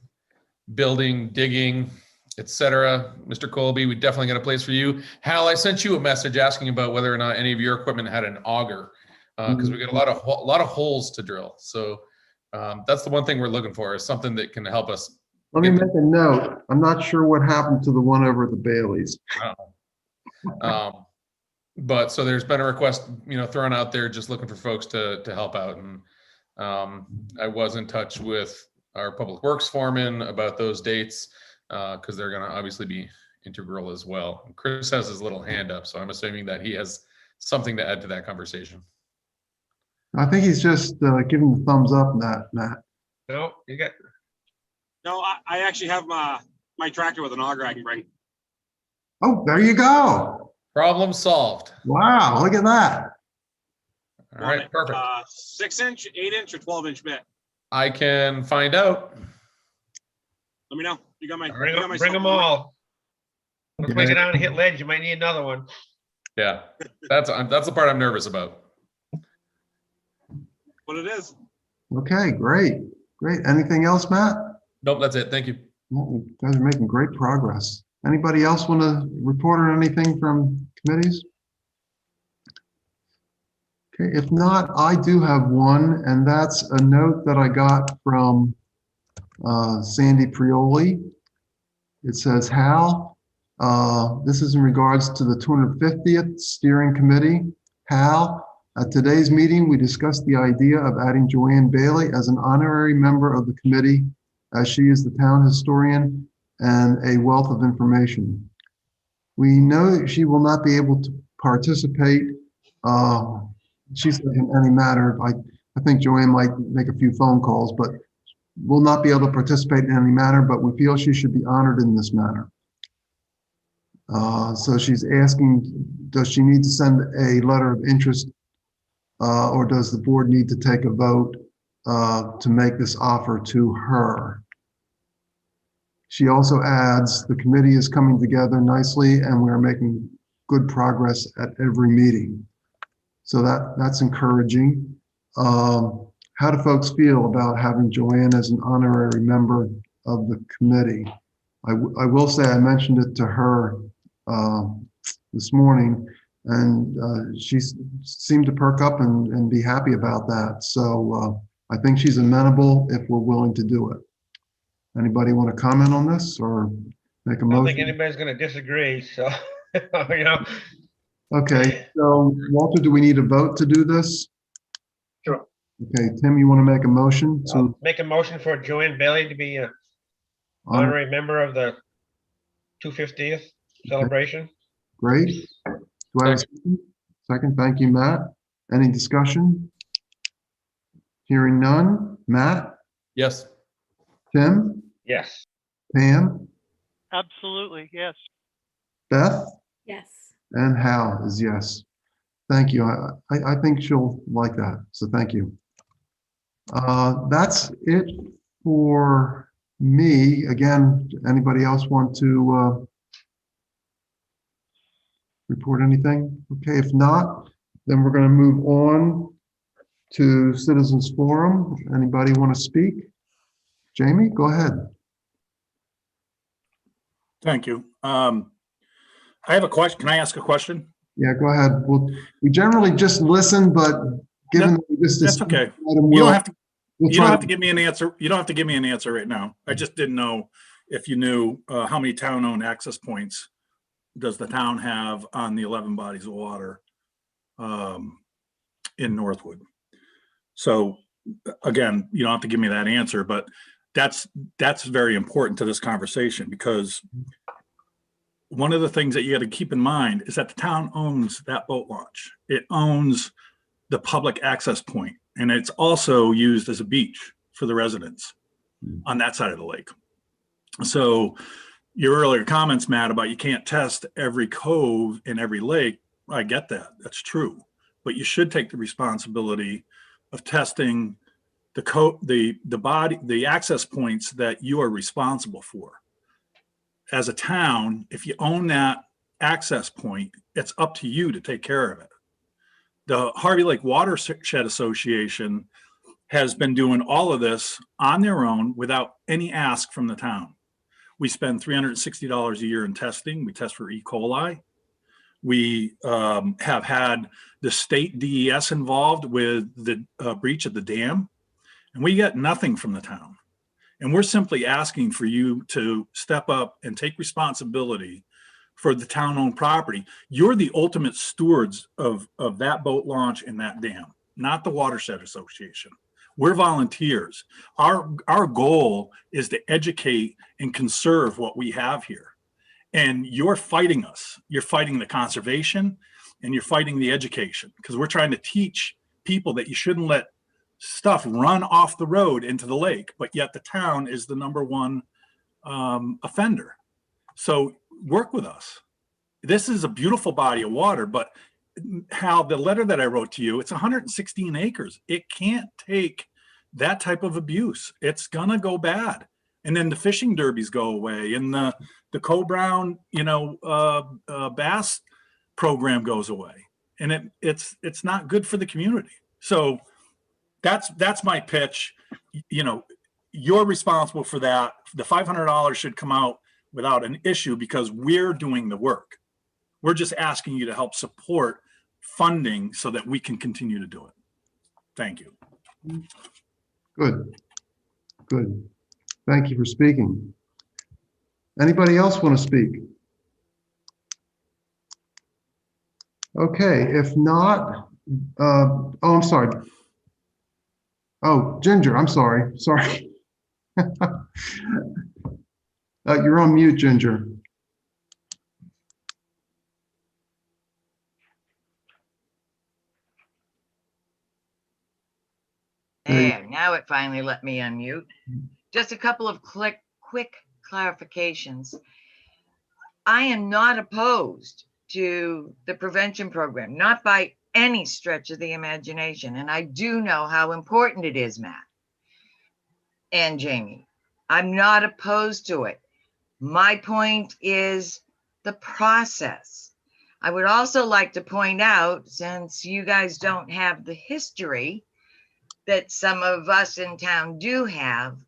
building, digging, etc. Mr. Colby, we definitely got a place for you. Hal, I sent you a message asking about whether or not any of your equipment had an auger, because we got a lot of holes to drill. So that's the one thing we're looking for, is something that can help us. Let me make a note. I'm not sure what happened to the one over at the Baileys. But so there's been a request, thrown out there, just looking for folks to help out. And I was in touch with our public works foreman about those dates, because they're going to obviously be integral as well. Chris has his little hand up, so I'm assuming that he has something to add to that conversation. I think he's just giving the thumbs up, Matt. No, you got. No, I actually have my tractor with an auger I can bring. Oh, there you go. Problem solved. Wow, look at that. All right, perfect. 6-inch, 8-inch, or 12-inch bit. I can find out. Let me know. You got my. Bring them all. Let's break it down and hit ledge. You might need another one. Yeah, that's the part I'm nervous about. What it is. Okay, great. Anything else, Matt? Nope, that's it. Thank you. Well, you guys are making great progress. Anybody else want to report on anything from committees? Okay, if not, I do have one, and that's a note that I got from Sandy Prioli. It says, Hal, this is in regards to the 250th Steering Committee. Hal, at today's meeting, we discussed the idea of adding Joanne Bailey as an honorary member of the committee, as she is the town historian and a wealth of information. We know that she will not be able to participate. She said in any matter. I think Joanne might make a few phone calls, but will not be able to participate in any matter, but we feel she should be honored in this manner. So she's asking, does she need to send a letter of interest, or does the board need to take a vote to make this offer to her? She also adds, the committee is coming together nicely and we're making good progress at every meeting. So that's encouraging. How do folks feel about having Joanne as an honorary member of the committee? I will say I mentioned it to her this morning, and she seemed to perk up and be happy about that. So I think she's amenable if we're willing to do it. Anybody want to comment on this or make a motion? I don't think anybody's going to disagree. So, Okay, so Walter, do we need a vote to do this? Sure. Okay, Tim, you want to make a motion? I'll make a motion for Joanne Bailey to be an honorary member of the 250th celebration. Great. Do I have a second? Second, thank you, Matt. Any discussion? Hearing none. Matt? Yes. Tim? Yes. Pam? Absolutely, yes. Beth? Yes. And Hal is yes. Thank you. I think she'll like that. So thank you. That's it for me. Again, anybody else want to report anything? Okay, if not, then we're going to move on to Citizens Forum. Anybody want to speak? Jamie, go ahead. Thank you. I have a question. Can I ask a question? Yeah, go ahead. We generally just listen, but given that we just That's discussed okay. item, You we'll- don't have to, we'll you don't try have to give me an answer. You don't have to give me an answer right now. I just didn't know if you knew how many town-owned access points does the town have on the 11 bodies of water in Northwood. So again, you don't have to give me that answer, but that's very important to this conversation, because one of the things that you got to keep in mind is that the town owns that boat launch. It owns the public access point, and it's also used as a beach for the residents on that side of the lake. So your earlier comments, Matt, about you can't test every cove in every lake, I get that. That's true. But you should take the responsibility of testing the access points that you are responsible for. As a town, if you own that access point, it's up to you to take care of it. The Harvey Lake Watershed Association has been doing all of this on their own without any ask from the town. We spend $360 a year in testing. We test for E. coli. We have had the state DES involved with the breach of the dam, and we get nothing from the town. And we're simply asking for you to step up and take responsibility for the town-owned property. You're the ultimate stewards of that boat launch and that dam, not the Watershed Association. We're volunteers. Our goal is to educate and conserve what we have here. And you're fighting us. You're fighting the conservation and you're fighting the education, because we're trying to teach people that you shouldn't let stuff run off the road into the lake, but yet the town is the #1 offender. So work with us. This is a beautiful body of water, but Hal, the letter that I wrote to you, it's 116 acres. It can't take that type of abuse. It's gonna go bad. And then the fishing derbies go away, and the Co-Brown, bass program goes away, and it's not good for the community. So that's my pitch. You're responsible for that. The $500 should come out without an issue, because we're doing the work. We're just asking you to help support funding so that we can continue to do it. Thank you. Good. Good. Thank you for speaking. Anybody else want to speak? Okay, if not, oh, I'm sorry. Oh, Ginger, I'm sorry. Sorry. You're on mute, Ginger. There, now it finally let me unmute. Just a couple of quick clarifications. I am not opposed to the prevention program, not by any stretch of the imagination. And I do know how important it is, Matt and Jamie. I'm not opposed to it. My point is the process. I would also like to point out, since you guys don't have the history that some of us in town do have,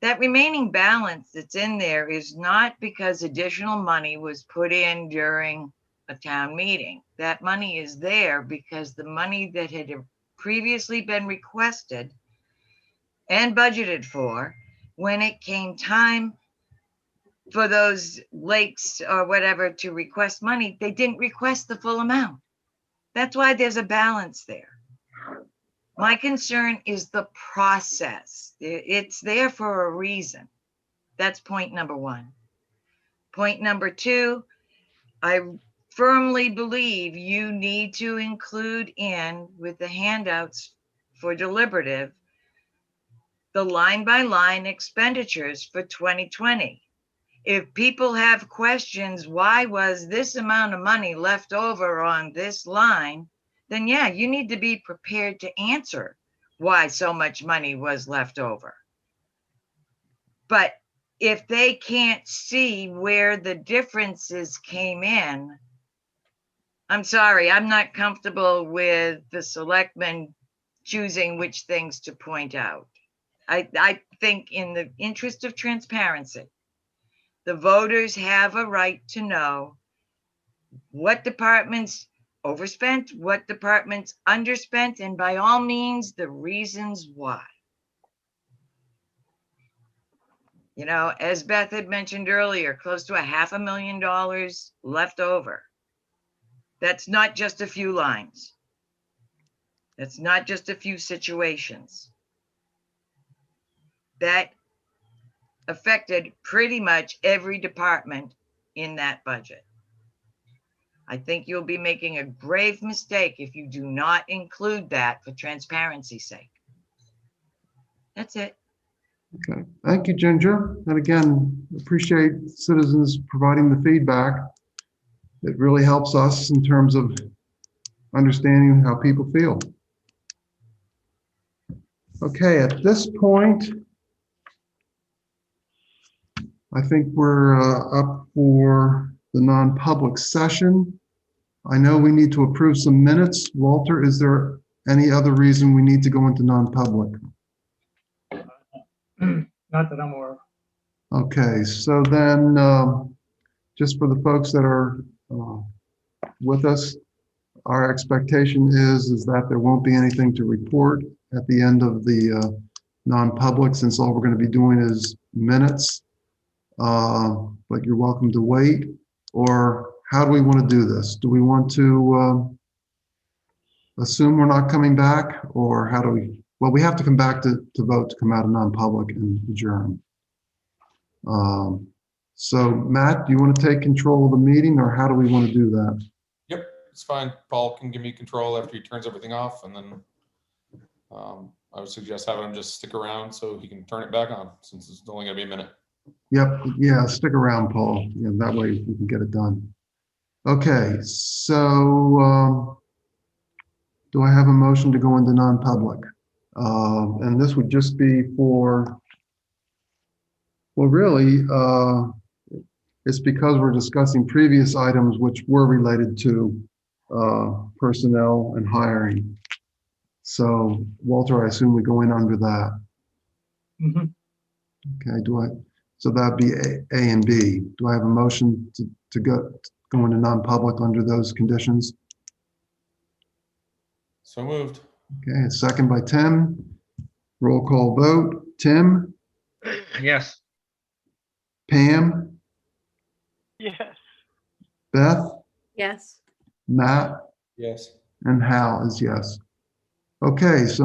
that remaining balance that's in there is not because additional money was put in during a town meeting. That money is there because the money that had previously been requested and budgeted for, when it came time for those lakes or whatever to request money, they didn't request the full amount. That's why there's a balance there. My concern is the process. It's there for a reason. That's point number one. Point number two, I firmly believe you need to include in with the handouts for deliberative, the line by line expenditures for 2020. If people have questions, why was this amount of money left over on this line? Then yeah, you need to be prepared to answer why so much money was left over. But if they can't see where the differences came in, I'm sorry, I'm not comfortable with the selectmen choosing which things to point out. I think in the interest of transparency, the voters have a right to know what departments overspent, what departments underspent, and by all means, the reasons why. You know, as Beth had mentioned earlier, close to $500,000 left over. That's not just a few lines. That's not just a few situations. That affected pretty much every department in that budget. I think you'll be making a grave mistake if you do not include that for transparency's sake. That's it. Okay, thank you, Ginger. And again, appreciate citizens providing the feedback. It really helps us in terms of understanding how people feel. Okay, at this point, I think we're up for the non-public session. I know we need to approve some minutes. Walter, is there any other reason we need to go into non-public? Not that I'm aware of. Okay, so then just for the folks that are with us, our expectation is that there won't be anything to report at the end of the non-public, since all we're going to be doing is minutes. But you're welcome to wait. Or how do we want to do this? Do we want to assume we're not coming back, or how do we? Well, we have to come back to vote to come out of non-public and adjourn. So Matt, do you want to take control of the meeting, or how do we want to do that? Yep, it's fine. Paul can give me control after he turns everything off, and then I would suggest having him just stick around so he can turn it back on, since it's only gonna be a minute. Yep, yeah, stick around, Paul. Yeah, that way we can get it done. Okay, so do I have a motion to go into non-public? And this would just be for, well, really, it's because we're discussing previous items which were related to personnel and hiring. So Walter, I assume we go in under that. Mhm. Okay, so that'd be A and B. Do I have a motion to go into non-public under those conditions? So moved. Okay, a second by Tim. Roll call vote. Tim, Yes. Pam, Yes. Beth, Yes. Matt, Yes. and Hal is yes. Okay, so